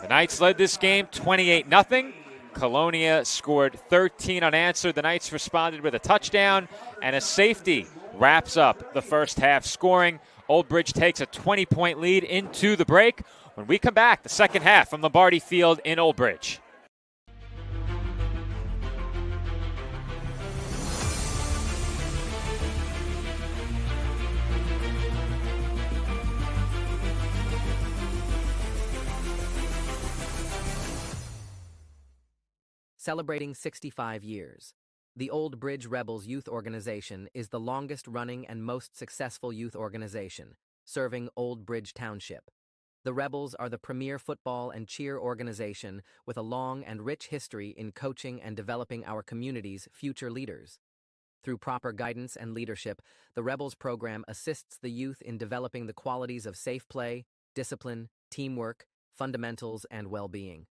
The Knights led this game 28-0. Colonia scored 13 unanswered. The Knights responded with a touchdown and a safety. Wraps up the first half scoring. Old Bridge takes a 20-point lead into the break. When we come back, the second half from Lombardi Field in Old Bridge. Celebrating 65 years. The Old Bridge Rebels Youth Organization is the longest-running and most successful youth organization, serving Old Bridge Township. The Rebels are the premier football and cheer organization with a long and rich history in coaching and developing our community's future leaders. Through proper guidance and leadership, the Rebels program assists the youth in developing the qualities of safe play, discipline, teamwork, fundamentals, and well-being.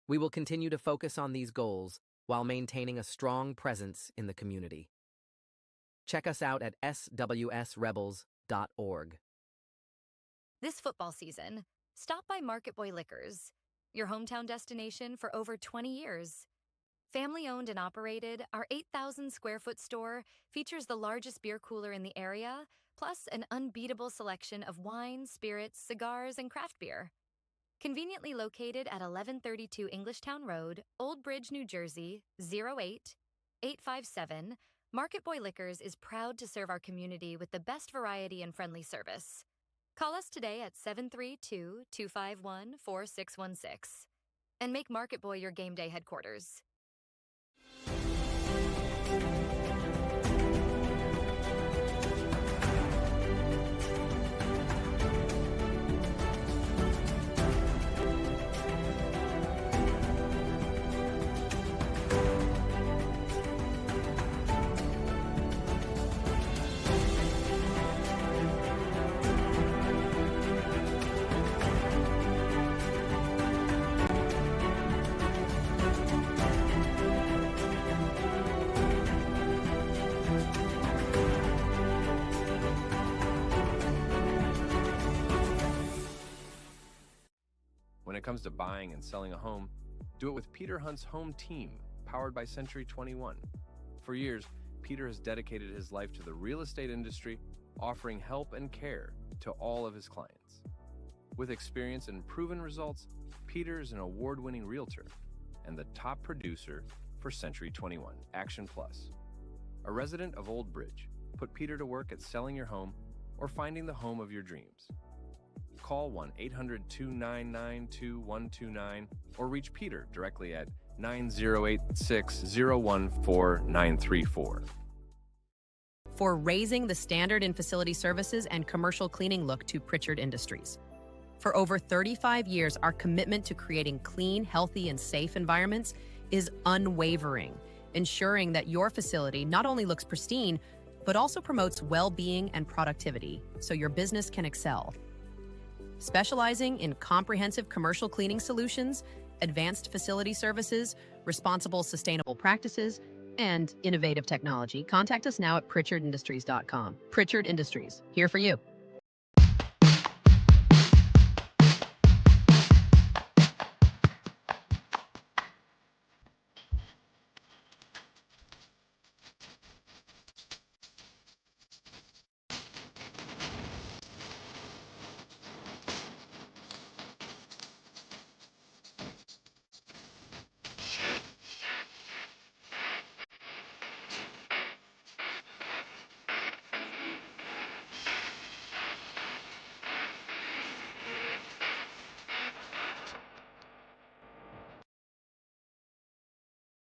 We will continue to focus on these goals while maintaining a strong presence in the community. Check us out at swsrebels.org. This football season, stop by Market Boy Liquors, your hometown destination for over 20 years. Family-owned and operated, our 8,000-square-foot store features the largest beer cooler in the area, plus an unbeatable selection of wine, spirits, cigars, and craft beer. Conveniently located at 1132 Englishtown Road, Old Bridge, New Jersey, 08857, Market Boy Liquors is proud to serve our community with the best variety and friendly service. Call us today at 732-251-4616 and make Market Boy your game day headquarters. When it comes to buying and selling a home, do it with Peter Hunt's Home Team, powered by Century 21. For years, Peter has dedicated his life to the real estate industry, offering help and care to all of his clients. With experience and proven results, Peter is an award-winning realtor and the top producer for Century 21 Action Plus. A resident of Old Bridge, put Peter to work at selling your home or finding the home of your dreams. Call 1-800-299-2129 or reach Peter directly at 908-601-4934. For raising the standard in facility services and commercial cleaning, look to Pritchard Industries. For over 35 years, our commitment to creating clean, healthy, and safe environments is unwavering, ensuring that your facility not only looks pristine, but also promotes well-being and productivity so your business can excel. Specializing in comprehensive commercial cleaning solutions, advanced facility services, responsible sustainable practices, and innovative technology, contact us now at pritchardindustries.com. Pritchard Industries, here for you.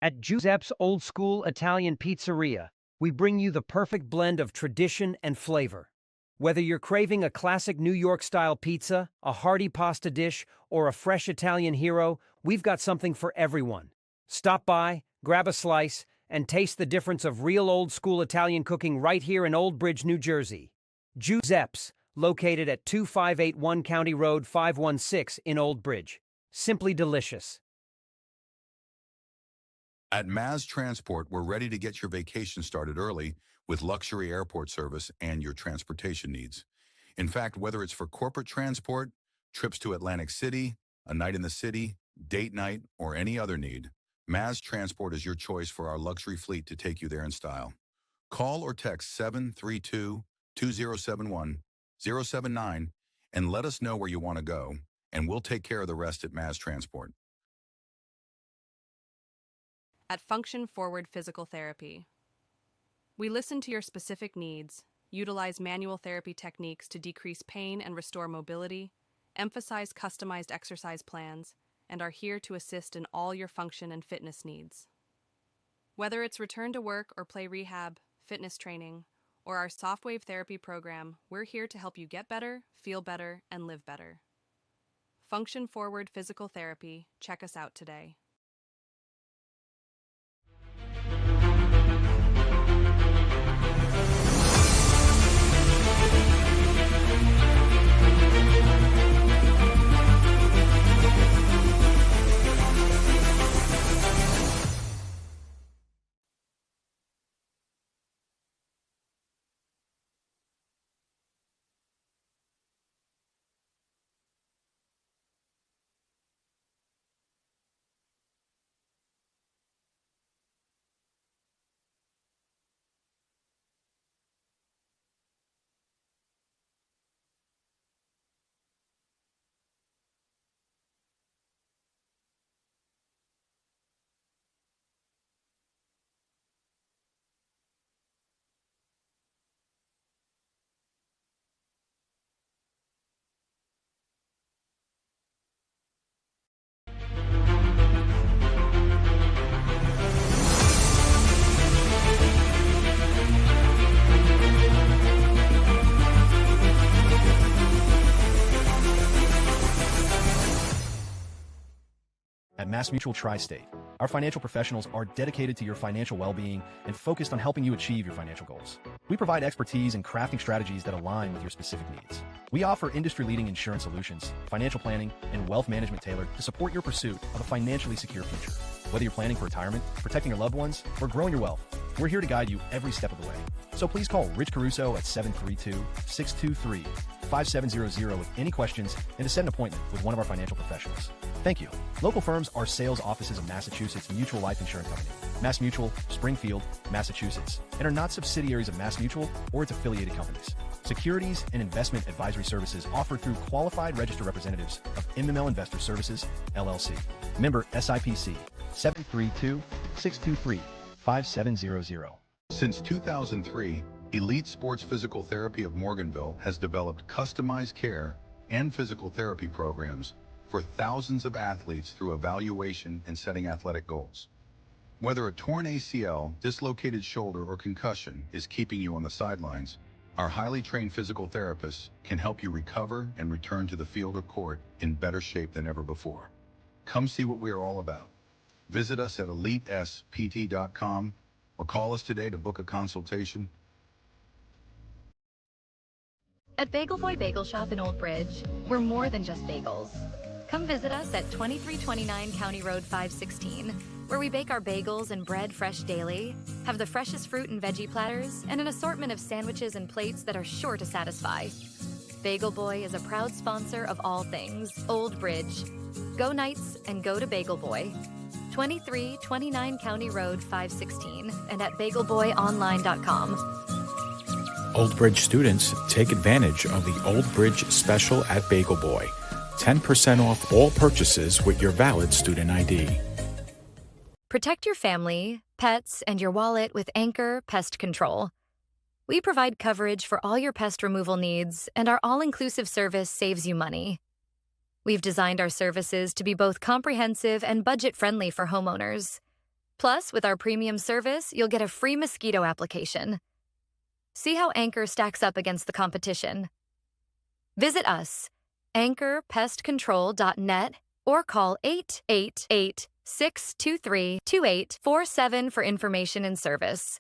At Giuseppe's Old School Italian Pizzeria, we bring you the perfect blend of tradition and flavor. Whether you're craving a classic New York-style pizza, a hearty pasta dish, or a fresh Italian hero, we've got something for everyone. Stop by, grab a slice, and taste the difference of real old-school Italian cooking right here in Old Bridge, New Jersey. Giuseppe's, located at 2581 County Road 516 in Old Bridge. Simply delicious. At Maz Transport, we're ready to get your vacation started early with luxury airport service and your transportation needs. In fact, whether it's for corporate transport, trips to Atlantic City, a night in the city, date night, or any other need, Maz Transport is your choice for our luxury fleet to take you there in style. Call or text 732-2071-079 and let us know where you want to go, and we'll take care of the rest at Maz Transport. At Function Forward Physical Therapy, we listen to your specific needs, utilize manual therapy techniques to decrease pain and restore mobility, emphasize customized exercise plans, and are here to assist in all your function and fitness needs. Whether it's return to work or play rehab, fitness training, or our soft wave therapy program, we're here to help you get better, feel better, and live better. Function Forward Physical Therapy. Check us out today. At MassMutual Tri-State, our financial professionals are dedicated to your financial well-being and focused on helping you achieve your financial goals. We provide expertise in crafting strategies that align with your specific needs. We offer industry-leading insurance solutions, financial planning, and wealth management tailored to support your pursuit of a financially secure future. Whether you're planning for retirement, protecting your loved ones, or growing your wealth, we're here to guide you every step of the way. So please call Rich Caruso at 732-623-5700 with any questions and to set an appointment with one of our financial professionals. Thank you. Local firms are sales offices of Massachusetts Mutual Life Insurance Company, MassMutual, Springfield, Massachusetts, and are not subsidiaries of MassMutual or its affiliated companies. Securities and investment advisory services offered through qualified registered representatives of MML Investor Services, LLC. Member SIPC, 732-623-5700. Since 2003, Elite Sports Physical Therapy of Morganville has developed customized care and physical therapy programs for thousands of athletes through evaluation and setting athletic goals. Whether a torn ACL, dislocated shoulder, or concussion is keeping you on the sidelines, our highly trained physical therapists can help you recover and return to the field or court in better shape than ever before. Come see what we are all about. Visit us at elitespt.com or call us today to book a consultation. At Bagel Boy Bagel Shop in Old Bridge, we're more than just bagels. Come visit us at 2329 County Road 516, where we bake our bagels and bread fresh daily, have the freshest fruit and veggie platters, and an assortment of sandwiches and plates that are sure to satisfy. Bagel Boy is a proud sponsor of all things Old Bridge. Go Knights and go to Bagel Boy. 2329 County Road 516 and at bagelboyonline.com. Old Bridge students, take advantage of the Old Bridge special at Bagel Boy. 10% off all purchases with your valid student ID. Protect your family, pets, and your wallet with Anchor Pest Control. We provide coverage for all your pest removal needs, and our all-inclusive service saves you money. We've designed our services to be both comprehensive and budget-friendly for homeowners. Plus, with our premium service, you'll get a free mosquito application. See how Anchor stacks up against the competition. Visit us, anchorpestcontrol.net, or call 888-623-2847 for information and service.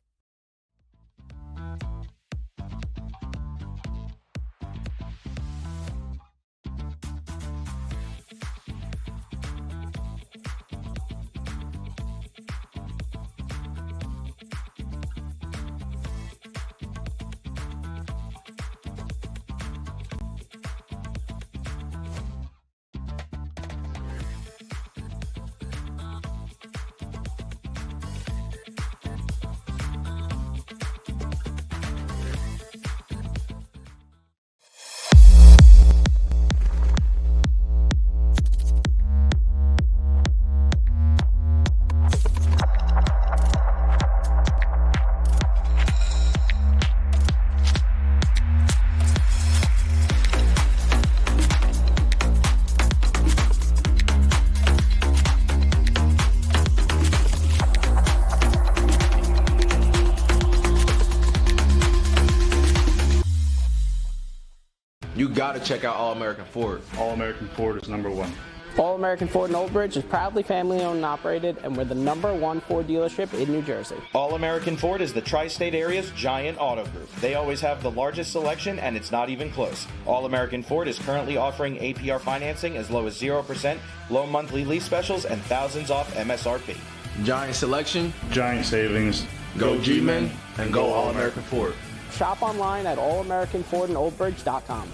You gotta check out All American Ford. All American Ford is number one. All American Ford in Old Bridge is proudly family owned and operated, and we're the #1 Ford dealership in New Jersey. All American Ford is the tri-state area's giant auto group. They always have the largest selection, and it's not even close. All American Ford is currently offering APR financing as low as 0%, low monthly lease specials, and thousands off MSRP. Giant selection, giant savings. Go G-Men and go All American Ford. Shop online at allamericanfordandoldbridge.com.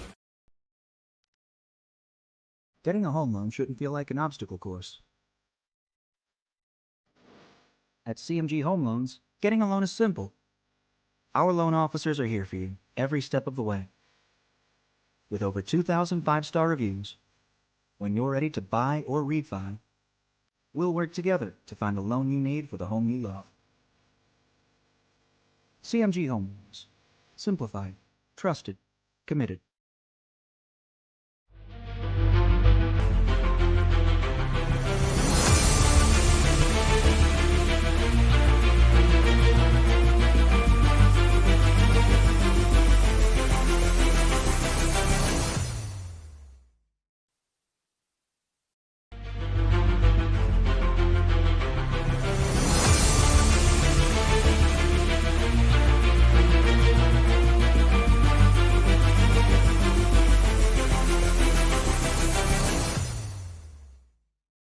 Getting a home loan shouldn't feel like an obstacle course. At CMG Home Loans, getting a loan is simple. Our loan officers are here for you every step of the way. With over 2,000 five-star reviews, when you're ready to buy or refi, we'll work together to find the loan you need for the home you love. CMG Home Loans. Simplified, trusted, committed.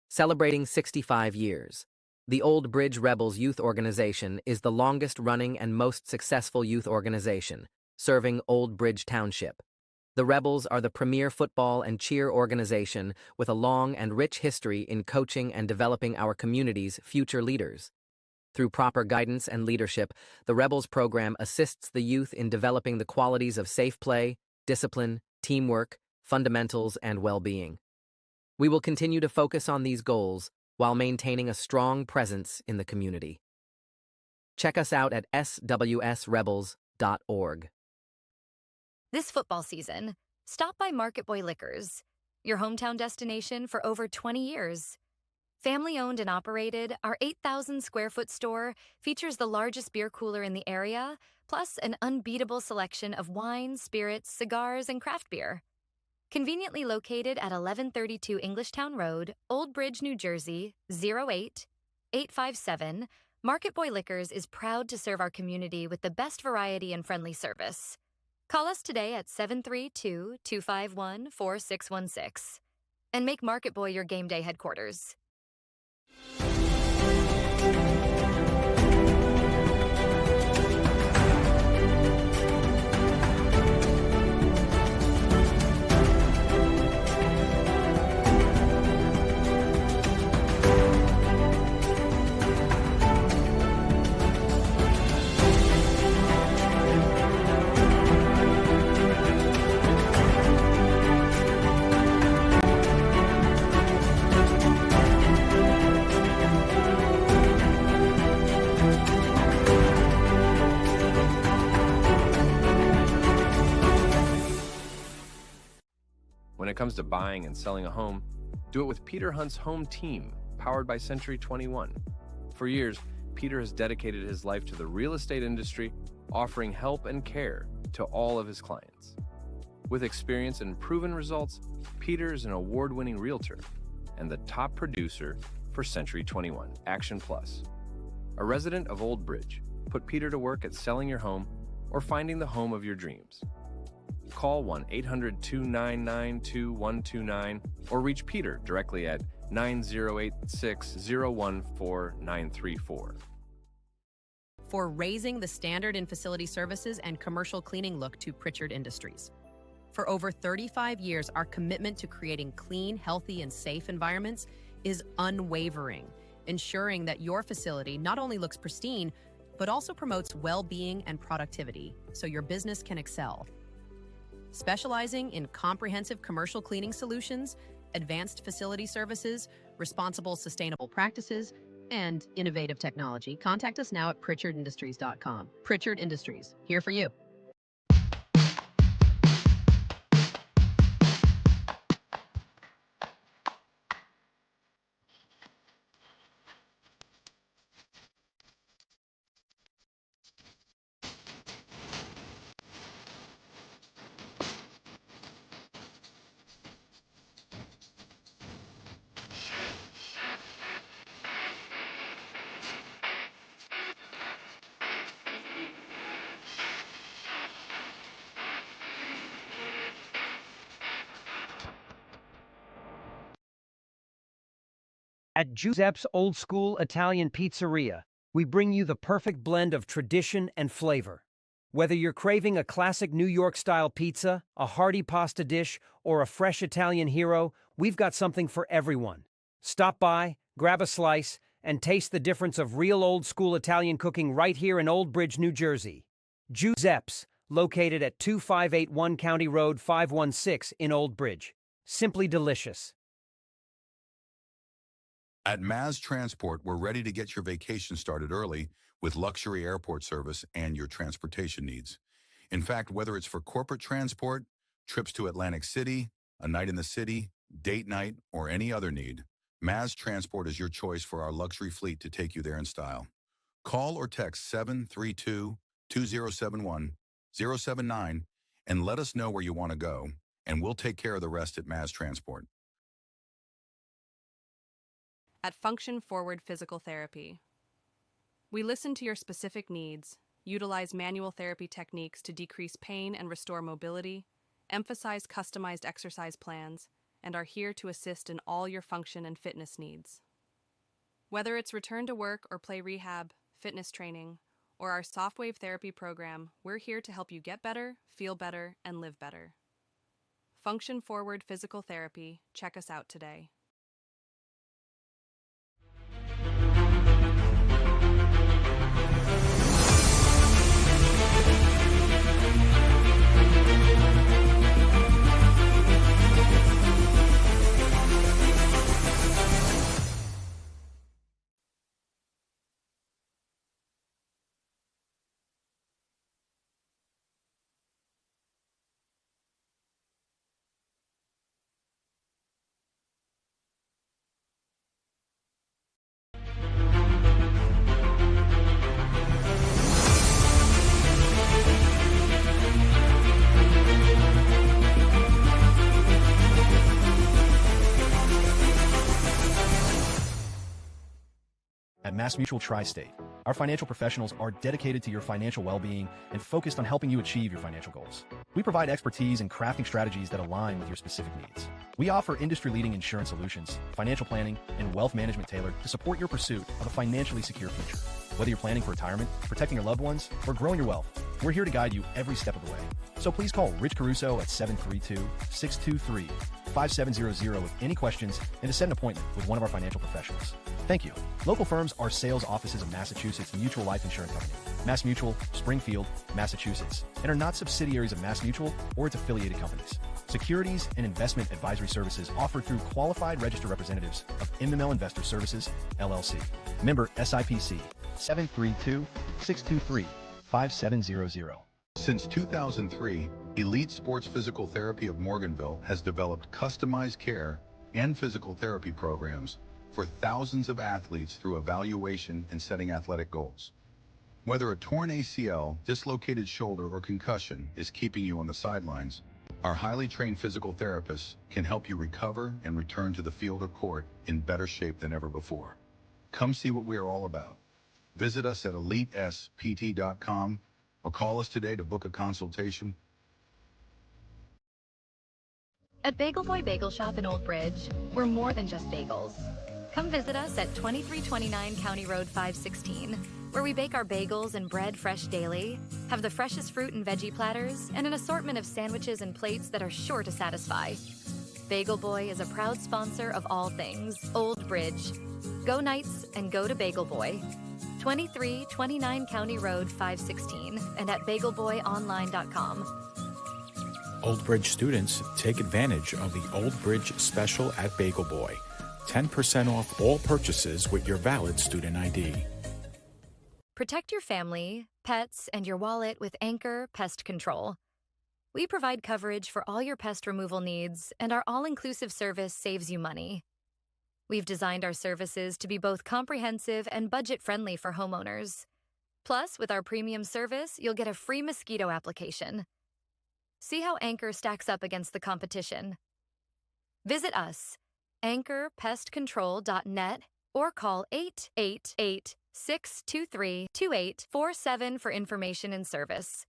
Celebrating 65 years, the Old Bridge Rebels Youth Organization is the longest-running and most successful youth organization, serving Old Bridge Township. The Rebels are the premier football and cheer organization with a long and rich history in coaching and developing our community's future leaders. Through proper guidance and leadership, the Rebels program assists the youth in developing the qualities of safe play, discipline, teamwork, fundamentals, and well-being. We will continue to focus on these goals while maintaining a strong presence in the community. Check us out at swsrebels.org. This football season, stop by Market Boy Liquors. your hometown destination for over 20 years. Family owned and operated, our 8,000 square foot store features the largest beer cooler in the area, plus an unbeatable selection of wines, spirits, cigars, and craft beer. Conveniently located at 1132 Englishtown Road, Old Bridge, New Jersey, 08857, Market Boy Liquors is proud to serve our community with the best variety and friendly service. Call us today at 732-251-4616 and make Market Boy your game day headquarters. When it comes to buying and selling a home, do it with Peter Hunt's home team, powered by Century 21. For years, Peter has dedicated his life to the real estate industry, offering help and care to all of his clients. With experience and proven results, Peter is an award-winning realtor and the top producer for Century 21 Action Plus. A resident of Old Bridge, put Peter to work at selling your home or finding the home of your dreams. Call 1-800-299-2129 or reach Peter directly at 9086-014-934. For raising the standard in facility services and commercial cleaning look to Pritchard Industries. For over 35 years, our commitment to creating clean, healthy, and safe environments is unwavering, ensuring that your facility not only looks pristine, but also promotes well-being and productivity so your business can excel. Specializing in comprehensive commercial cleaning solutions, advanced facility services, responsible sustainable practices, and innovative technology, contact us now at pritchardindustries.com. Pritchard Industries, here for you. At Giuseppe's Old School Italian Pizzeria, we bring you the perfect blend of tradition and flavor. Whether you're craving a classic New York-style pizza, a hearty pasta dish, or a fresh Italian hero, we've got something for everyone. Stop by, grab a slice, and taste the difference of real old-school Italian cooking right here in Old Bridge, New Jersey. Giuseppe's, located at 2581 County Road 516 in Old Bridge. Simply delicious. At Maz Transport, we're ready to get your vacation started early with luxury airport service and your transportation needs. In fact, whether it's for corporate transport, trips to Atlantic City, a night in the city, date night, or any other need, Maz Transport is your choice for our luxury fleet to take you there in style. Call or text 732-2071-079 and let us know where you want to go, and we'll take care of the rest at Maz Transport. At Function Forward Physical Therapy, we listen to your specific needs, utilize manual therapy techniques to decrease pain and restore mobility, emphasize customized exercise plans, and are here to assist in all your function and fitness needs. Whether it's return to work or play rehab, fitness training, or our softwave therapy program, we're here to help you get better, feel better, and live better. Function Forward Physical Therapy. Check us out today. At MassMutual Tri-State, our financial professionals are dedicated to your financial well-being and focused on helping you achieve your financial goals. We provide expertise in crafting strategies that align with your specific needs. We offer industry-leading insurance solutions, financial planning, and wealth management tailored to support your pursuit of a financially secure future. Whether you're planning for retirement, protecting your loved ones, or growing your wealth, we're here to guide you every step of the way. So please call Rich Caruso at 732-623-5700 with any questions and to set an appointment with one of our financial professionals. Thank you. Local firms are sales offices of Massachusetts Mutual Life Insurance Company, MassMutual, Springfield, Massachusetts, and are not subsidiaries of MassMutual or its affiliated companies. Securities and investment advisory services offered through qualified registered representatives of MML Investor Services, LLC. Member SIPC, 732-623-5700. Since 2003, Elite Sports Physical Therapy of Morganville has developed customized care and physical therapy programs for thousands of athletes through evaluation and setting athletic goals. Whether a torn ACL, dislocated shoulder, or concussion is keeping you on the sidelines, our highly trained physical therapists can help you recover and return to the field or court in better shape than ever before. Come see what we are all about. Visit us at elitespt.com or call us today to book a consultation. At Bagel Boy Bagel Shop in Old Bridge, we're more than just bagels. Come visit us at 2329 County Road 516, where we bake our bagels and bread fresh daily, have the freshest fruit and veggie platters, and an assortment of sandwiches and plates that are sure to satisfy. Bagel Boy is a proud sponsor of all things Old Bridge. Go Knights and go to Bagel Boy. 2329 County Road 516 and at bagelboyonline.com. Old Bridge students, take advantage of the Old Bridge special at Bagel Boy. 10% off all purchases with your valid student ID. Protect your family, pets, and your wallet with Anchor Pest Control. We provide coverage for all your pest removal needs, and our all-inclusive service saves you money. We've designed our services to be both comprehensive and budget-friendly for homeowners. Plus, with our premium service, you'll get a free mosquito application. See how Anchor stacks up against the competition. Visit us, anchorpestcontrol.net, or call 888-623-2847 for information and service.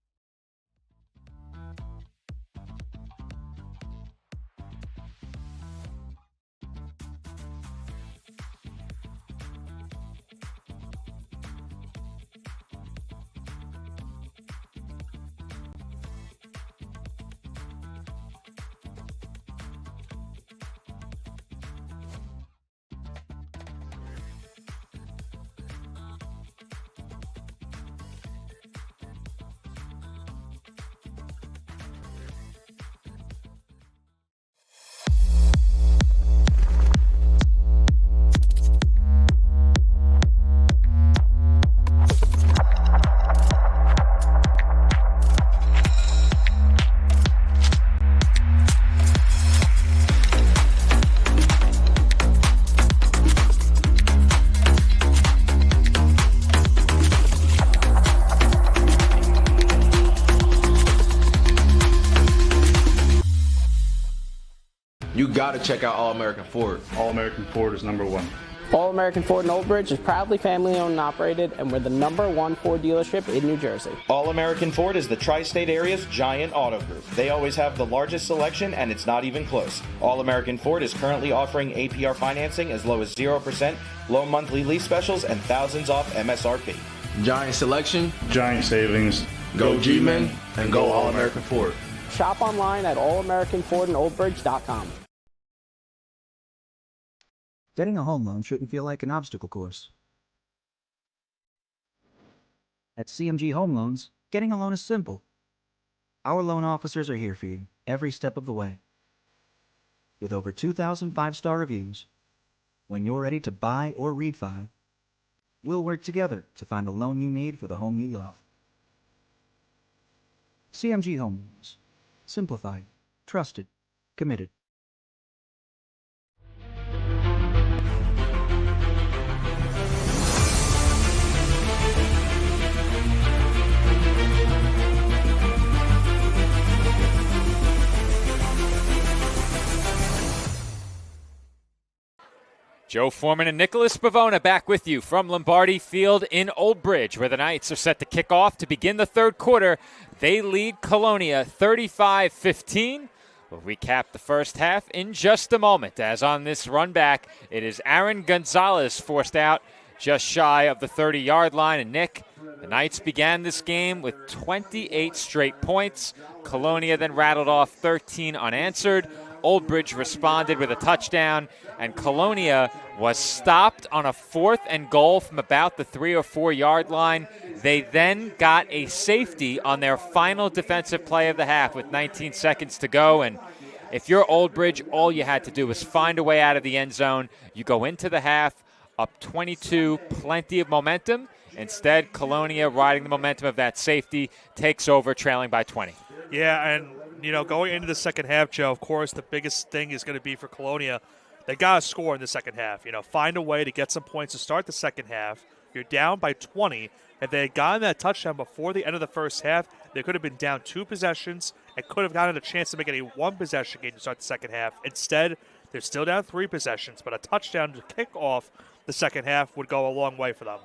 You gotta check out All American Ford. All American Ford is number one. All American Ford in Old Bridge is proudly family owned and operated, and we're the #1 Ford dealership in New Jersey. All American Ford is the tri-state area's giant auto group. They always have the largest selection, and it's not even close. All American Ford is currently offering APR financing as low as 0%, low monthly lease specials, and thousands off MSRP. Giant selection, giant savings. Go G-Men and go All American Ford. Shop online at allamericanfordandoldbridge.com. Getting a home loan shouldn't feel like an obstacle course. At CMG Home Loans, getting a loan is simple. Our loan officers are here for you every step of the way. With over 2,000 five-star reviews, when you're ready to buy or refi, we'll work together to find the loan you need for the home you love. CMG Home Loans. Simplified, trusted, committed. Joe Foreman and Nicholas Bavona back with you from Lombardi Field in Old Bridge, where the Knights are set to kick off to begin the third quarter. They lead Colonia 35-15. We'll recap the first half in just a moment, as on this run back, it is Aaron Gonzalez forced out just shy of the 30-yard line. And Nick, the Knights began this game with 28 straight points. Colonia then rattled off 13 unanswered. Old Bridge responded with a touchdown, and Colonia was stopped on a 4th and goal from about the 3 or 4 yard line. They then got a safety on their final defensive play of the half with 19 seconds to go. And if you're Old Bridge, all you had to do was find a way out of the end zone. You go into the half up 22, plenty of momentum. Instead, Colonia, riding the momentum of that safety, takes over, trailing by 20. Yeah, and going into the second half, Joe, of course, the biggest thing is going to be for Colonia. They got to score in the second half. Find a way to get some points to start the second half. You're down by 20. If they had gotten that touchdown before the end of the first half, they could have been down 2 possessions and could have gotten a chance to make it a 1-possession game to start the second half. Instead, they're still down 3 possessions, but a touchdown to kick off the second half would go a long way for them.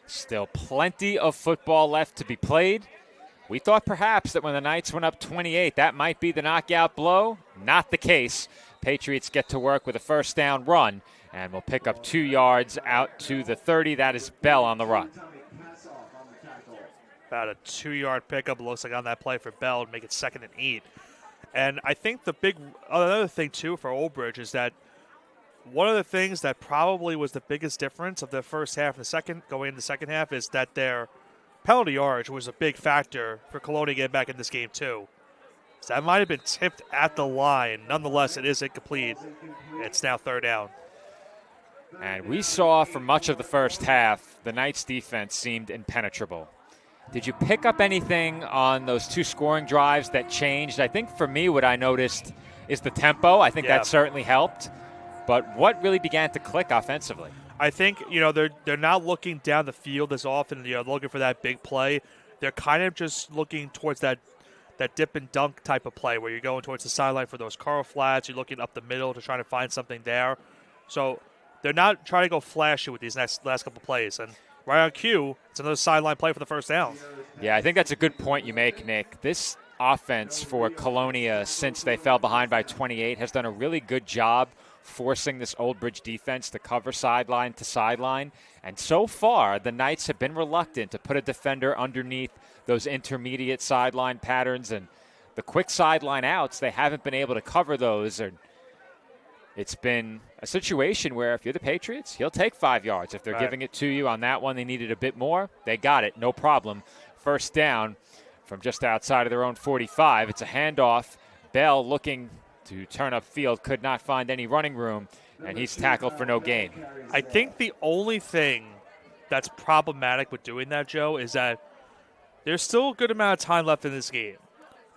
Still plenty of football left to be played. We thought perhaps that when the Knights went up 28, that might be the knockout blow. Not the case. Patriots get to work with a first down run, and will pick up 2 yards out to the 30. That is Bell on the run. About a 2-yard pickup, looks like on that play for Bell to make it 2nd and 8. And I think the big another thing, too, for Old Bridge is that one of the things that probably was the biggest difference of the first half and the second, going into the second half, is that their penalty yardage was a big factor for Colonia getting back in this game, too. So that might have been tipped at the line. Nonetheless, it is incomplete. It's now 3rd down. And we saw for much of the first half, the Knights' defense seemed impenetrable. Did you pick up anything on those 2 scoring drives that changed? I think for me, what I noticed is the tempo. I think that certainly helped. But what really began to click offensively? I think, they're not looking down the field as often, looking for that big play. They're kind of just looking towards that dip and dunk type of play where you're going towards the sideline for those curl flats. You're looking up the middle to try to find something there. So they're not trying to go flashy with these last couple plays. And right on cue, it's another sideline play for the first down. Yeah, I think that's a good point you make, Nick. This offense for Colonia, since they fell behind by 28, has done a really good job forcing this Old Bridge defense to cover sideline to sideline. And so far, the Knights have been reluctant to put a defender underneath those intermediate sideline patterns. And the quick sideline outs, they haven't been able to cover those. And it's been a situation where if you're the Patriots, you'll take 5 yards. If they're giving it to you on that one, they needed a bit more. They got it, no problem. First down from just outside of their own 45. It's a handoff. Bell looking to turn up field, could not find any running room, and he's tackled for no gain. I think the only thing that's problematic with doing that, Joe, is that there's still a good amount of time left in this game.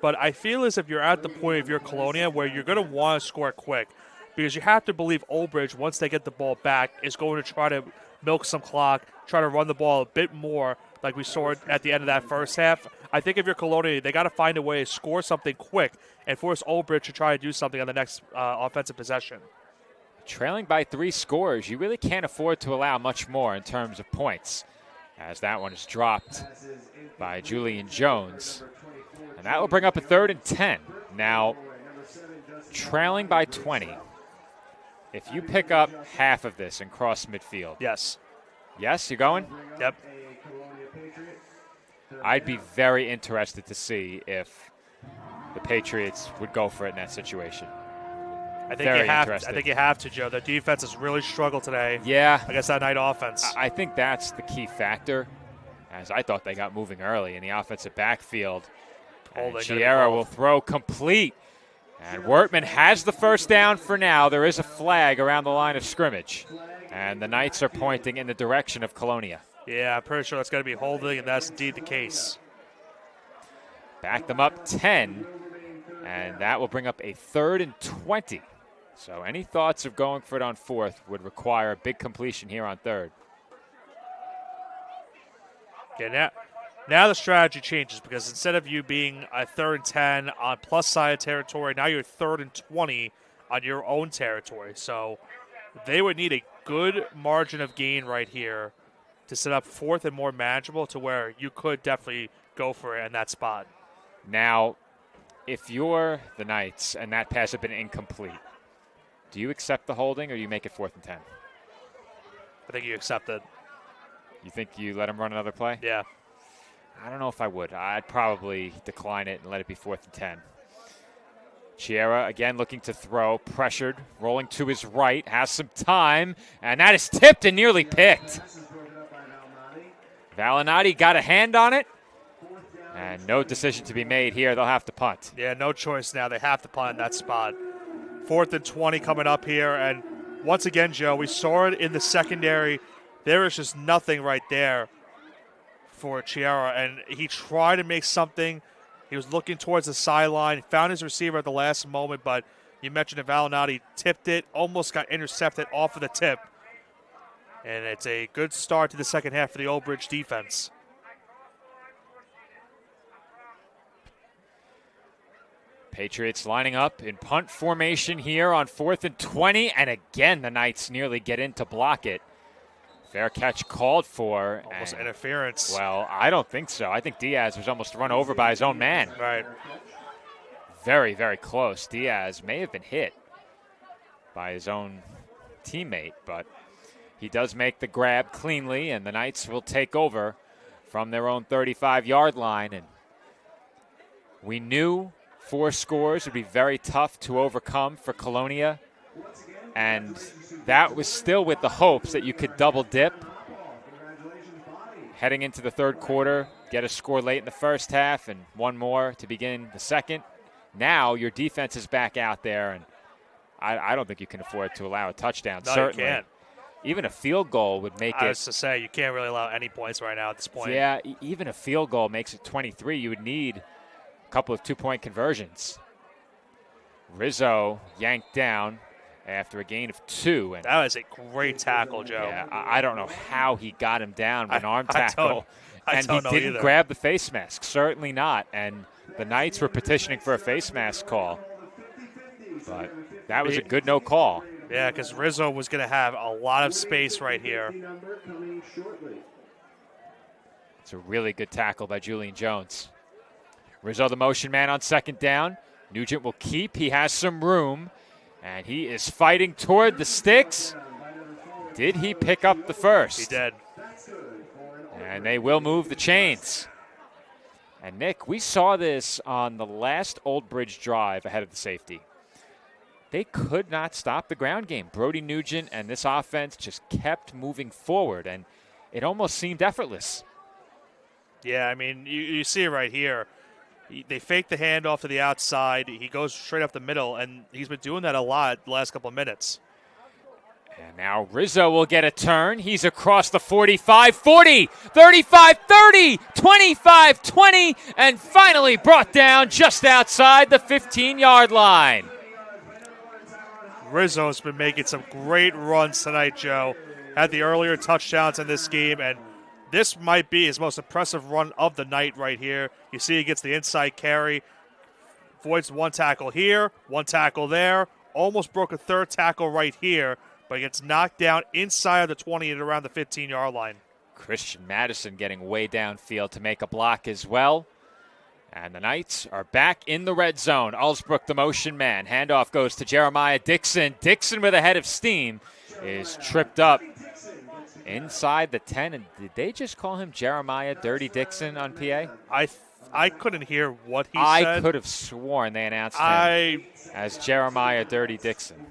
But I feel as if you're at the point of your Colonia where you're going to want to score quick, because you have to believe Old Bridge, once they get the ball back, is going to try to milk some clock, try to run the ball a bit more like we saw at the end of that first half. I think if you're Colonia, they got to find a way to score something quick and force Old Bridge to try to do something on the next offensive possession. Trailing by 3 scores, you really can't afford to allow much more in terms of points, as that one is dropped by Julian Jones. And that will bring up a 3rd and 10. Now, trailing by 20. If you pick up half of this and cross midfield. Yes. Yes, you're going? Yep. I'd be very interested to see if the Patriots would go for it in that situation. I think you have to, Joe. Their defense has really struggled today. Yeah. Against that night offense. I think that's the key factor, as I thought they got moving early in the offensive backfield. And Chiera will throw complete. And Wertman has the first down for now. There is a flag around the line of scrimmage. And the Knights are pointing in the direction of Colonia. Yeah, I'm pretty sure that's going to be holding, and that's indeed the case. Back them up 10, and that will bring up a 3rd and 20. So any thoughts of going for it on 4th would require a big completion here on 3rd. Yeah, now the strategy changes, because instead of you being a 3rd and 10 on plus side territory, now you're 3rd and 20 on your own territory. So they would need a good margin of gain right here to set up fourth and more manageable to where you could definitely go for it in that spot. Now, if you're the Knights and that pass had been incomplete, do you accept the holding or you make it 4th and 10? I think you accept it. You think you let him run another play? Yeah. I don't know if I would. I'd probably decline it and let it be 4th and 10. Chiara again looking to throw, pressured, rolling to his right, has some time, and that is tipped and nearly picked. Valinati got a hand on it, and no decision to be made here. They'll have to punt. Yeah, no choice now. They have to punt in that spot. 4th and 20 coming up here, and once again, Joe, we saw it in the secondary. There is just nothing right there for Chiara, and he tried to make something. He was looking towards the sideline, found his receiver at the last moment, but you mentioned that Valinati tipped it, almost got intercepted off of the tip. And it's a good start to the second half for the Old Bridge defense. Patriots lining up in punt formation here on 4th and 20, and again the Knights nearly get in to block it. Fair catch called for. Almost interference. Well, I don't think so. I think Diaz was almost run over by his own man. Right. Very, very close. Diaz may have been hit by his own teammate, but he does make the grab cleanly, and the Knights will take over from their own 35-yard line. And we knew 4 scores would be very tough to overcome for Colonia, and that was still with the hopes that you could double dip heading into the third quarter, get a score late in the first half, and one more to begin the second. Now your defense is back out there, and I don't think you can afford to allow a touchdown. No, Certainly. you can't. Even a field goal would make it. I was to say, you can't really allow any points right now at this point. Yeah, even a field goal makes it 23. You would need a couple of 2-point conversions. Rizzo yanked down after a gain of 2. And that was a great tackle, Joe. Yeah, I don't know how he got him down with an arm tackle. I don't he didn't either. grab the face mask. Certainly not. And the Knights were petitioning for a face mask call. But that was a good no call. Yeah, because Rizzo was going to have a lot of space right here. It's a really good tackle by Julian Jones. Rizzo the motion man on 2nd down. Nugent will keep. He has some room. And he is fighting toward the sticks. Did he pick up the first? He did. And they will move the chains. And Nick, we saw this on the last Old Bridge drive ahead of the safety. They could not stop the ground game. Brody Nugent and this offense just kept moving forward, and it almost seemed effortless. Yeah, I mean, you see it right here. They fake the handoff to the outside. He goes straight up the middle, and he's been doing that a lot the last couple of minutes. And now Rizzo will get a turn. He's across the 45, 40, 35, 30, 25, 20, and finally brought down just outside the 15-yard line. Rizzo's been making some great runs tonight, Joe. Had the earlier touchdowns in this game, and this might be his most impressive run of the night right here. You see he gets the inside carry, avoids one tackle here, one tackle there, almost broke a third tackle right here, but he gets knocked down inside of the 20 and around the 15-yard line. Christian Madison getting way downfield to make a block as well. And the Knights are back in the red zone. Ulsbrook, the motion man. Handoff goes to Jeremiah Dixon. Dixon with a head of steam is tripped up inside the 10. And did they just call him Jeremiah Dirty Dixon on PA? I couldn't hear what he said. I could have sworn they announced him as Jeremiah Dirty Dixon.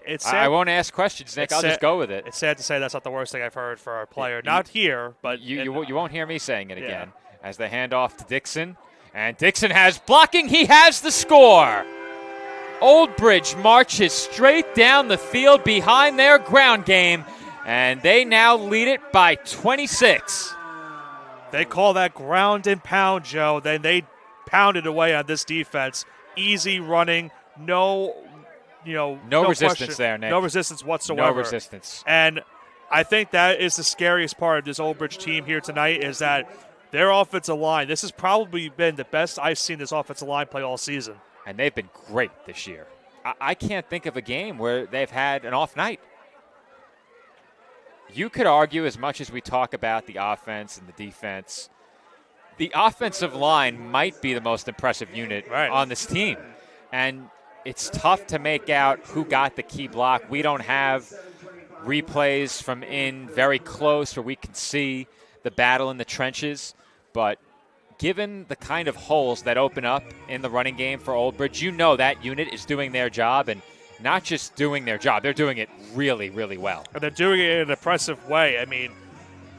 It's I won't ask questions, Nick. I'll just go with it. It's sad to say that's not the worst thing I've heard for our player. Not here, but you won't hear me saying it again. As they hand off to Dixon. And Dixon has blocking. He has the score. Old Bridge marches straight down the field behind their ground game, and they now lead it by 26. They call that ground and pound, Joe. Then they pounded away on this defense. Easy running, no resistance question. there, Nick. No resistance whatsoever. No resistance. And I think that is the scariest part of this Old Bridge team here tonight is that their offensive line, this has probably been the best I've seen this offensive line play all season. And they've been great this year. I can't think of a game where they've had an off night. You could argue, as much as we talk about the offense and the defense, the offensive line might be the most impressive unit on this team. And it's tough to make out who got the key block. We don't have replays from in very close where we can see the battle in the trenches. But given the kind of holes that open up in the running game for Old Bridge, you know that unit is doing their job, and not just doing their job, they're doing it really, really well. And they're doing it in an impressive way. I mean,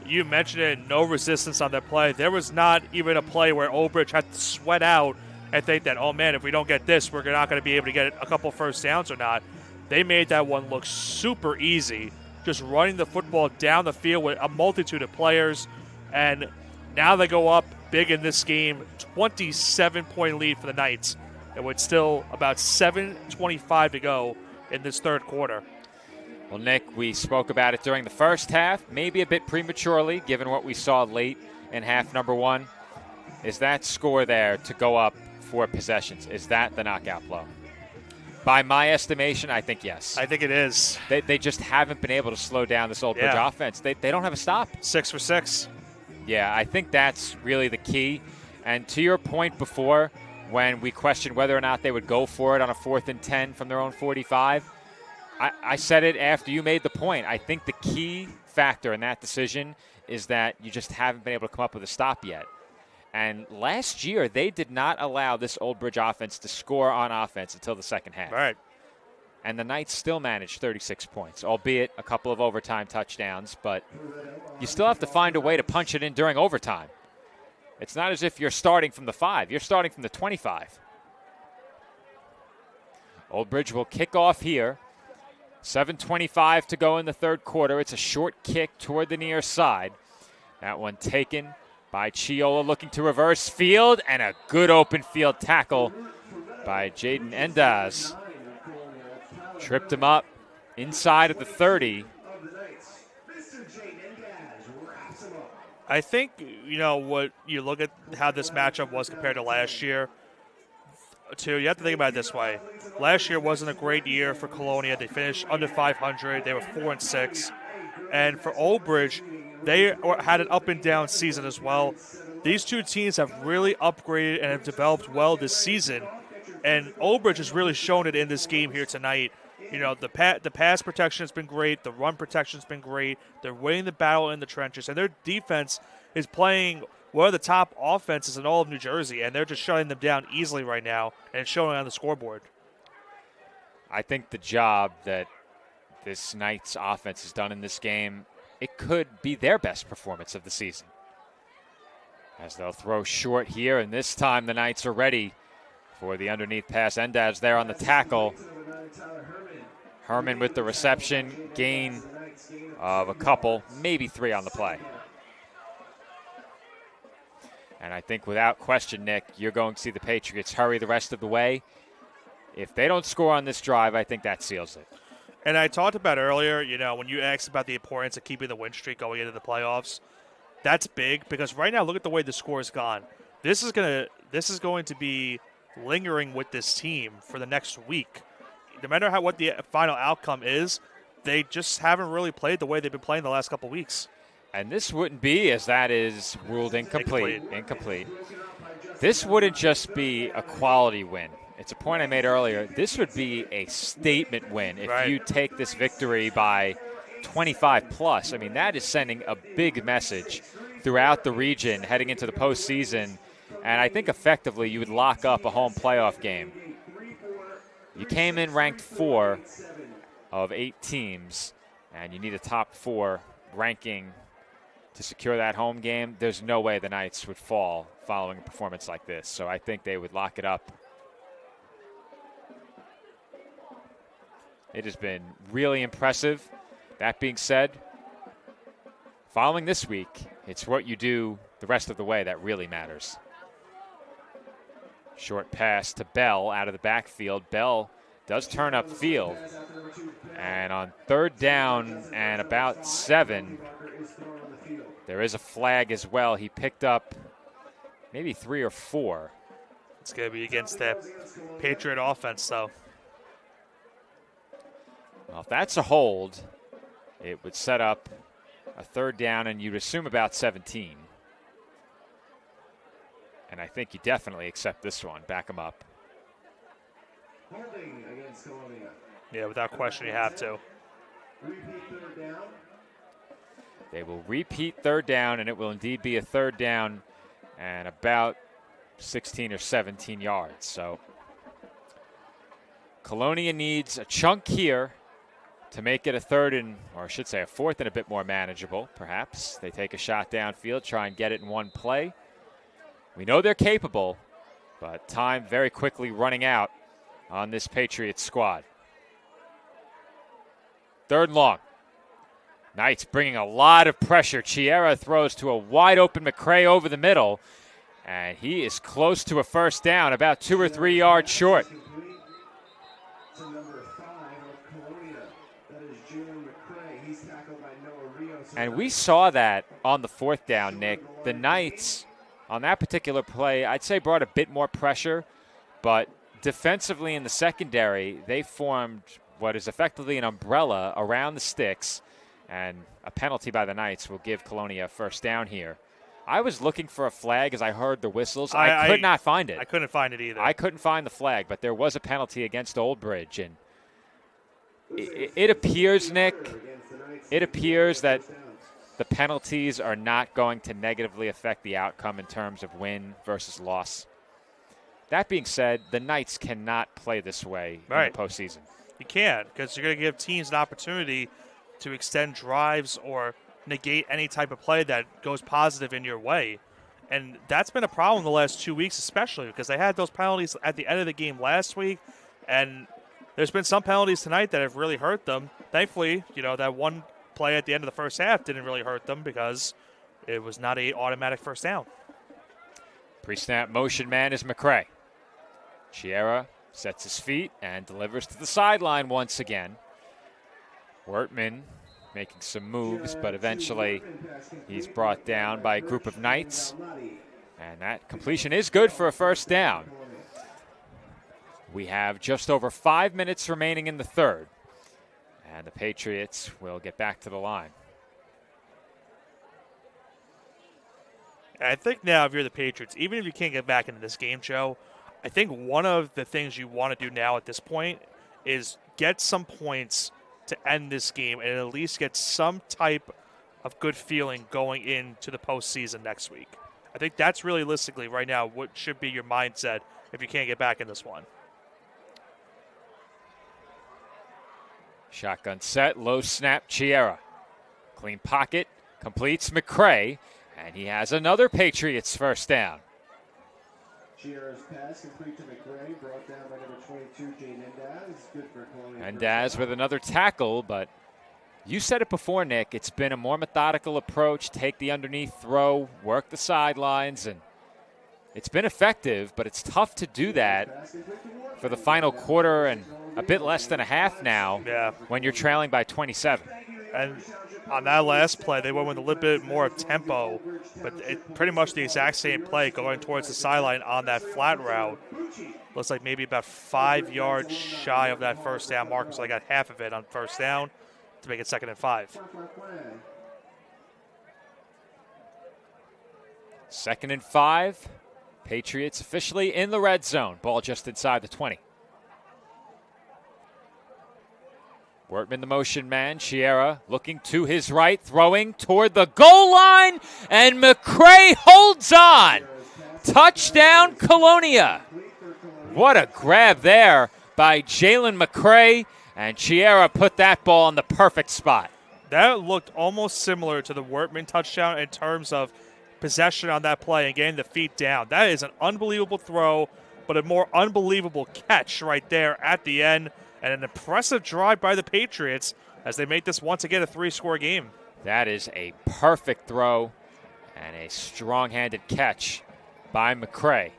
you mentioned it, no resistance on that play. There was not even a play where Old Bridge had to sweat out and think that, oh, man, if we don't get this, we're not going to be able to get a couple first downs or not. They made that one look super easy, just running the football down the field with a multitude of players. And now they go up big in this game, 27-point lead for the Knights. And with still about 7:25 to go in this third quarter. Well, Nick, we spoke about it during the first half, maybe a bit prematurely, given what we saw late in half number one. Is that score there to go up 4 possessions? Is that the knockout blow? By my estimation, I think yes. I think it is. They just haven't been able to slow down this Old Bridge offense. They don't have a stop. 6 for 6. Yeah, I think that's really the key. And to your point before, when we questioned whether or not they would go for it on a 4th and 10 from their own 45, I said it after you made the point. I think the key factor in that decision is that you just haven't been able to come up with a stop yet. And last year, they did not allow this Old Bridge offense to score on offense until the second half. Right. And the Knights still managed 36 points, albeit a couple of overtime touchdowns. But you still have to find a way to punch it in during overtime. It's not as if you're starting from the 5. You're starting from the 25. Old Bridge will kick off here. 7:25 to go in the third quarter. It's a short kick toward the near side. That one taken by Chiola, looking to reverse field, and a good open field tackle by Jaden Endaz. Tripped him up inside of the 30. I think, what you look at how this matchup was compared to last year, too, you have to think about it this way. Last year wasn't a great year for Colonia. They finished under 500. They were 4-6. And for Old Bridge, they had an up and down season as well. These two teams have really upgraded and have developed well this season. And Old Bridge has really shown it in this game here tonight. The pass protection has been great. The run protection has been great. They're winning the battle in the trenches. And their defense is playing one of the top offenses in all of New Jersey. And they're just shutting them down easily right now. And it's showing on the scoreboard. I think the job that this Knights offense has done in this game, it could be their best performance of the season. As they'll throw short here. And this time the Knights are ready for the underneath pass. Endaz there on the tackle. Herman with the reception, gain of a couple, maybe 3 on the play. And I think without question, Nick, you're going to see the Patriots hurry the rest of the way. If they don't score on this drive, I think that seals it. And I talked about earlier, when you asked about the importance of keeping the win streak going into the playoffs, that's big because right now, look at the way the score has gone. This is going to be lingering with this team for the next week. No matter what the final outcome is, they just haven't really played the way they've been playing the last couple weeks. And this wouldn't be, as that is ruled incomplete. This wouldn't just be a quality win. It's a point I made earlier. This would be a statement win if you take this victory by 25 plus. I mean, that is sending a big message throughout the region heading into the postseason. And I think effectively you would lock up a home playoff game. You came in ranked 4 of 8 teams, and you need a top 4 ranking to secure that home game. There's no way the Knights would fall following a performance like this. So I think they would lock it up. It has been really impressive. That being said, following this week, it's what you do the rest of the way that really matters. Short pass to Bell out of the backfield. Bell does turn up field. And on 3rd down and about 7, there is a flag as well. He picked up maybe 3 or 4. It's going to be against that Patriot offense, though. Well, if that's a hold, it would set up a third down, and you'd assume about 17. And I think you definitely accept this one. Back him up. Holding against Colonia. Yeah, without question, you have to. Repeat third down. They will repeat third down, and it will indeed be a third down and about 16 or 17 yards. So Colonia needs a chunk here to make it a third and, or I should say a fourth and a bit more manageable, perhaps. They take a shot downfield, try and get it in one play. We know they're capable, but time very quickly running out on this Patriots squad. Third and long. Knights bringing a lot of pressure. Chiera throws to a wide open McCray over the middle, and he is close to a first down, about 2 or 3 yards short. To number 5 of Colonia. That is Jalen McCray. He's tackled by Noah Rios. And we saw that on the fourth down, Nick. The Knights, on that particular play, I'd say brought a bit more pressure, but defensively in the secondary, they formed what is effectively an umbrella around the sticks, and a penalty by the Knights will give Colonia a first down here. I was looking for a flag as I heard the whistles. I could not find it. I couldn't find it either. I couldn't find the flag, but there was a penalty against Old Bridge. And it appears, Nick, it appears that the penalties are not going to negatively affect the outcome in terms of win versus loss. That being said, the Knights cannot play this way in the postseason. You can't, because you're going to give teams an opportunity to extend drives or negate any type of play that goes positive in your way. And that's been a problem the last 2 weeks, especially because they had those penalties at the end of the game last week, and there's been some penalties tonight that have really hurt them. Thankfully, that one play at the end of the first half didn't really hurt them because it was not an automatic first down. Pre-snap motion man is McCray. Chiera sets his feet and delivers to the sideline once again. Wortman making some moves, but eventually he's brought down by a group of Knights. And that completion is good for a first down. We have just over 5 minutes remaining in the third. And the Patriots will get back to the line. I think now if you're the Patriots, even if you can't get back into this game, Joe, I think one of the things you want to do now at this point is get some points to end this game and at least get some type of good feeling going into the postseason next week. I think that's realistically right now what should be your mindset if you can't get back in this one. Shotgun set, low snap, Chiera. Clean pocket, completes McCray, and he has another Patriots first down. Chiera's pass complete to McCray, brought down by number 22, Jane Endaz. Good for Colonia. Endaz with another tackle, but you said it before, Nick. It's been a more methodical approach. Take the underneath throw, work the sidelines, and it's been effective, but it's tough to do that for the final quarter and a bit less than a half now when you're trailing by 27. And on that last play, they went with a little bit more tempo, but pretty much the exact same play going towards the sideline on that flat route. Looks like maybe about 5 yards shy of that first down marker, so they got half of it on first down to make it 2nd and 5. 2nd and 5. Patriots officially in the red zone. Ball just inside the 20. Wortman, the motion man. Chiera looking to his right, throwing toward the goal line, and McCray holds on. Touchdown, Colonia. What a grab there by Jalen McCray, and Chiera put that ball in the perfect spot. That looked almost similar to the Wortman touchdown in terms of possession on that play and getting the feet down. That is an unbelievable throw, but a more unbelievable catch right there at the end. And an impressive drive by the Patriots as they make this once again a 3-score game. That is a perfect throw and a strong-handed catch by McCray.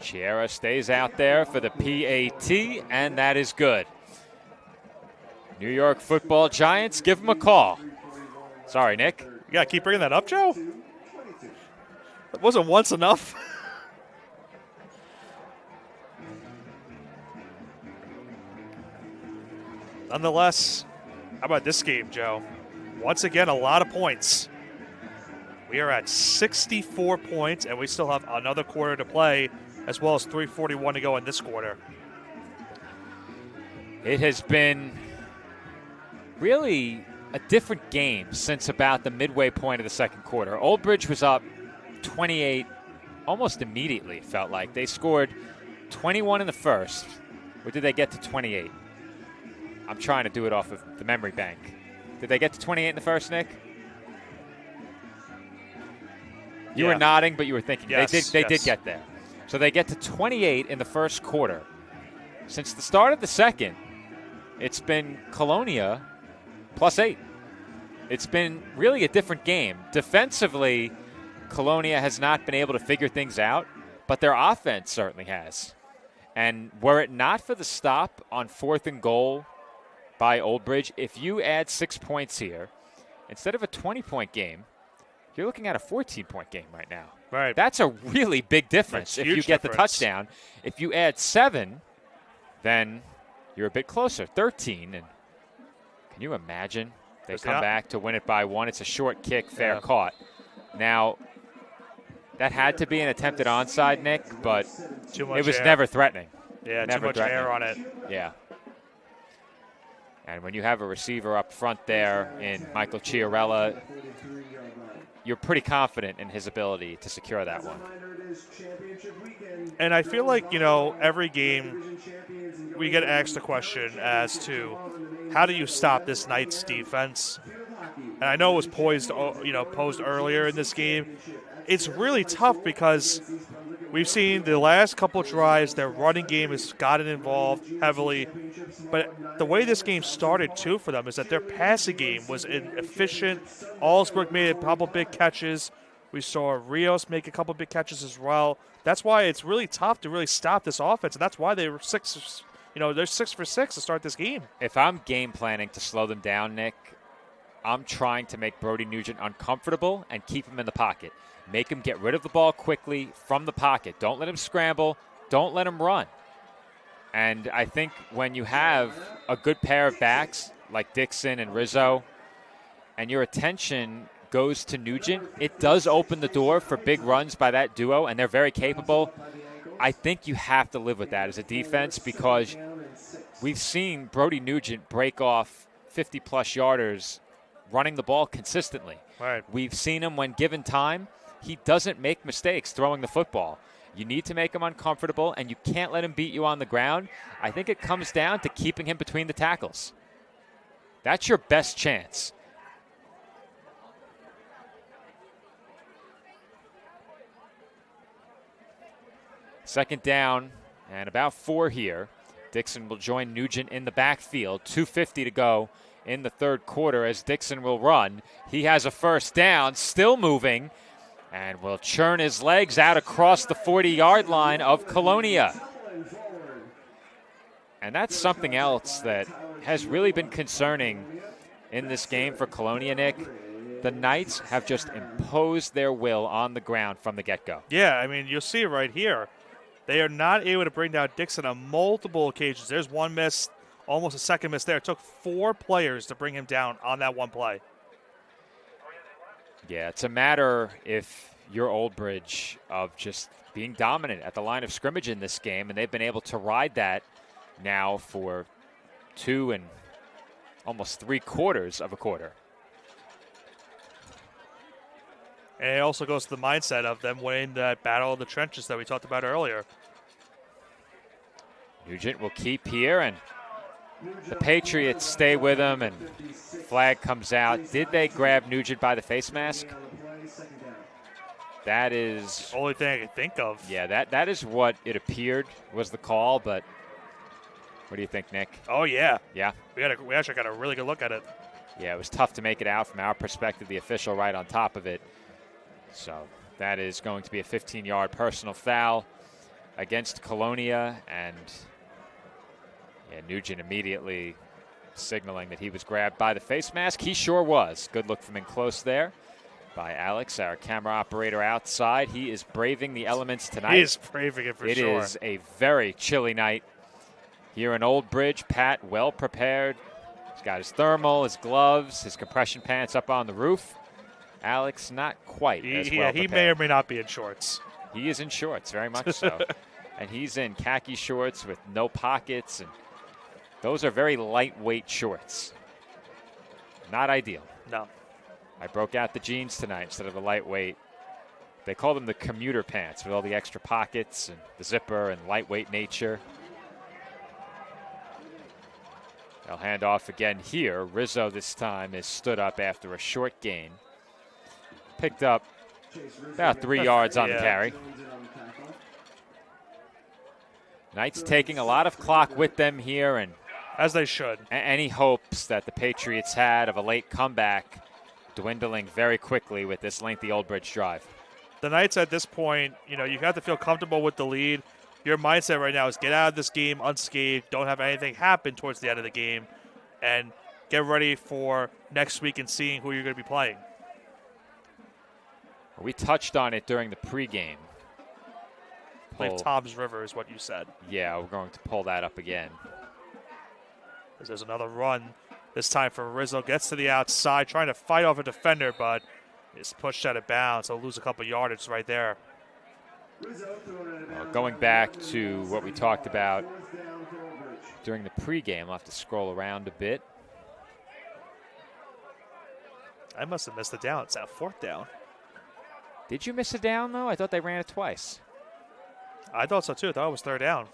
Chiera stays out there for the PAT, and that is good. New York Football Giants, give them a call. Sorry, Nick. You got to keep bringing that up, Joe? That wasn't once enough. Nonetheless, how about this game, Joe? Once again, a lot of points. We are at 64 points, and we still have another quarter to play, as well as 3:41 to go in this quarter. It has been really a different game since about the midway point of the second quarter. Old Bridge was up 28 almost immediately, it felt like. They scored 21 in the first. Or did they get to 28? I'm trying to do it off of the memory bank. Did they get to 28 in the first, Nick? You were nodding, but you were thinking. Yes, they did get there. So they get to 28 in the first quarter. Since the start of the second, it's been Colonia +8. It's been really a different game. Defensively, Colonia has not been able to figure things out, but their offense certainly has. And were it not for the stop on 4th and goal by Old Bridge, if you add 6 points here, instead of a 20-point game, you're looking at a 14-point game right now. Right. That's a really big difference. That's if you get difference. the touchdown. If you add 7, then you're a bit closer, 13. And can you imagine? They come back to win it by 1. It's a short kick, fair caught. Now, that had to be an attempted onside, Nick, but Too much it was air. never threatening. Yeah, never too much threatening. air on it. Yeah. And when you have a receiver up front there in Michael Chiarella, you're pretty confident in his ability to secure that one. And I feel like, every game we get asked the question as to how do you stop this Knights defense? And I know it was posed earlier in this game. It's really tough because we've seen the last couple drives, their running game has gotten involved heavily. But the way this game started, too, for them is that their passing game was inefficient. Allsburg made a couple big catches. We saw Rios make a couple big catches as well. That's why it's really tough to really stop this offense, and that's why they were they're 6 for 6 to start this game. If I'm game planning to slow them down, Nick, I'm trying to make Brody Nugent uncomfortable and keep him in the pocket. Make him get rid of the ball quickly from the pocket. Don't let him scramble. Don't let him run. And I think when you have a good pair of backs like Dixon and Rizzo, and your attention goes to Nugent, it does open the door for big runs by that duo, and they're very capable. I think you have to live with that as a defense because we've seen Brody Nugent break off 50-plus yarders running the ball consistently. Right. We've seen him when given time. He doesn't make mistakes throwing the football. You need to make him uncomfortable, and you can't let him beat you on the ground. I think it comes down to keeping him between the tackles. That's your best chance. Second down and about 4 here. Dixon will join Nugent in the backfield. 2:50 to go in the third quarter as Dixon will run. He has a first down, still moving, and will churn his legs out across the 40-yard line of Colonia. And that's something else that has really been concerning in this game for Colonia, Nick. The Knights have just imposed their will on the ground from the get-go. Yeah, I mean, you'll see it right here. They are not able to bring down Dixon on multiple occasions. There's one miss, almost a second miss there. It took 4 players to bring him down on that one play. Yeah, it's a matter, if you're Old Bridge, of just being dominant at the line of scrimmage in this game, and they've been able to ride that now for 2 and almost 3/4 of a quarter. And it also goes to the mindset of them winning that battle of the trenches that we talked about earlier. Nugent will keep here, and the Patriots stay with him, and flag comes out. Did they grab Nugent by the face mask? That is the only thing I can think of. Yeah, that is what it appeared was the call, but what do you think, Nick? Oh, yeah. Yeah? We actually got a really good look at it. Yeah, it was tough to make it out from our perspective, the official right on top of it. So that is going to be a 15-yard personal foul against Colonia, and Nugent immediately signaling that he was grabbed by the face mask. He sure was. Good look from in close there by Alex, our camera operator outside. He is braving the elements tonight. He is braving it for sure. It is a very chilly night here in Old Bridge. Pat, well prepared He's got his thermal, his gloves, his compression pants up on the roof. Alex, not quite as well he prepared. may or may not be in shorts. He is in shorts, very much so. And he's in khaki shorts with no pockets, and those are very lightweight shorts. Not ideal. No. I broke out the jeans tonight instead of the lightweight. They call them the commuter pants with all the extra pockets and the zipper and lightweight nature. They'll hand off again here. Rizzo this time is stood up after a short gain. Picked up about 3 yards on the carry. Knights taking a lot of clock with them here, and as they should. Any hopes that the Patriots had of a late comeback dwindling very quickly with this lengthy Old Bridge drive. The Knights at this point, you have to feel comfortable with the lead. Your mindset right now is get out of this game unscathed, don't have anything happen towards the end of the game, and get ready for next week and seeing who you're going to be playing. We touched on it during the pregame. I believe Tom's River is what you said. Yeah, we're going to pull that up again. There's another run this time for Rizzo. Gets to the outside, trying to fight off a defender, but is pushed out of bounds. He'll lose a couple yardage right there. Going back to what we talked about during the pregame, I'll have to scroll around a bit. I must have missed the down. It's out 4th down. Did you miss a down, though? I thought they ran it twice. I thought so, too. I thought it was 3rd down.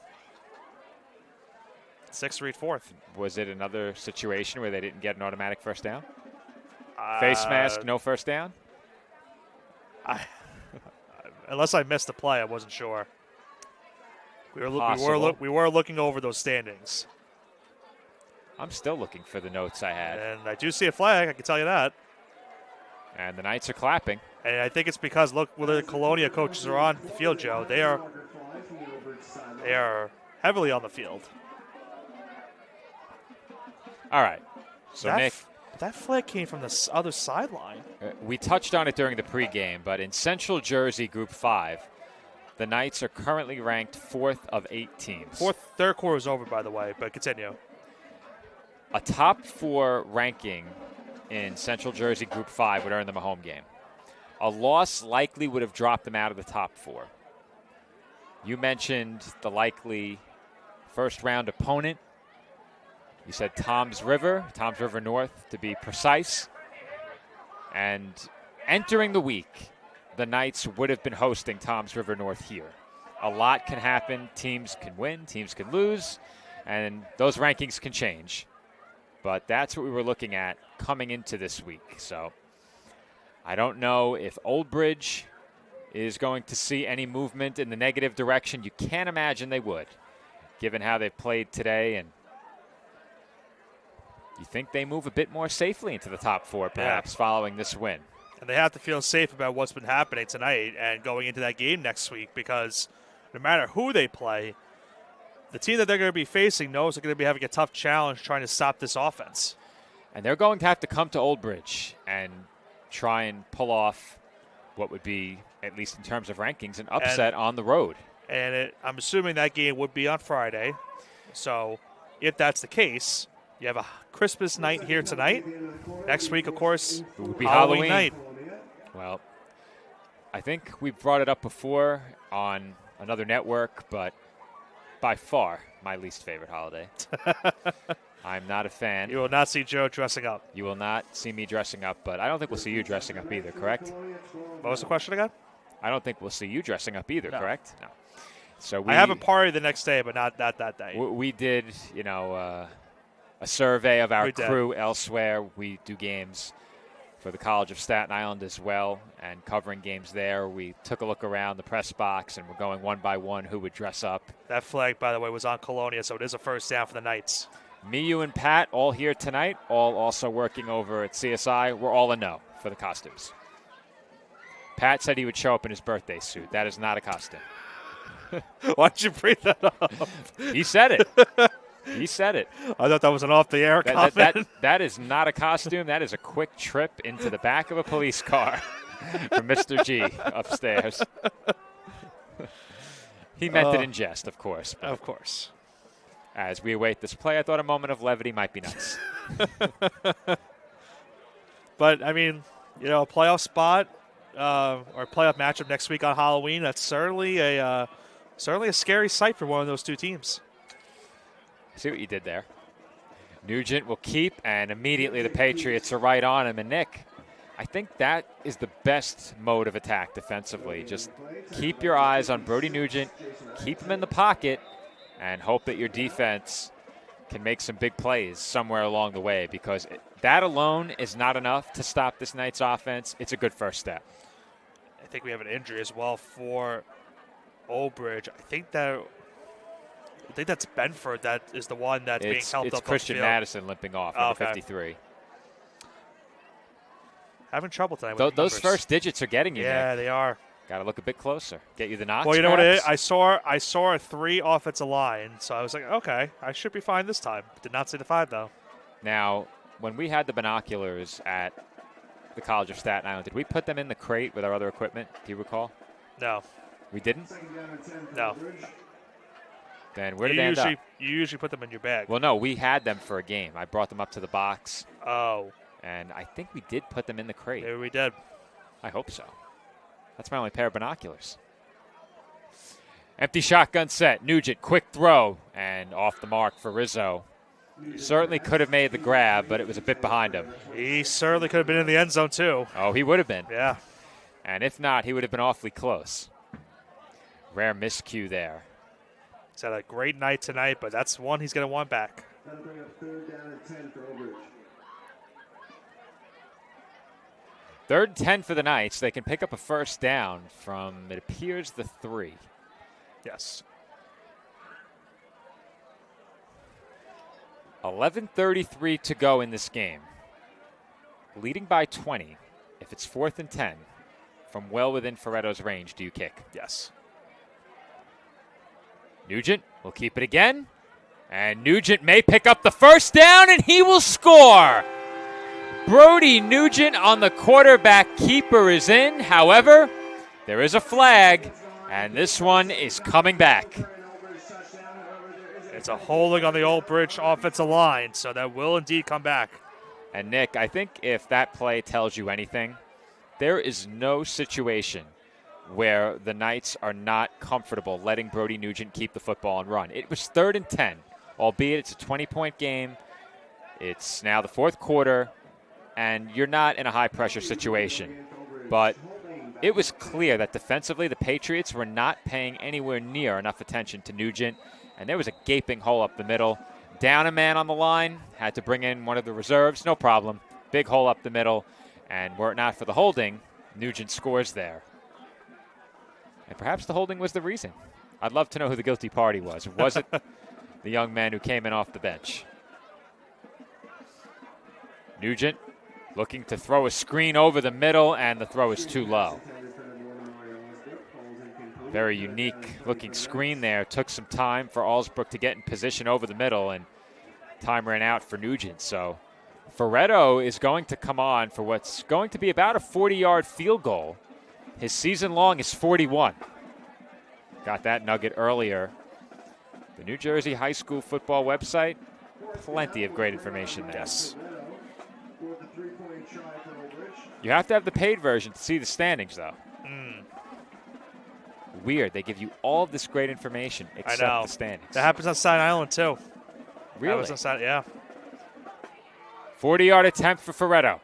6 read 4th. Was it another situation where they didn't get an automatic first down? Face mask, no first down? Unless I missed the play, I wasn't sure. We were looking over those standings. I'm still looking for the notes I had. And I do see a flag, I can tell you that. And the Knights are clapping. And I think it's because, look, where the Colonia coaches are on the field, Joe. They are heavily on the field. All right. So, Nick. That flag came from the other sideline. We touched on it during the pregame, but in Central Jersey Group 5, the Knights are currently ranked 4th of 8 teams. 3rd quarter is over, by the way, but continue. A top 4 ranking in Central Jersey Group 5 would earn them a home game. A loss likely would have dropped them out of the top 4. You mentioned the likely first-round opponent. You said Tom's River North to be precise. And entering the week, the Knights would have been hosting Tom's River North here. A lot can happen. Teams can win, teams can lose, and those rankings can change. But that's what we were looking at coming into this week. So I don't know if Old Bridge is going to see any movement in the negative direction. You can't imagine they would, given how they've played today. And you think they move a bit more safely into the top 4, perhaps, following this win. And they have to feel safe about what's been happening tonight and going into that game next week, because no matter who they play, the team that they're going to be facing knows they're going to be having a tough challenge trying to stop this offense. And they're going to have to come to Old Bridge and try and pull off what would be, at least in terms of rankings, an upset on the road. And I'm assuming that game would be on Friday. So if that's the case, you have a Christmas night here tonight. Next week, of course, it would be Halloween night. Well, I think we've brought it up before on another network, but by far my least favorite holiday. I'm not a fan. You will not see Joe dressing up. You will not see me dressing up, but I don't think we'll see you dressing up either, correct? What was the question again? I don't think we'll see you dressing up either, correct? No. So I have a party the next day, but not that day. We did, a survey of our crew elsewhere. We do games for the College of Staten Island as well, and covering games there. We took a look around the press box, and we're going one by one who would dress up. That flag, by the way, was on Colonia, so it is a first down for the Knights. Me, you, and Pat all here tonight, all also working over at CSI. We're all a no for the costumes. Pat said he would show up in his birthday suit. That is not a costume. Why'd you bring that up? He said it. He said it. I thought that was an off-the-air comment. That is not a costume. That is a quick trip into the back of a police car for Mr. G upstairs. He meant it in jest, of course. Of course. As we await this play, I thought a moment of levity might be nice. But, I mean, a playoff spot or a playoff matchup next week on Halloween, that's certainly a scary sight for one of those two teams. See what you did there. Nugent will keep, and immediately the Patriots are right on him. And, Nick, I think that is the best mode of attack defensively. Just keep your eyes on Brody Nugent, keep him in the pocket, and hope that your defense can make some big plays somewhere along the way, because that alone is not enough to stop this Knights offense. It's a good first step. I think we have an injury as well for Old Bridge. I think that's Benford that is the one that's being helped up. It's Christian Madison limping off at 53. Having trouble tonight with those first digits are getting you, Yeah, Nick. they are. Got to look a bit closer. Get you the knots. Well, you know what it is? I saw a 3 offensive line, so I was like, okay, I should be fine this time. Did not see the 5, though. Now, when we had the binoculars at the College of Staten Island, did we put them in the crate with our other equipment? Do you recall? No. We didn't? No. Then where did they end up? You usually put them in your bag. Well, no, we had them for a game. I brought them up to the box. Oh. And I think we did put them in the crate. Maybe we did. I hope so. That's my only pair of binoculars. Empty shotgun set. Nugent, quick throw, and off the mark for Rizzo. Certainly could have made the grab, but it was a bit behind him. He certainly could have been in the end zone, too. Oh, he would have been. Yeah. And if not, he would have been awfully close. Rare miscue there. He's had a great night tonight, but that's one he's going to want back. That'll bring up 3rd down and 10 for Old Bridge. 3rd and 10 for the Knights. They can pick up a first down from, it appears, the 3. Yes. 11:33 to go in this game. Leading by 20. If it's 4th and 10, from well within Ferretto's range, do you kick? Yes. Nugent will keep it again. And Nugent may pick up the first down, and he will score. Brody Nugent on the quarterback keeper is in. However, there is a flag, and this one is coming back. It's a holding on the Old Bridge offensive line, so that will indeed come back. And, Nick, I think if that play tells you anything, there is no situation where the Knights are not comfortable letting Brody Nugent keep the football and run. It was 3rd and 10, albeit it's a 20-point game. It's now the 4th quarter, and you're not in a high-pressure situation. But it was clear that defensively the Patriots were not paying anywhere near enough attention to Nugent, and there was a gaping hole up the middle. Down a man on the line, had to bring in one of the reserves, no problem. Big hole up the middle, and were it not for the holding, Nugent scores there. And perhaps the holding was the reason. I'd love to know who the guilty party was. Was it the young man who came in off the bench? Nugent looking to throw a screen over the middle, and the throw is too low. Very unique looking screen there. Took some time for Allsbrook to get in position over the middle, and time ran out for Nugent. So Ferretto is going to come on for what's going to be about a 40-yard field goal. His season long is 41. Got that nugget earlier. The New Jersey High School football website, plenty of great information there. Yes. You have to have the paid version to see the standings, though. Weird. They give you all of this great information except I know. the standings. That happens on Staten Island, too. Really? Yeah. 40-yard attempt for Ferretto.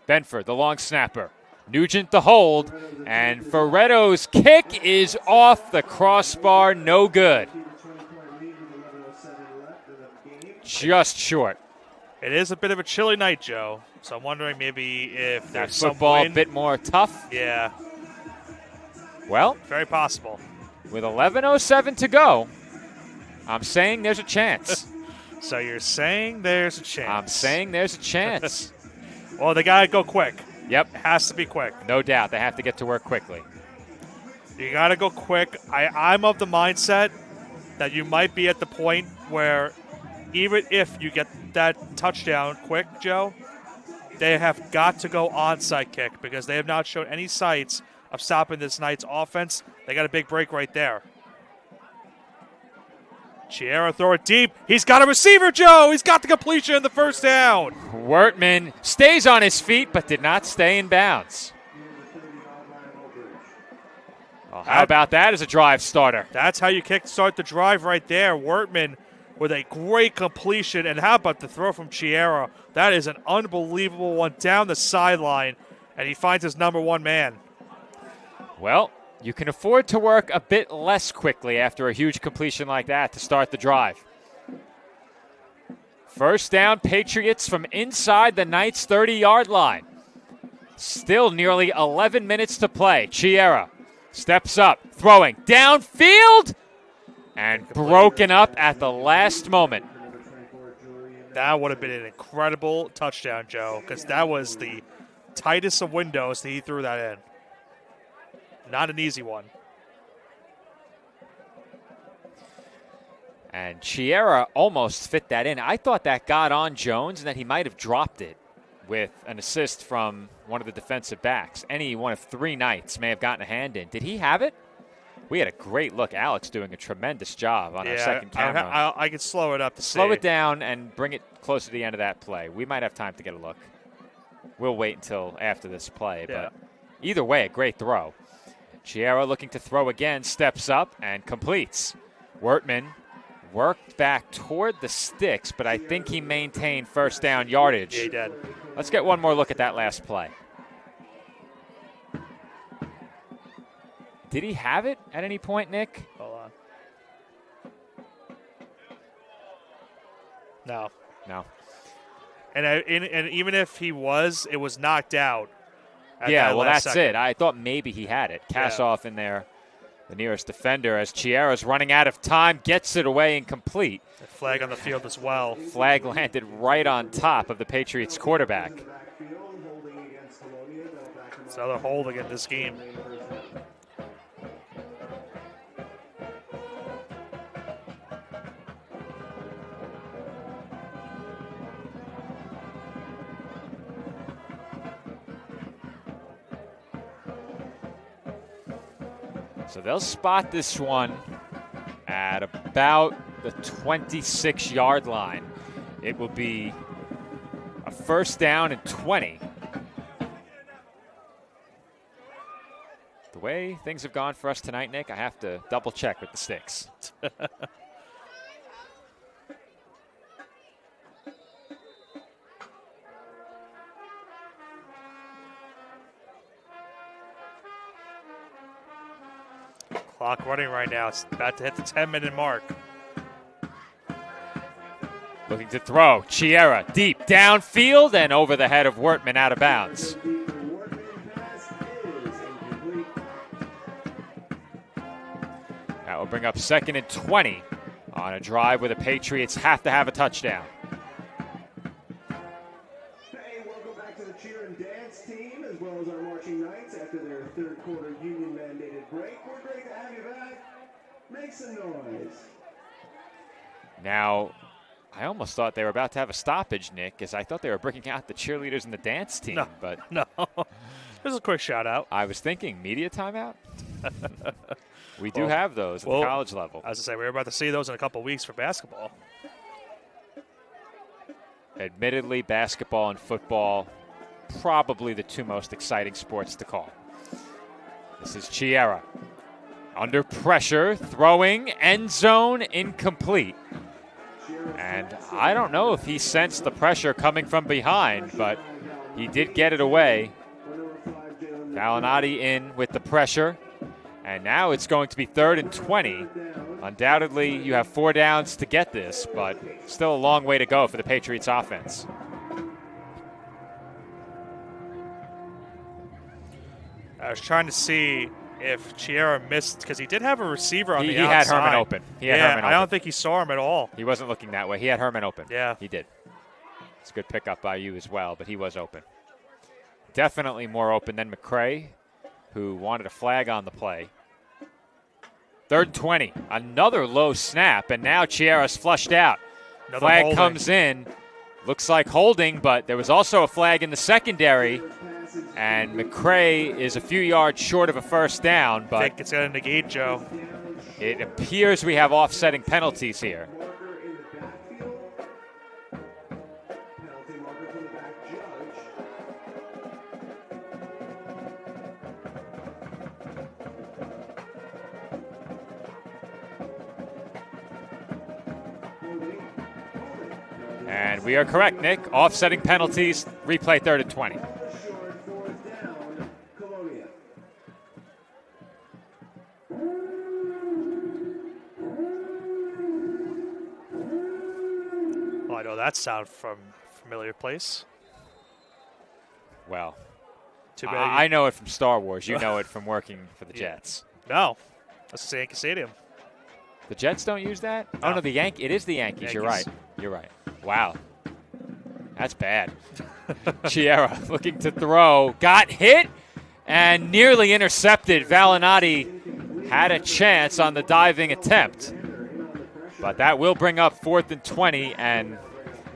Benford, the long snapper. Nugent, the hold. And Ferretto's kick is off the crossbar. No good. Just short. It is a bit of a chilly night, Joe. So I'm wondering maybe if That there's some football a wind. bit more tough. Yeah. Well, very possible. With 11:07 to go, I'm saying there's a chance. So you're saying there's a chance. I'm saying there's a chance. Well, they got to go quick. Yep. It has to be quick. No doubt. They have to get to work quickly. You got to go quick. I'm of the mindset that you might be at the point where even if you get that touchdown quick, Joe, they have got to go onside kick because they have not shown any sights of stopping this Knights offense. They got a big break right there. Chiera throw it deep. He's got a receiver, Joe. He's got the completion in the first down. Wertman stays on his feet but did not stay in bounds. Well, how about that as a drive starter? That's how you start the drive right there. Wertman with a great completion. And how about the throw from Chiera? That is an unbelievable one down the sideline. And he finds his number one man. Well, you can afford to work a bit less quickly after a huge completion like that to start the drive. First down, Patriots from inside the Knights' 30-yard line. Still nearly 11 minutes to play. Chiera steps up, throwing downfield, and broken up at the last moment. That would have been an incredible touchdown, Joe, because that was the tightest of windows that he threw that in. Not an easy one. And Chiera almost fit that in. I thought that got on Jones and that he might have dropped it with an assist from one of the defensive backs. Any one of three Knights may have gotten a hand in. Did he have it? We had a great look. Alex doing a tremendous job on our second camera. I could slow it up to slow it down and bring it closer to the end of that play. We might have time to get a look. We'll wait until after this play. Yeah. But either way, a great throw. Chiera looking to throw again, steps up and completes. Wertman worked back toward the sticks, but I think he maintained first down yardage. Yeah, he did. Let's get one more look at that last play. Did he have it at any point, Nick? Hold on. No. No. And even if he was, it was knocked out. Yeah, well, that's second. it. I thought maybe he had it. Kassoff in there, the nearest defender, as Chiera's running out of time, gets it away incomplete. A flag on the field as well. Flag landed right on top of the Patriots quarterback. It's another holding in this game. So they'll spot this one at about the 26-yard line. It will be a first down and 20. The way things have gone for us tonight, Nick, I have to double check with the sticks. Clock running right now. It's about to hit the 10-minute mark. Looking to throw. Chiera deep downfield and over the head of Wertman out of bounds. That will bring up second and 20 on a drive where the Patriots have to have a touchdown. Hey, welcome back to the cheer and dance team, as well as our marching Knights after their third quarter union mandated break. We're great to have you back. Make some noise. Now, I almost thought they were about to have a stoppage, Nick, as I thought they were bringing out the cheerleaders and the dance team. No, but no. There's a quick shout out. I was thinking media timeout. We do have those at the college level. As I say, we're about to see those in a couple weeks for basketball. Admittedly, basketball and football, probably the two most exciting sports to call. This is Chiera. Under pressure, throwing, end zone, incomplete. And I don't know if he sensed the pressure coming from behind, but he did get it away. Valinati in with the pressure. And now it's going to be 3rd and 20. Undoubtedly, you have 4 downs to get this, but still a long way to go for the Patriots offense. I was trying to see if Chiera missed, because he did have a receiver on the outside. He had Herman open. I don't think he saw him at all. He wasn't looking that way. He had Herman open. Yeah. He did. It's a good pickup by you as well, but he was open. Definitely more open than McCray, who wanted a flag on the play. 3rd and 20. Another low snap, and now Chiera's flushed out. Another flag holding. comes in. Looks like holding, but there was also a flag in the secondary. And McCray is a few yards short of a first down. But I think it's going to negate, Joe. It appears we have offsetting penalties here. And we are correct, Nick. Offsetting penalties, replay 3rd and 20. Well, I know that sound from a familiar place. Well, too bad. I know it from Star Wars. You know it from working for the Jets. No, that's the Yankee Stadium. The Jets don't use that? No. Oh, no, it is the Yankees. You're right. You're right. Wow. That's bad. Chiera looking to throw. Got hit and nearly intercepted. Valinati had a chance on the diving attempt. But that will bring up 4th and 20, and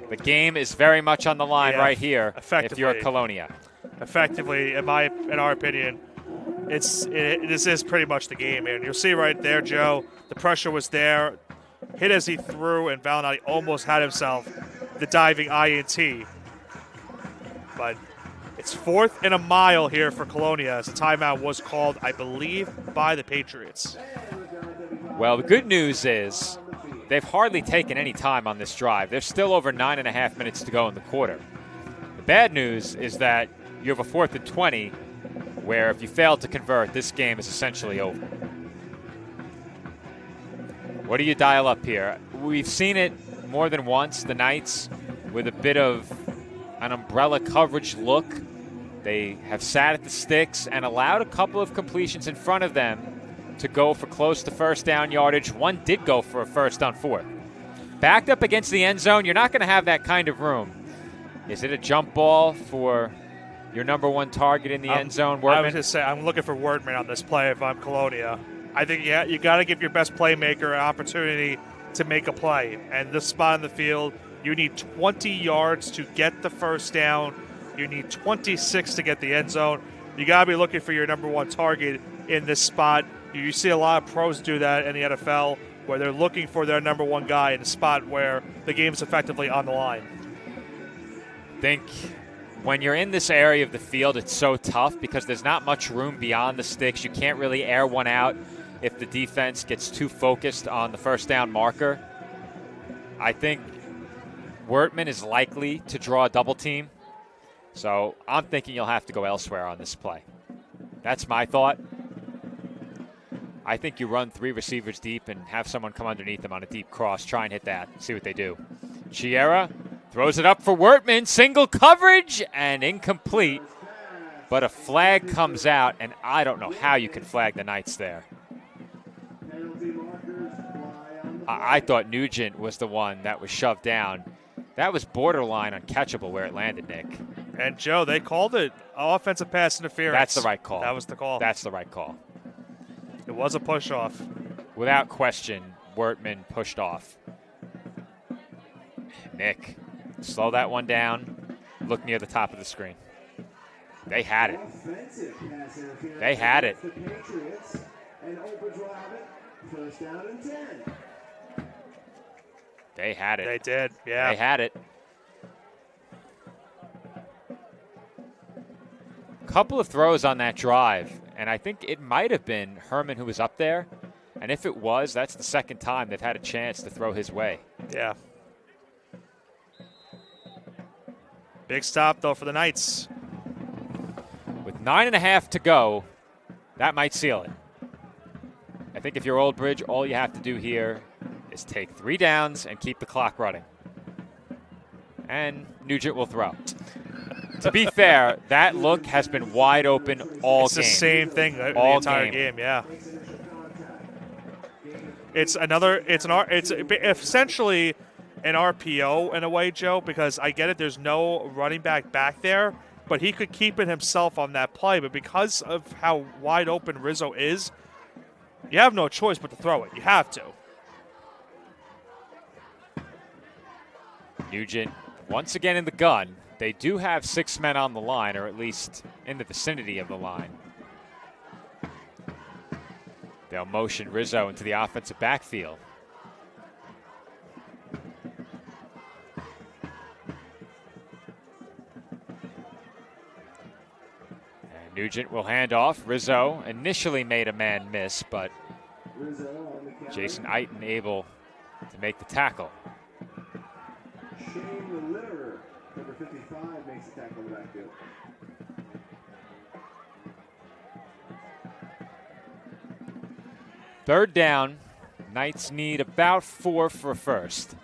the game is very much on the line right here if you're Colonia. Effectively, in our opinion, this is pretty much the game, and you'll see right there, Joe, the pressure was there. Hit as he threw, and Valinati almost had himself the diving INT. But it's 4th and a mile here for Colonia as the timeout was called, I believe, by the Patriots. Well, the good news is they've hardly taken any time on this drive. There's still over 9.5 minutes to go in the quarter. The bad news is that you have a 4th and 20 where if you fail to convert, this game is essentially over. What do you dial up here? We've seen it more than once, the Knights, with a bit of an umbrella coverage look. They have sat at the sticks and allowed a couple of completions in front of them to go for close to first down yardage. One did go for a first on 4th. Backed up against the end zone, you're not going to have that kind of room. Is it a jump ball for your number one target in the end zone, Wortman? I was just saying, I'm looking for Wortman on this play if I'm Colonia. I think you got to give your best playmaker an opportunity to make a play. And this spot on the field, you need 20 yards to get the first down. You need 26 to get the end zone. You got to be looking for your number one target in this spot. You see a lot of pros do that in the NFL where they're looking for their number one guy in a spot where the game's effectively on the line. I think when you're in this area of the field, it's so tough because there's not much room beyond the sticks. You can't really air one out if the defense gets too focused on the first down marker. I think Wortman is likely to draw a double team. So I'm thinking you'll have to go elsewhere on this play. That's my thought. I think you run 3 receivers deep and have someone come underneath them on a deep cross. Try and hit that. See what they do. Chiera throws it up for Wortman. Single coverage and incomplete. But a flag comes out, and I don't know how you can flag the Knights there. I thought Nugent was the one that was shoved down. That was borderline uncatchable where it landed, Nick. And, Joe, they called it offensive pass interference. That's the right call. That was the call. That's the right call. It was a push-off. Without question, Wortman pushed off. Nick, slow that one down. Look near the top of the screen. They had it. They had it. They had it. They did, yeah. They had it. Couple of throws on that drive, and I think it might have been Herman who was up there. And if it was, that's the second time they've had a chance to throw his way. Yeah. Big stop, though, for the Knights. With 9.5 to go, that might seal it. I think if you're Old Bridge, all you have to do here is take 3 downs and keep the clock running. And Nugent will throw. To be fair, that look has been wide open all it's game. It's the same thing the entire game, yeah. It's essentially an RPO in a way, Joe, because I get it, there's no running back there, but he could keep it himself on that play. But because of how wide open Rizzo is, you have no choice but to throw it. You have to. Nugent once again in the gun. They do have 6 men on the line, or at least in the vicinity of the line. They'll motion Rizzo into the offensive backfield. And Nugent will hand off. Rizzo initially made a man miss, but Jason Eiton able to make the tackle. Shane Litter, number 55, makes the tackle in the backfield. Third down. Knights need about 4 for a first.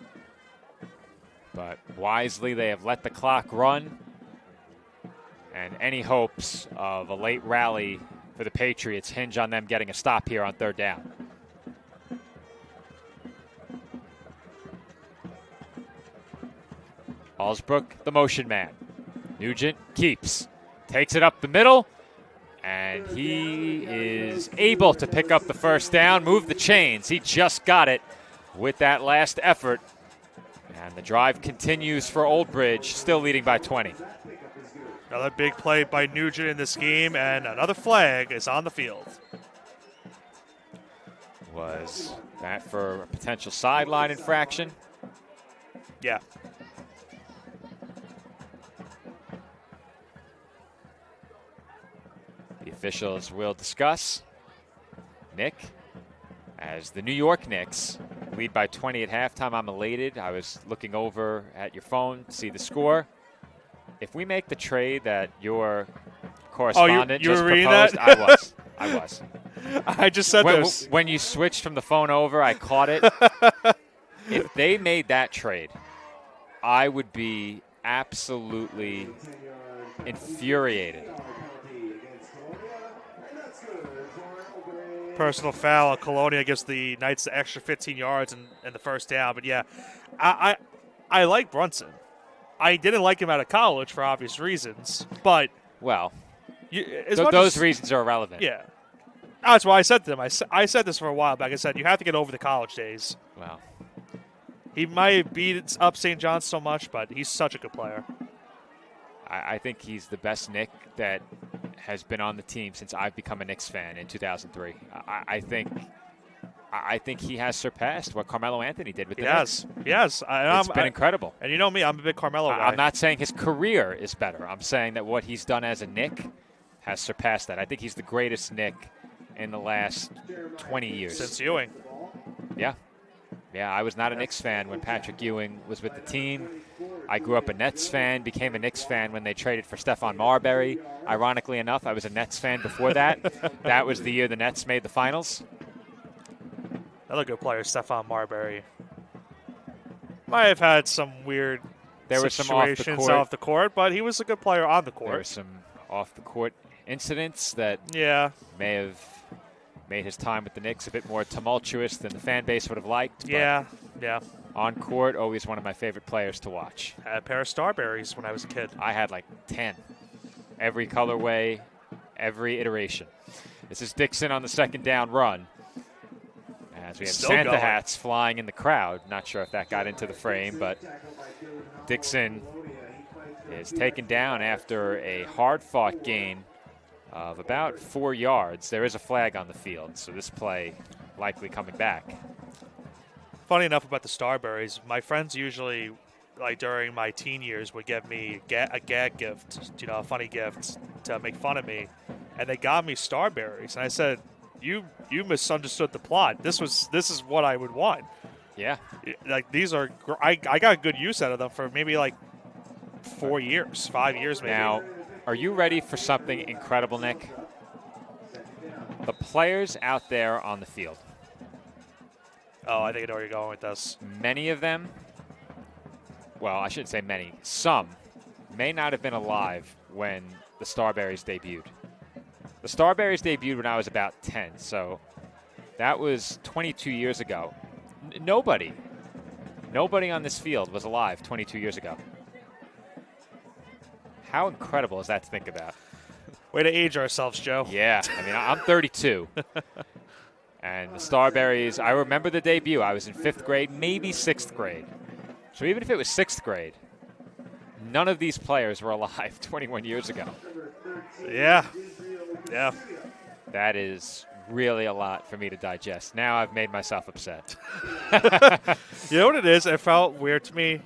But wisely, they have let the clock run. And any hopes of a late rally for the Patriots hinge on them getting a stop here on third down. Allsbrook, the motion man. Nugent keeps. Takes it up the middle. And he is able to pick up the first down, move the chains. He just got it with that last effort. And the drive continues for Old Bridge, still leading by 20. Another big play by Nugent in this game, and another flag is on the field. Was that for a potential sideline infraction? Yeah. The officials will discuss. Nick, as the New York Knicks lead by 20 at halftime, I'm elated. I was looking over at your phone to see the score. If we make the trade that your correspondent you just were reading proposed, that? I was. I just said this. When you switched from the phone over, I caught it. If they made that trade, I would be absolutely infuriated. Personal foul. Colonia gives the Knights the extra 15 yards and the first down. But yeah, I like Brunson. I didn't like him out of college for obvious reasons, but well, those reasons are irrelevant. Yeah, that's why I said to them. I said this for a while back. I said you have to get over the college days. Wow. He might have beat up St. John's so much, but he's such a good player. I think he's the best Knick that has been on the team since I've become a Knicks fan in 2003. I think he has surpassed what Carmelo Anthony did with the Knicks. Yes. It's been incredible. And you know me, I'm a big Carmelo guy. I'm not saying his career is better. I'm saying that what he's done as a Knick has surpassed that. I think he's the greatest Knick in the last 20 years. Since Ewing. Yeah. Yeah, I was not a Knicks fan when Patrick Ewing was with the team. I grew up a Nets fan, became a Knicks fan when they traded for Stephon Marbury. Ironically enough, I was a Nets fan before that. That was the year the Nets made the finals. Another good player, Stephon Marbury. Might have had some weird situations off the court, but he was a good player on the court. There were some off-the-court incidents that may have made his time with the Knicks a bit more tumultuous than the fan base would have liked. Yeah. On court, always one of my favorite players to watch. Had a pair of Starberries when I was a kid. I had like 10. Every colorway, every iteration. This is Dixon on the second down run. As we have Santa hats flying in the crowd. Not sure if that got into the frame, but Dixon is taken down after a hard-fought gain of about 4 yards. There is a flag on the field, so this play likely coming back. Funny enough about the Starberries, my friends usually, like during my teen years, would give me a gag gift, a funny gift to make fun of me, and they got me Starberries, and I said, "You misunderstood the plot. This is what I would want." Yeah, like these are. I got good use out of them for maybe like 4 years, 5 years maybe. Now, are you ready for something incredible, Nick? The players out there on the field. Oh, I think I know where you're going with this. Many of them, well, I shouldn't say many, some may not have been alive when the Starberries debuted. The Starberries debuted when I was about 10, so that was 22 years ago. Nobody on this field was alive 22 years ago. How incredible is that to think about? Way to age ourselves, Joe. Yeah, I mean, I'm 32. And the Starberries, I remember the debut. I was in 5th grade, maybe 6th grade. So even if it was 6th grade, none of these players were alive 21 years ago. Yeah. That is really a lot for me to digest. Now I've made myself upset. You know what it is? It felt weird to me.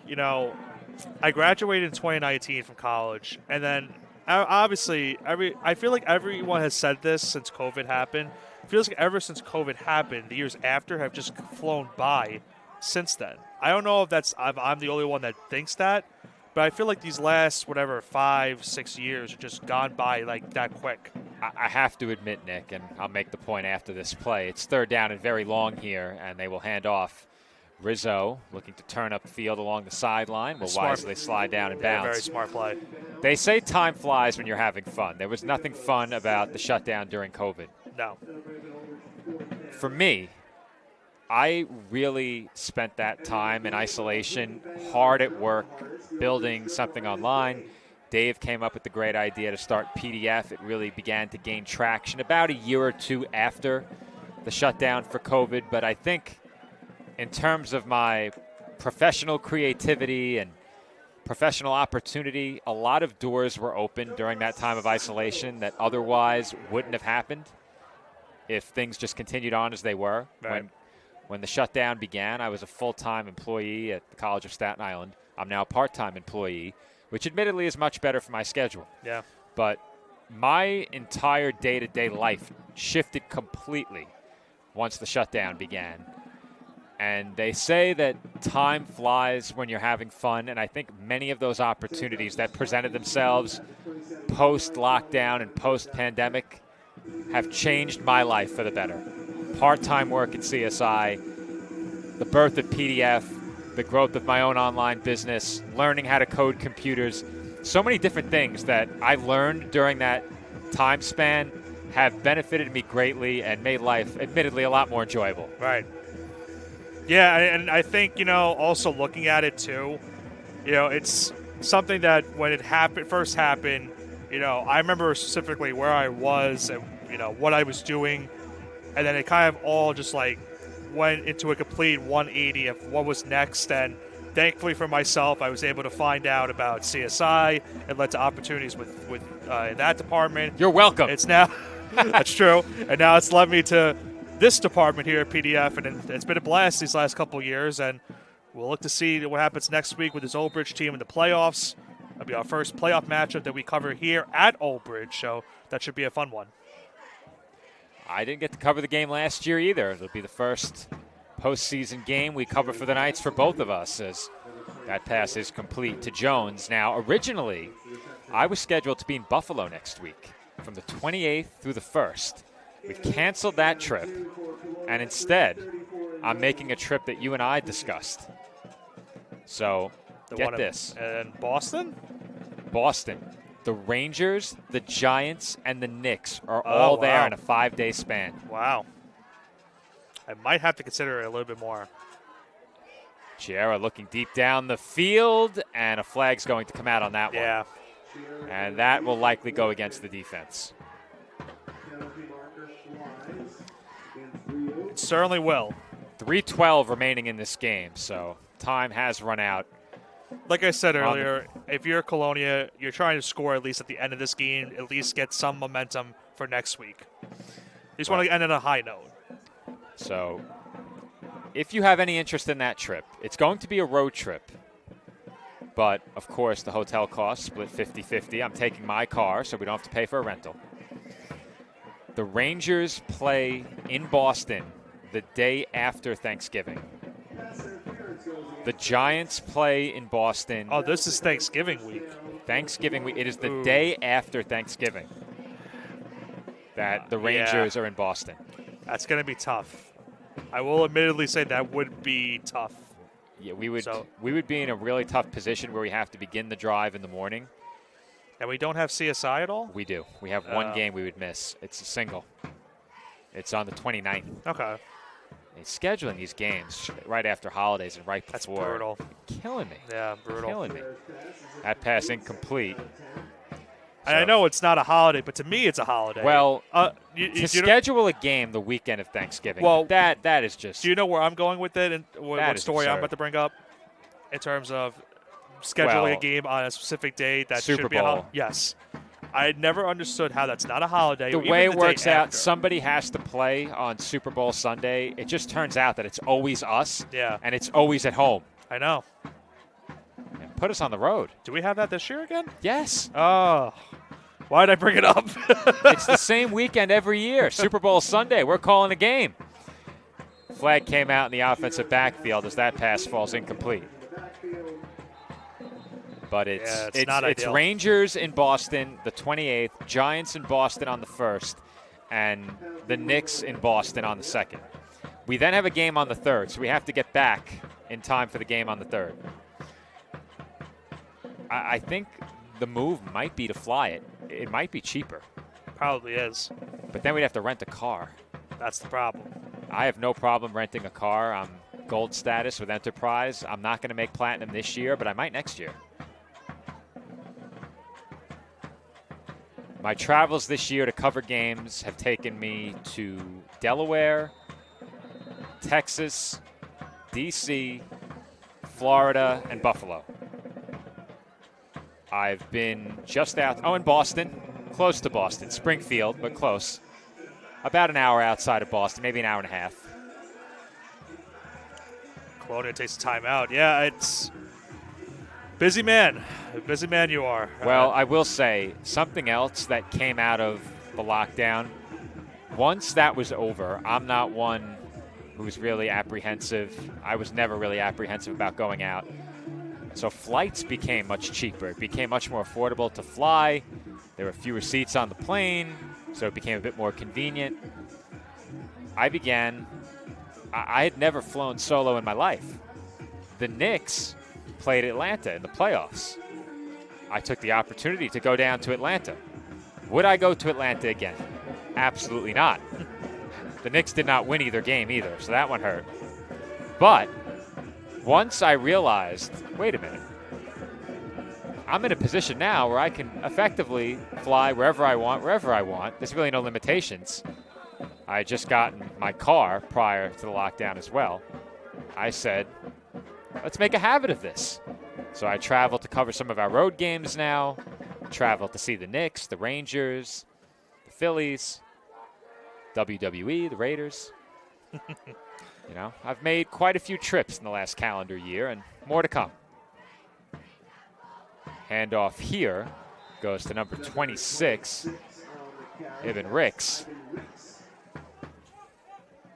I graduated in 2019 from college, and then obviously I feel like everyone has said this since COVID happened. It feels like ever since COVID happened, the years after have just flown by since then. I don't know if I'm the only one that thinks that, but I feel like these last, 5-6 years are just gone by like that quick. I have to admit, Nick, and I'll make the point after this play, it's third down and very long here, and they will hand off. Rizzo looking to turn up field along the sideline will wisely slide down and bounce. Very smart play. They say time flies when you're having fun. There was nothing fun about the shutdown during COVID. No. For me, I really spent that time in isolation, hard at work, building something online. Dave came up with the great idea to start PDF. It really began to gain traction about a year or two after the shutdown for COVID. But I think in terms of my professional creativity and professional opportunity, a lot of doors were open during that time of isolation that otherwise wouldn't have happened if things just continued on as they were. Right. When the shutdown began, I was a full-time employee at the College of Staten Island. I'm now a part-time employee, which admittedly is much better for my schedule. Yeah. But my entire day-to-day life shifted completely once the shutdown began. And they say that time flies when you're having fun, and I think many of those opportunities that presented themselves post-lockdown and post-pandemic have changed my life for the better. Part-time work at CSI, the birth of PDF, the growth of my own online business, learning how to code computers, so many different things that I learned during that time span have benefited me greatly and made life, admittedly, a lot more enjoyable. Right. Yeah, and I think, also looking at it too, it's something that when it first happened, I remember specifically where I was and, what I was doing. And then it kind of all just went into a complete 180 of what was next. And thankfully for myself, I was able to find out about CSI. It led to opportunities with in that department. You're welcome. It's now, that's true. And now it's led me to this department here at PDF. And it's been a blast these last couple of years. And we'll look to see what happens next week with this Old Bridge team in the playoffs. That'll be our first playoff matchup that we cover here at Old Bridge. So that should be a fun one. I didn't get to cover the game last year either. It'll be the first postseason game we cover for the Knights for both of us, as that pass is complete to Jones. Now, originally, I was scheduled to be in Buffalo next week from the 28th through the 1st. We've canceled that trip, and instead, I'm making a trip that you and I discussed. So, get this. And Boston? Boston. The Rangers, the Giants, and the Knicks are all there in a 5-day span. Wow. I might have to consider it a little bit more. Chiara looking deep down the field, and a flag's going to come out on that one. Yeah. And that will likely go against the defense. It certainly will. 3:12 remaining in this game, so time has run out. Like I said earlier, if you're Colonia, you're trying to score at least at the end of this game, at least get some momentum for next week. You just want to end on a high note. So if you have any interest in that trip, it's going to be a road trip. But, of course, the hotel costs split 50-50. I'm taking my car, so we don't have to pay for a rental. The Rangers play in Boston the day after Thanksgiving. The Giants play in Boston. Oh, this is Thanksgiving week. Thanksgiving week. It is the day after Thanksgiving that the Rangers are in Boston. That's going to be tough. I will admittedly say that would be tough. Yeah, we would be in a really tough position where we have to begin the drive in the morning. And we don't have CSI at all? We do. We have one game we would miss. It's a single. It's on the 29th. Okay. And scheduling these games right after holidays and right before. That's brutal. Killing me. Yeah, brutal. Killing me. That pass incomplete. And I know it's not a holiday, but to me it's a holiday. Well, to schedule a game the weekend of Thanksgiving, that is just... Do you know where I'm going with it and what story absurd. I'm about to bring up in terms of scheduling a game on a specific day that Super should be a Bowl. holiday? Yes. I never understood how that's not a holiday. The or even way the it day works out, after. somebody has to play on Super Bowl Sunday. It just turns out that it's always us, Yeah. and it's always at home. I know. And put us on the road. Do we have that this year again? Yes. Oh, why did I bring it up? It's the same weekend every year. Super Bowl Sunday. We're calling a game. Flag came out in the offensive backfield as that pass falls incomplete. But it's not ideal. Rangers in Boston the 28th, Giants in Boston on the 1st, and the Knicks in Boston on the 2nd. We then have a game on the 3rd, so we have to get back in time for the game on the 3rd. I think the move might be to fly it. It might be cheaper. Probably is. But then we'd have to rent a car. That's the problem. I have no problem renting a car. I'm gold status with Enterprise. I'm not going to make platinum this year, but I might next year. My travels this year to cover games have taken me to Delaware, Texas, D.C., Florida, and Buffalo. I've been just out, in Boston, close to Boston, Springfield, but close. About an hour outside of Boston, maybe an hour and a half. Colonia takes a timeout. Yeah, it's busy man. Busy man you are. Well, I will say something else that came out of the lockdown. Once that was over, I'm not one who's really apprehensive. I was never really apprehensive about going out. So flights became much cheaper. It became much more affordable to fly. There were fewer seats on the plane, so it became a bit more convenient. I had never flown solo in my life. The Knicks played Atlanta in the playoffs. I took the opportunity to go down to Atlanta. Would I go to Atlanta again? Absolutely not. The Knicks did not win either game either, so that one hurt. But once I realized, wait a minute, I'm in a position now where I can effectively fly wherever I want, wherever I want. There's really no limitations. I had just gotten my car prior to the lockdown as well. I said, let's make a habit of this. So I travel to cover some of our road games now, travel to see the Knicks, the Rangers, the Phillies, WWE, the Raiders. You know, I've made quite a few trips in the last calendar year, and more to come. Handoff here goes to number 26, Ivan Ricks.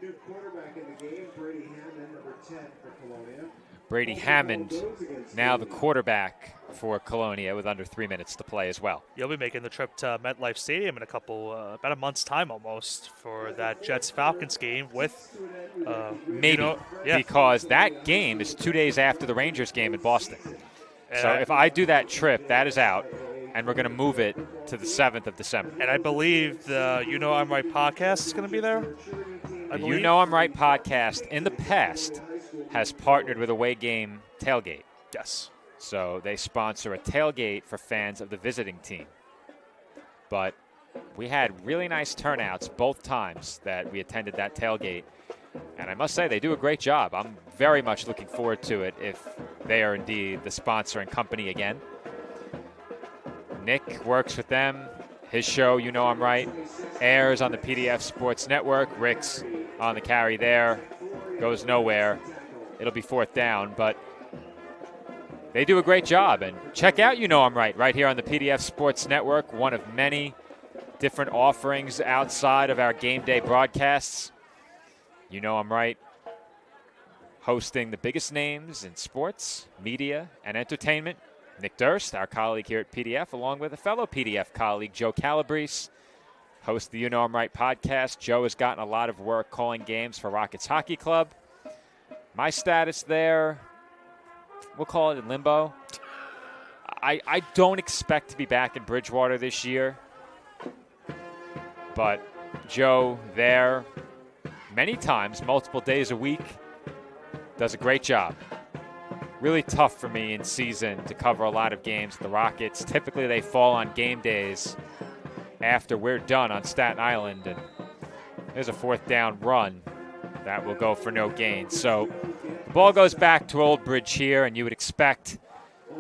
New quarterback in the game, Brady Hammond, number 10 for Colonia. Brady Hammond, now the quarterback for Colonia with under 3 minutes to play as well. You'll be making the trip to MetLife Stadium in about a month's time almost for that Jets-Falcons game with maybe, because that game is 2 days after the Rangers game in Boston. So if I do that trip, that is out, and we're going to move it to the 7th of December. And I believe the You Know I'm Right podcast is going to be there. The You Know I'm Right podcast in the past has partnered with Away Game Tailgate. Yes. So they sponsor a tailgate for fans of the visiting team. But we had really nice turnouts both times that we attended that tailgate. And I must say, they do a great job. I'm very much looking forward to it if they are indeed the sponsor and company again. Nick works with them. His show, You Know I'm Right, airs on the PDF Sports Network. Rick's on the carry there. Goes nowhere. It'll be 4th down, but they do a great job. And check out You Know I'm right here on the PDF Sports Network, one of many different offerings outside of our game day broadcasts. You Know I'm Right, hosting the biggest names in sports, media, and entertainment. Nick Durst, our colleague here at PDF, along with a fellow PDF colleague, Joe Calabrese, host the You Know I'm Right podcast. Joe has gotten a lot of work calling games for Rockets Hockey Club. My status there, we'll call it in limbo. I don't expect to be back in Bridgewater this year, but Joe there many times, multiple days a week, does a great job. Really tough for me in season to cover a lot of games. The Rockets, typically they fall on game days after we're done on Staten Island, and there's a 4th down run that will go for no gain. So the ball goes back to Old Bridge here, and you would expect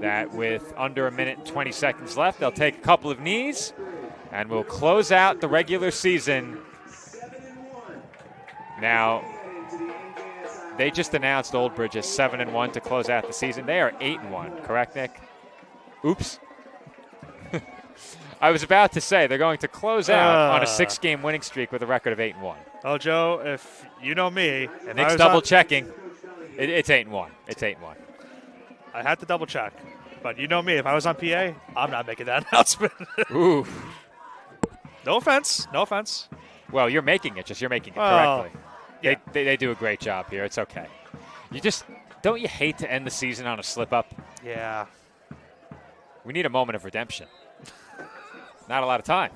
that with under a minute and 20 seconds left, they'll take a couple of knees and we'll close out the regular season. Now, they just announced Old Bridge is 7-1 to close out the season. They are 8-1, correct, Nick? Oops. I was about to say they're going to close out on a 6-game winning streak with a record of 8-1. Oh, Joe, if you know me, if Nick's double checking. It's 8-1. It's 8-1. I had to double check, but you know me. If I was on PA, I'm not making that announcement. Ooh. No offense. No offense. Well, you're making it. You're making it correctly. Yeah. They do a great job here. It's okay. Don't you hate to end the season on a slip up? Yeah. We need a moment of redemption. Not a lot of time.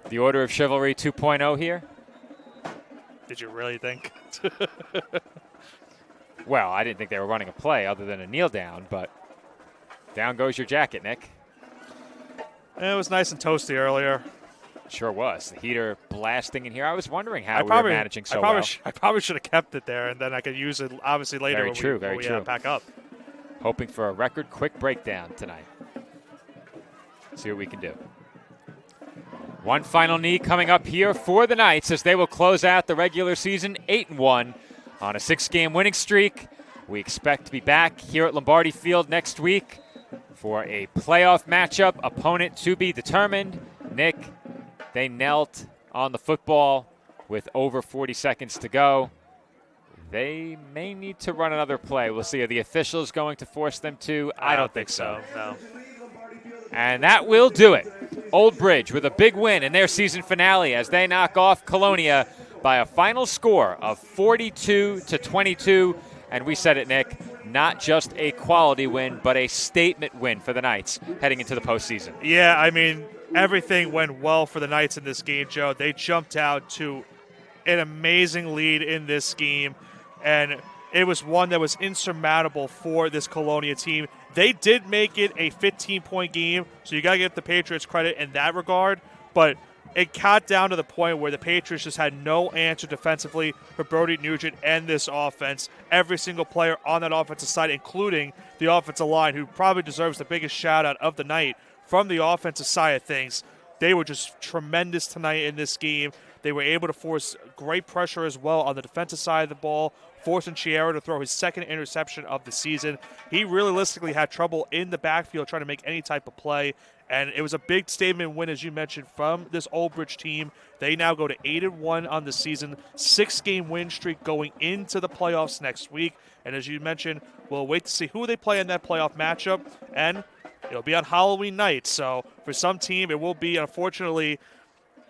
The Order of Chivalry 2.0 here. Did you really think? Well, I didn't think they were running a play other than a kneel down, but down goes your jacket, Nick. It was nice and toasty earlier. Sure was. The heater blasting in here. I was wondering how we were managing so well. I probably should have kept it there, and then I could use it obviously later when we pack up. Hoping for a record quick breakdown tonight. See what we can do. One final knee coming up here for the Knights as they will close out the regular season 8-1 on a 6-game winning streak. We expect to be back here at Lombardi Field next week for a playoff matchup, opponent to be determined. Nick, they knelt on the football with over 40 seconds to go. They may need to run another play. We'll see. Are the officials going to force them to? I don't think so. No. And that will do it. Old Bridge with a big win in their season finale as they knock off Colonia by a final score of 42-22. And we said it, Nick, not just a quality win, but a statement win for the Knights heading into the postseason. Yeah, I mean, everything went well for the Knights in this game, Joe. They jumped out to an amazing lead in this game, and it was one that was insurmountable for this Colonia team. They did make it a 15-point game, so you got to give the Patriots credit in that regard, but it got down to the point where the Patriots just had no answer defensively for Brody Nugent and this offense. Every single player on that offensive side, including the offensive line, who probably deserves the biggest shout-out of the night from the offensive side of things. They were just tremendous tonight in this game. They were able to force great pressure as well on the defensive side of the ball, forcing Chiaro to throw his second interception of the season. He realistically had trouble in the backfield trying to make any type of play, and it was a big statement win, as you mentioned, from this Old Bridge team. They now go to 8-1 on the season, 6-game win streak going into the playoffs next week. And as you mentioned, we'll wait to see who they play in that playoff matchup, and it'll be on Halloween night. So for some team, it will be, unfortunately,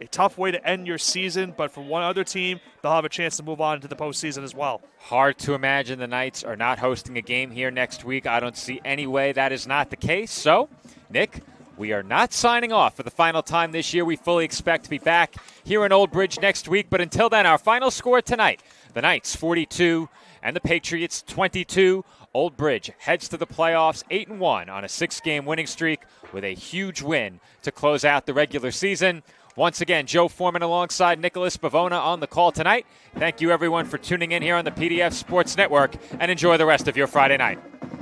a tough way to end your season, but for one other team, they'll have a chance to move on to the postseason as well. Hard to imagine the Knights are not hosting a game here next week. I don't see any way that is not the case. So, Nick, we are not signing off for the final time this year. We fully expect to be back here in Old Bridge next week, but until then, our final score tonight, the Knights 42 and the Patriots 22. Old Bridge heads to the playoffs 8-1 on a 6-game winning streak with a huge win to close out the regular season. Once again, Joe Foreman alongside Nicholas Bavona on the call tonight. Thank you, everyone, for tuning in here on the PDF Sports Network, and enjoy the rest of your Friday night.